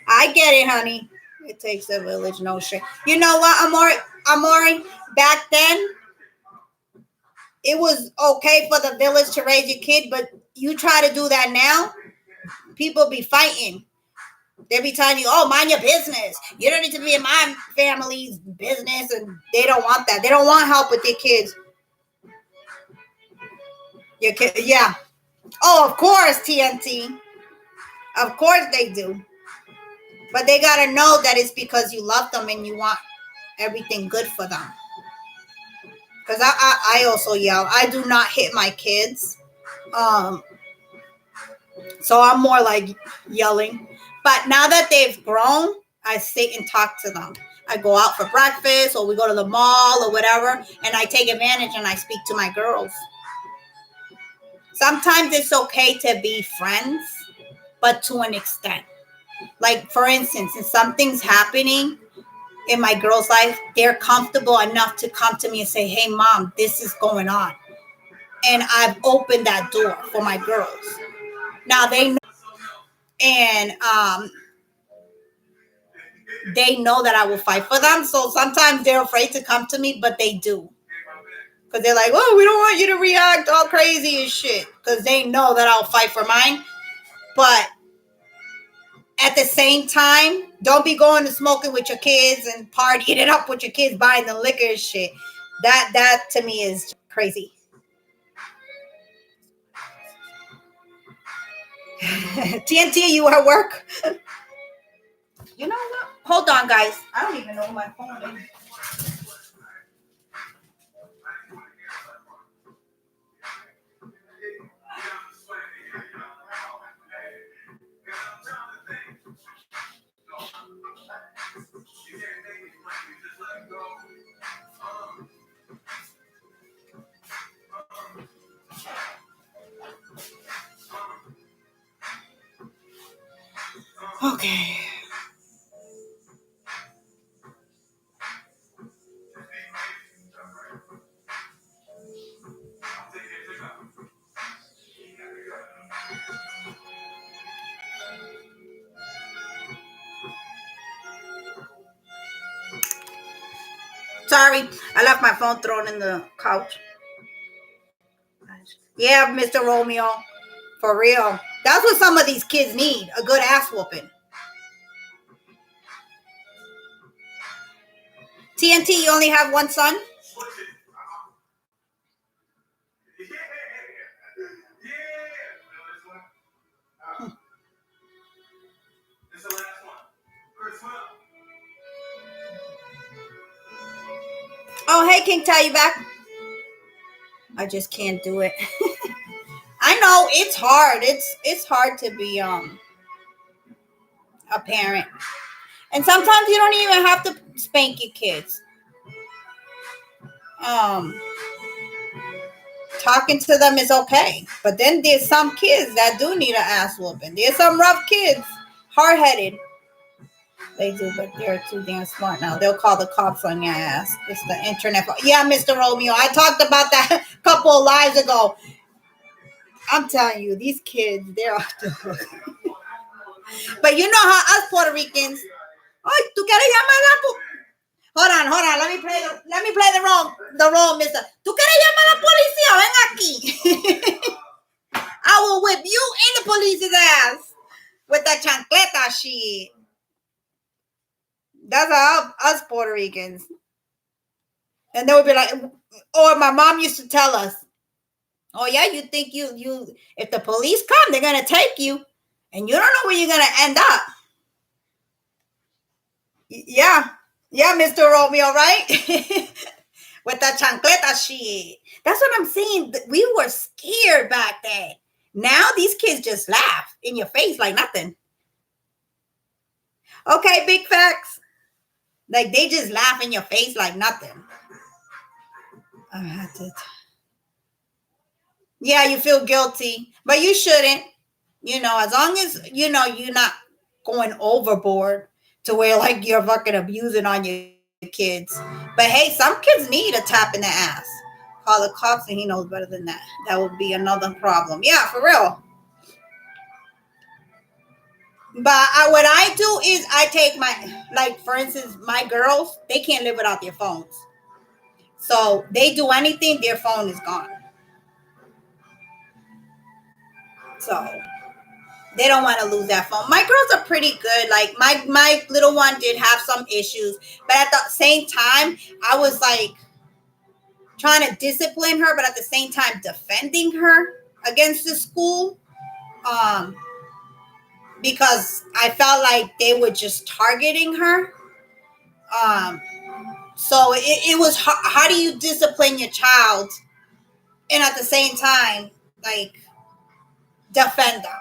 S2: I get it, honey. It takes a village, no shit. You know what, Amori? Back then, it was okay for the village to raise your kid, but you try to do that now, people be fighting. They be telling you, oh, mind your business. You don't need to be in my family's business. And they don't want that. They don't want help with their kids. Your kid, yeah. Oh, of course, TNT. Of course they do. But they got to know that it's because you love them and you want everything good for them. Because I also yell. I do not hit my kids. So I'm more like yelling. But now that they've grown, I sit and talk to them. I go out for breakfast or we go to the mall or whatever, and I take advantage and I speak to my girls. Sometimes it's okay to be friends, but to an extent. Like, for instance, if something's happening in my girl's life, they're comfortable enough to come to me and say, hey, Mom, this is going on. And I've opened that door for my girls. Now they know. And they know that I will fight for them. So sometimes they're afraid to come to me, but they do. Because they're like, oh, we don't want you to react all crazy and shit. Because they know that I'll fight for mine. But at the same time, don't be going to smoking with your kids and partying it up with your kids, buying the liquor and shit. That to me is crazy. TNT, you at work? You know what? Hold on, guys. I don't even know my phone is. Okay. Sorry, I left my phone thrown in the couch. Yeah, Mr. Romeo. For real. That's what some of these kids need. A good ass whooping. TNT, you only have one son? Oh, hey, King Ty, you back? I just can't do it. I know it's hard. It's hard to be a parent. And sometimes you don't even have to spank your kids. Talking to them is okay. But then there's some kids that do need an ass whooping. There's some rough kids, hard-headed. They do, but they're too damn smart now. They'll call the cops on your ass. It's the internet. Yeah, Mr. Romeo. I talked about that a couple of lives ago. I'm telling you, these kids, they're off the hook. But you know how us Puerto Ricans. Oh, ¿tú quieres llamar a la Hold on. Let me play the role, mister. ¿Tú quieres llamar a la policía? Ven aquí. I will whip you and the police's ass with that chancleta shit. That's how us Puerto Ricans. And they would be like, or my mom used to tell us, oh yeah, you think you if the police come, they're gonna take you, and you don't know where you're gonna end up. Yeah, Mr. Romeo, right? With that chancleta shit. That's what I'm saying. We were scared back then. Now these kids just laugh in your face like nothing. Okay, big facts. Like they just laugh in your face like nothing. Yeah, you feel guilty, but you shouldn't. You know, as long as you know you're not going overboard to where like you're fucking abusing on your kids. But hey, some kids need a tap in the ass. Call the cops, and he knows better than that. That would be another problem. Yeah, for real. But what I do is I take my, like, for instance, my girls, they can't live without their phones. So they do anything, their phone is gone. So they don't want to lose that phone. My girls are pretty good. Like my little one did have some issues, but at the same time, I was like trying to discipline her, but at the same time defending her against the school. Because I felt like they were just targeting her. So it was how do you discipline your child and at the same time like defend them?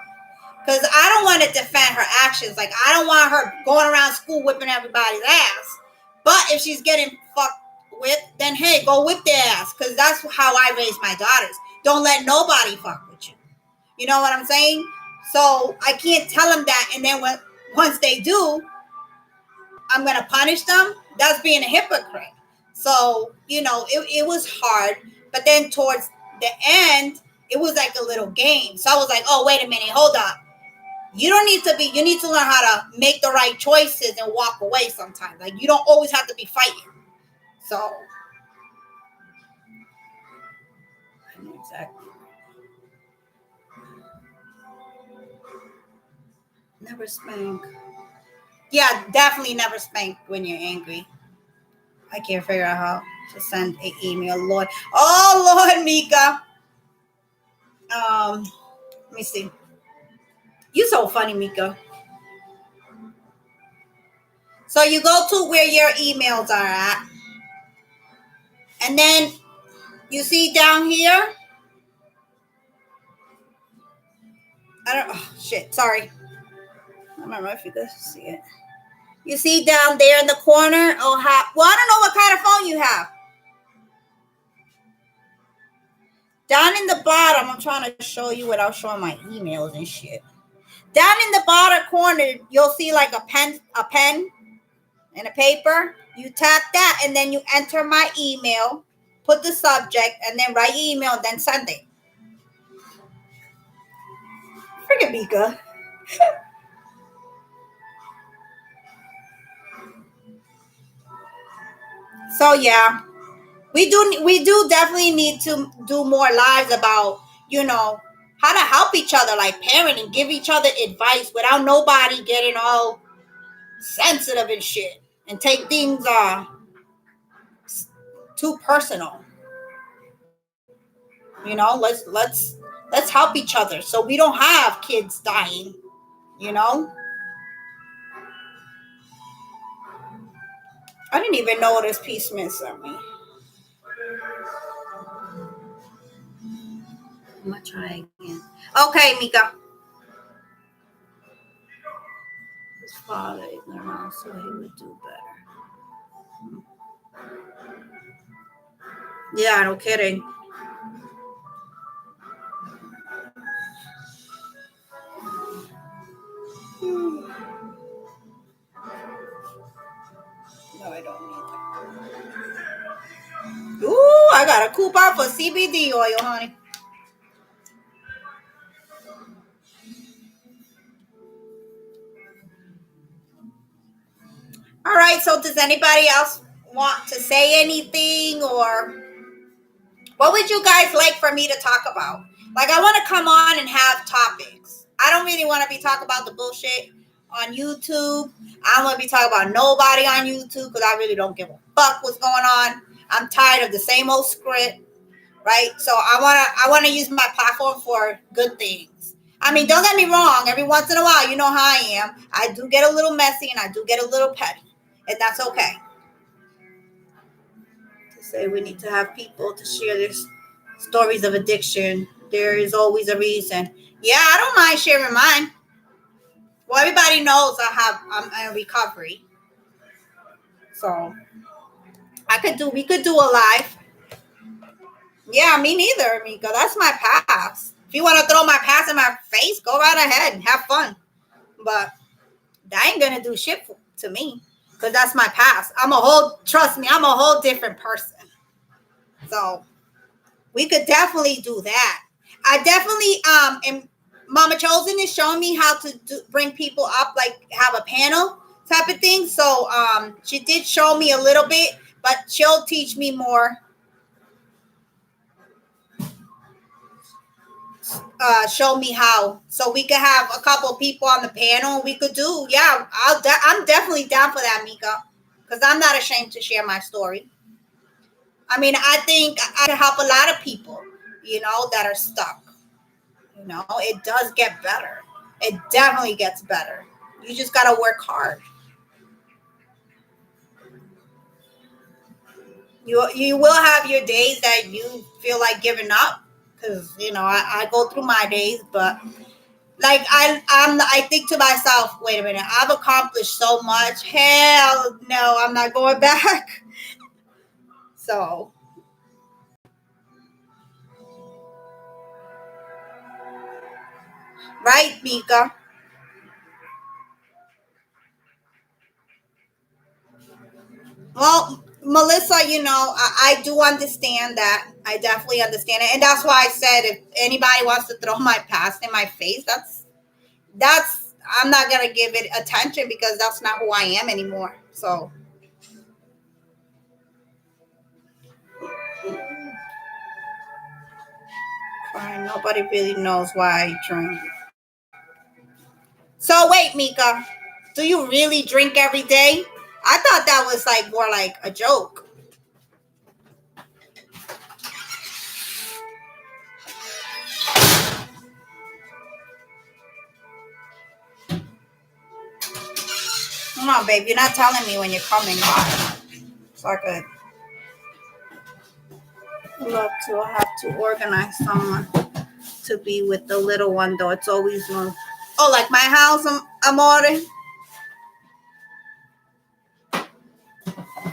S2: Because I don't want to defend her actions. Like I don't want her going around school whipping everybody's ass. But if she's getting fucked with, then hey, go whip their ass. Because that's how I raise my daughters. Don't let nobody fuck with you. You know what I'm saying? So I can't tell them that, and then once they do, I'm gonna punish them. That's being a hypocrite. So it was hard, but then towards the end, it was like a little game. So I was like, oh wait a minute, hold up. You don't need to be. You need to learn how to make the right choices and walk away sometimes. Like you don't always have to be fighting. So exactly. Never spank. Yeah, definitely never spank when you're angry. I can't figure out how to send an email. Lord. Oh, Lord, Mika. Let me see. You so funny, Mika. So you go to where your emails are at. And then you see down here. Shit. Sorry. I don't know if you can see it. You see down there in the corner. Well, I don't know what kind of phone you have. Down in the bottom, I'm trying to show you without showing my emails and shit. Down in the bottom corner, you'll see like a pen and a paper. You tap that and then you enter my email, put the subject, and then write your email, then send it. Freaking Mika. So yeah, we do definitely need to do more lives about how to help each other, like parenting, give each other advice without nobody getting all sensitive and shit and take things too personal. Let's help each other so we don't have kids dying. I didn't even know this piece meant something. I'm gonna try again. Okay, Mika. His father is around, so he would do better. Yeah, no kidding. No, I don't need that. Ooh, I got a coupon for CBD oil, honey. All right, so does anybody else want to say anything, or what would you guys like for me to talk about? Like, I want to come on and have topics. I don't really want to be talking about the bullshit on YouTube. I don't want to be talking about nobody on YouTube because I really don't give a fuck what's going on. I'm tired of the same old script, right? So I want to use my platform for good things. I mean, don't get me wrong. Every once in a while, you know how I am. I do get a little messy and I do get a little petty, and that's okay. To say we need to have people to share their stories of addiction. There is always a reason. Yeah, I don't mind sharing mine. Well, everybody knows I'm in recovery. So we could do a live. Yeah, me neither, Mika. That's my past. If you want to throw my past in my face, go right ahead and have fun. But that ain't gonna do shit to me because that's my past. Trust me, I'm a whole different person. So we could definitely do that. I definitely am. Mama Chosen is showing me how to bring people up, like have a panel type of thing. So she did show me a little bit, but she'll teach me more show me how, so we could have a couple people on the panel. We could do, yeah. I'm definitely down for that, Mika, because I'm not ashamed to share my story. I mean, I think I can help a lot of people, that are stuck. It does get better. It definitely gets better. You just gotta work hard. You will have your days that you feel like giving up, because I go through my days, but like I think to myself, wait a minute, I've accomplished so much. Hell no, I'm not going back. So right, Mika. Well, Melissa, I do understand that. I definitely understand it, and that's why I said if anybody wants to throw my past in my face, that's I'm not gonna give it attention, because that's not who I am anymore. So fine, nobody really knows why I drink. So wait, Mika, do you really drink every day? I thought that was like more like a joke. Come on, babe, you're not telling me when you're coming. It's not good. Love to have to organize someone to be with the little one, though. It's always no. Oh, like my house, amore.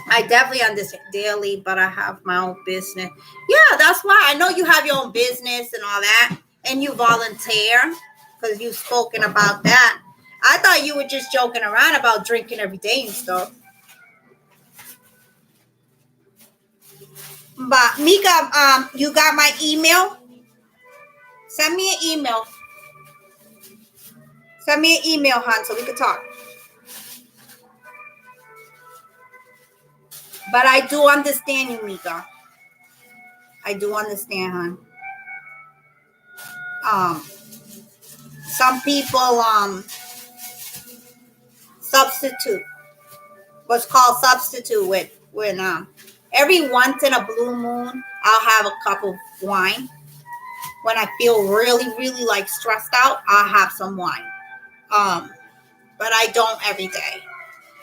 S2: I definitely understand daily, but I have my own business. Yeah, that's why I know you have your own business and all that, and you volunteer because you've spoken about that. I thought you were just joking around about drinking every day and stuff. But Mika, you got my email? Send me an email. Send me an email, hon, so we could talk. But I do understand you, Mika. I do understand, hon. Um, some people substitute. What's called substitute with when every once in a blue moon I'll have a cup of wine. When I feel really, really like stressed out, I'll have some wine. Um, but I don't every day.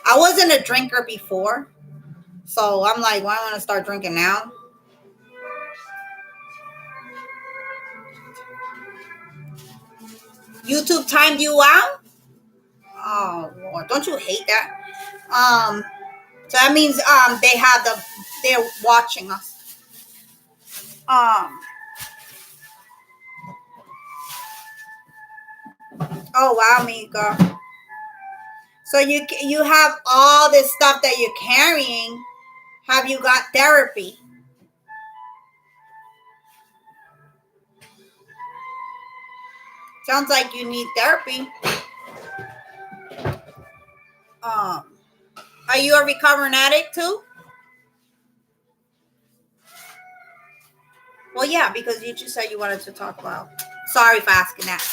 S2: I wasn't a drinker before, so I'm like, why do I want to start drinking now? YouTube timed you out? Oh Lord, don't you hate that? So that means they're watching us. Oh wow, Mika. So you have all this stuff that you're carrying. Have you got therapy? Sounds like you need therapy. Um, are you a recovering addict too? Well, yeah, because you just said you wanted to talk about. Sorry for asking that.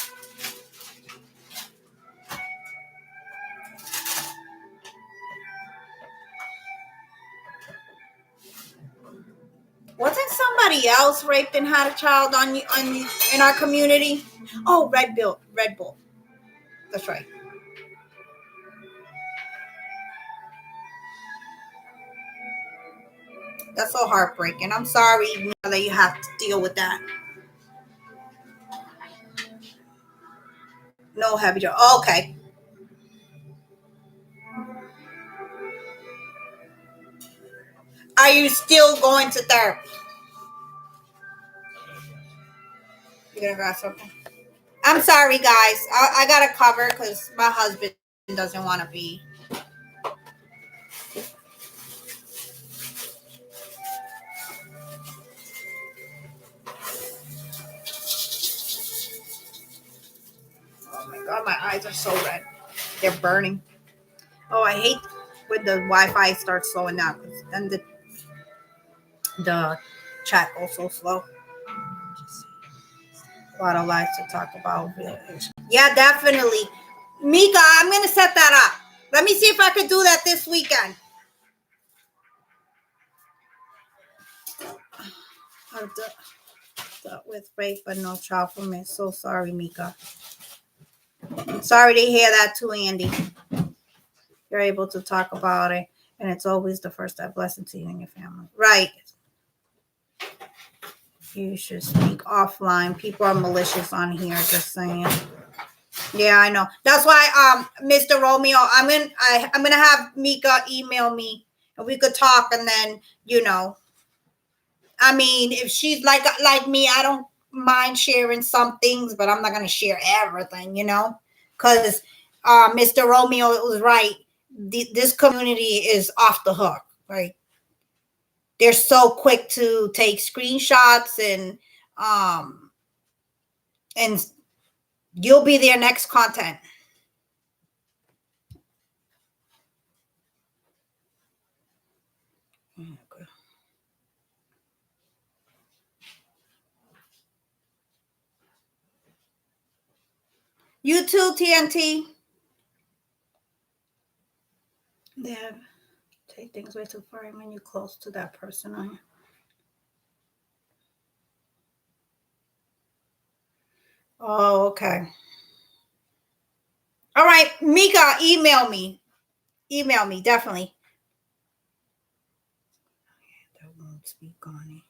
S2: Wasn't somebody else raped and had a child in our community? Oh, Red Bull. That's right. That's so heartbreaking. I'm sorry that you have to deal with that. No heavy drug. Oh, okay. Are you still going to therapy? You gonna grab something? I'm sorry, guys. I gotta cover because my husband doesn't want to be. Oh my god, my eyes are so red. They're burning. Oh, I hate when the Wi-Fi starts slowing down, and the chat goes so slow. What I like to talk about. Yeah, definitely. Mika, I'm going to set that up. Let me see if I could do that this weekend. I've dealt with rape, but no child from it. So sorry, Mika. Sorry to hear that too, Andy. You're able to talk about it, and it's always the first step blessing to you and your family. Right. You should speak offline. People are malicious on here, just saying. Yeah, I know. That's why, Mr. Romeo, I'm gonna have Mika email me, and we could talk, and then I mean, if she's like me, I don't mind sharing some things, but I'm not gonna share everything, because Mr. Romeo was right. This community is off the hook, right? They're so quick to take screenshots and you'll be their next content. Okay. You too, TNT. Yeah, take things way too far when you're close to that person. Oh, okay. All right, Mika, email me. Email me, definitely. That won't speak on it.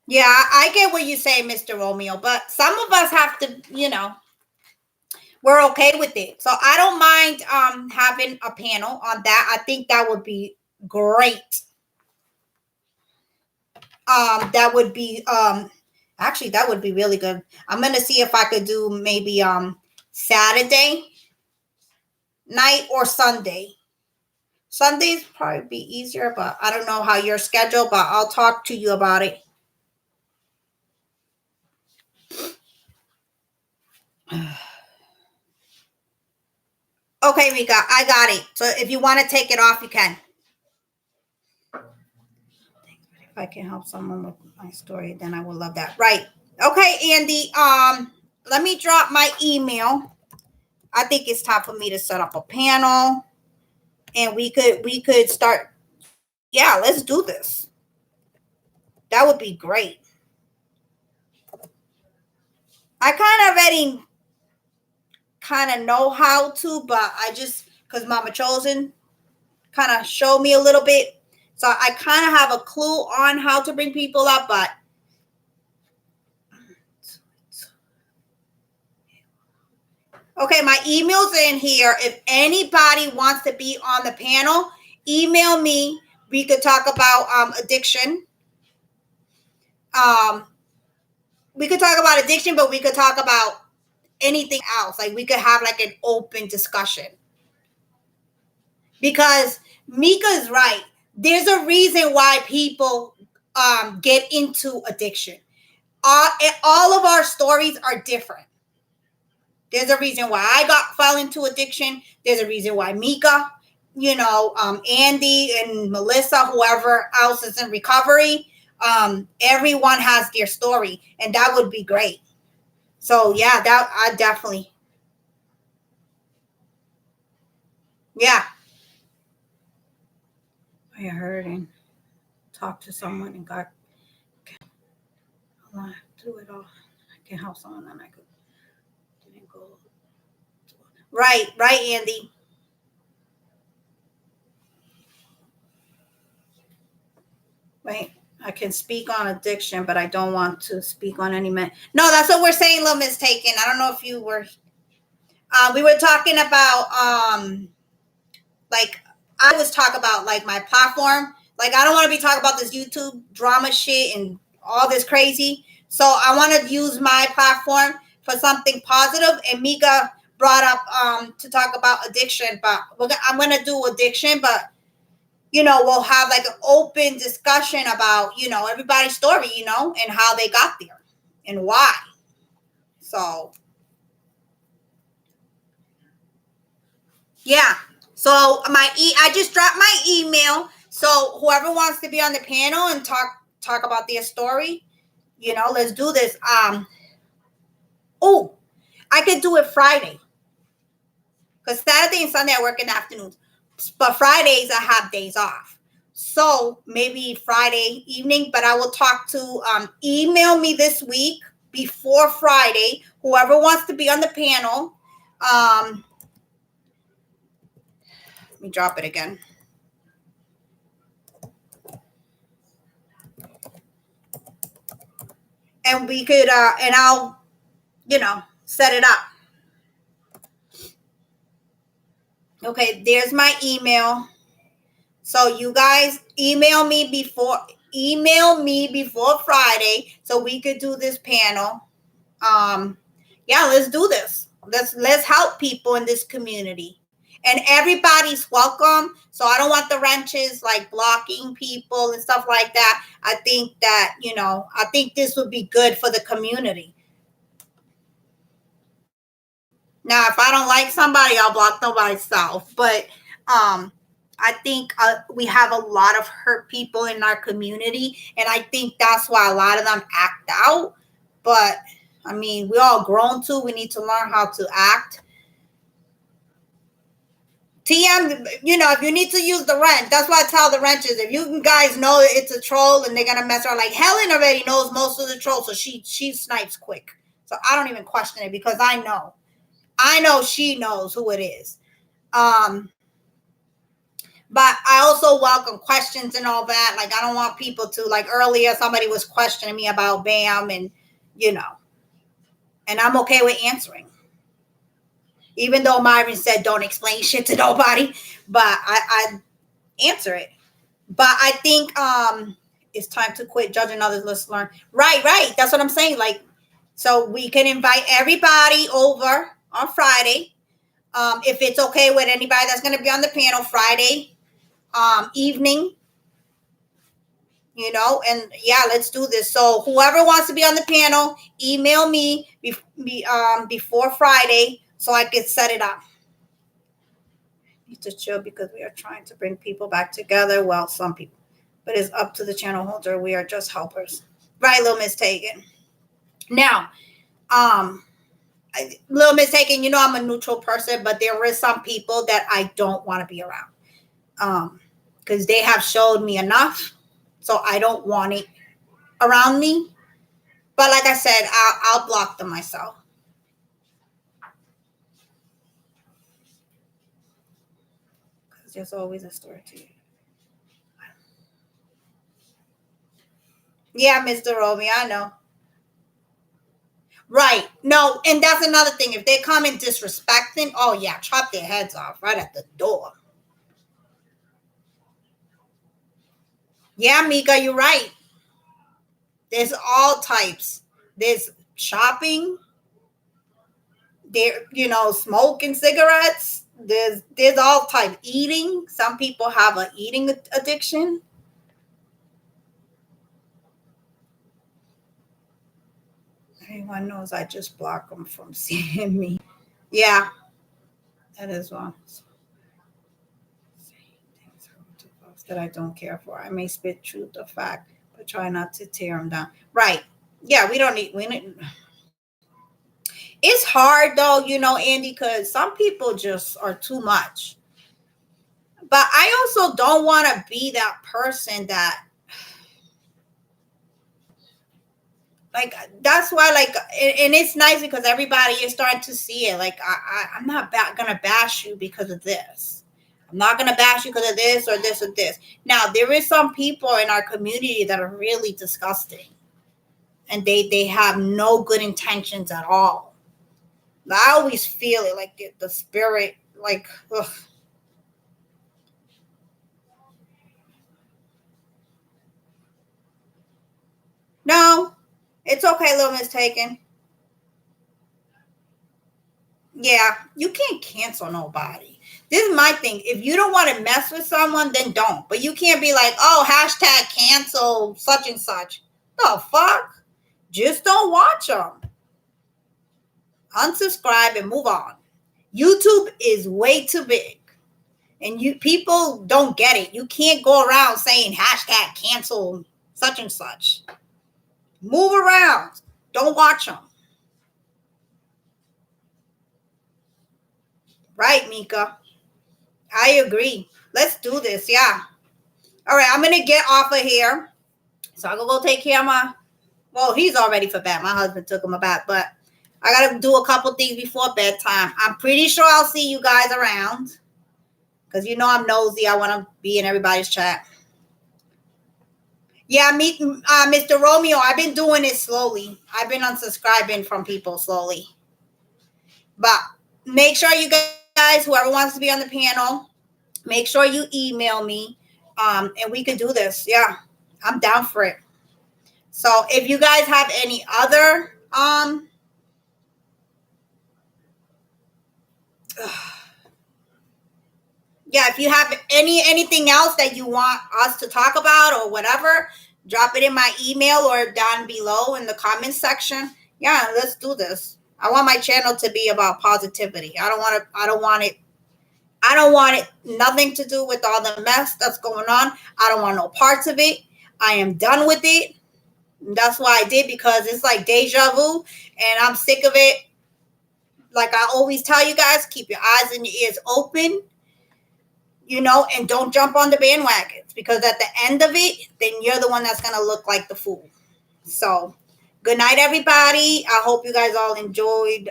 S2: Yeah, I get what you say, Mr. Romeo, but some of us have to, we're okay with it. So I don't mind having a panel on that. I think that would be great. That would be actually that would be really good. I'm gonna see if I could do maybe Saturday night or Sunday. Sundays probably be easier, but I don't know how your schedule, but I'll talk to you about it. Okay, Mika, I got it. So if you want to take it off, you can. If I can help someone with my story, then I would love that. Right. Okay, Andy. Let me drop my email. I think it's time for me to set up a panel, and we could start. Yeah, let's do this. That would be great. I already kind of know how to, but I just, because Mama Chosen kind of showed me a little bit. So I kind of have a clue on how to bring people up, but okay, my email's in here. If anybody wants to be on the panel, email me. We could talk about addiction. We could talk about addiction, but we could talk about anything else. Like we could have like an open discussion. Because Mika's right. There's a reason why people get into addiction. All of our stories are different. There's a reason why I fell into addiction. There's a reason why Mika, Andy and Melissa, whoever else is in recovery, everyone has their story, and that would be great. So yeah, that I definitely, yeah. I heard and talked to someone and got through it all. I can help someone, and I could didn't go. Right, Andy. Right. I can speak on addiction, but I don't want to speak on any men. No, that's what we're saying, little mistaken. I don't know if you were. We were talking about like I was talking about like my platform. Like I don't want to be talking about this YouTube drama shit and all this crazy. So I want to use my platform for something positive. And Mika brought up to talk about addiction, but I'm gonna do addiction, but we'll have like an open discussion about, everybody's story, and how they got there and why. So, yeah. So I just dropped my email. So whoever wants to be on the panel and talk about their story, let's do this. Oh, I could do it Friday. Because Saturday and Sunday I work in the afternoons. But Fridays I have days off. So maybe Friday evening, but I will talk to, email me this week before Friday, whoever wants to be on the panel. Let me drop it again. And we could, and I'll, set it up. Okay, there's my email. So you guys email me before Friday so we could do this panel. Yeah, let's do this. Let's help people in this community. And everybody's welcome. So I don't want the wrenches like blocking people and stuff like that. I think that, I think this would be good for the community. Now, if I don't like somebody, I'll block nobody's self. But I think we have a lot of hurt people in our community. And I think that's why a lot of them act out. But, I mean, we all grown too. We need to learn how to act. TM, if you need to use the wrench, that's why I tell the wrenches. If you guys know it's a troll and they're going to mess around, like Helen already knows most of the trolls. So she snipes quick. So I don't even question it because I know she knows who it is. But I also welcome questions and all that. Like, I don't want people to, like earlier, somebody was questioning me about BAM and, and I'm okay with answering. Even though Myron said don't explain shit to nobody, but I answer it. But I think it's time to quit judging others. Let's learn. Right. That's what I'm saying. Like, so we can invite everybody over on Friday. If it's okay with anybody that's going to be on the panel Friday evening, and yeah, let's do this. So whoever wants to be on the panel, email me before Friday so I can set it up. Need to chill because we are trying to bring people back together. Well, some people, but it's up to the channel holder. We are just helpers. Right, little mistaken. Now, little mistaken, I'm a neutral person, but there is some people that I don't want to be around. Because they have showed me enough. So I don't want it around me. But like I said, I'll block them myself. Because there's always a story to you. Yeah, Mr. Roby, I know. Right. No, and that's another thing. If they come in disrespecting, oh yeah, chop their heads off right at the door. Yeah, Mika, you're right. There's all types. There's shopping. There, smoking cigarettes. There's all type. Eating. Some people have an eating addiction. Everyone knows I just block them from seeing me. Yeah, that is one. That I don't care for. I may spit truth or fact, but try not to tear them down. Right. Yeah, we need. It's hard though, Andy, because some people just are too much. But I also don't want to be that person that, like, that's why, like, and it's nice because everybody is starting to see it. Like, I'm not gonna bash you because of this. I'm not gonna bash you because of this or this or this. Now, there is some people in our community that are really disgusting, and they have no good intentions at all. I always feel it, like the spirit, like, ugh. No, it's okay, little mistaken. Yeah, you can't cancel nobody. This is my thing. If you don't want to mess with someone, then don't. But you can't be like, oh, hashtag cancel such and such. The fuck? Just don't watch them. Unsubscribe and move on. YouTube is way too big. And people don't get it. You can't go around saying hashtag cancel such and such. Move around. Don't watch them. Right, Mika. I agree. Let's do this. Yeah. All right. I'm gonna get off of here. So I'm gonna go take care of my. Well, he's already for bed. My husband took him a bath, but I gotta do a couple things before bedtime. I'm pretty sure I'll see you guys around because you know I'm nosy. I want to be in everybody's chat. Yeah, Mr. Romeo. I've been doing it slowly. I've been unsubscribing from people slowly, but make sure you guys, whoever wants to be on the panel, make sure you email me, and we can do this. Yeah, I'm down for it. So if you guys have any other yeah, if you have anything else that you want us to talk about or whatever, drop it in my email or down below in the comment section. Yeah, let's do this. I want my channel to be about positivity. I don't want it nothing to do with all the mess that's going on. I don't want no parts of it. I am done with it. That's why I did, because it's like deja vu and I'm sick of it. Like I always tell you guys, keep your eyes and your ears open, and don't jump on the bandwagons, because at the end of it, then you're the one that's going to look like the fool. So good night, everybody. I hope you guys all enjoyed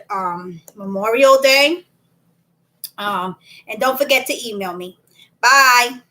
S2: Memorial Day. And don't forget to email me. Bye.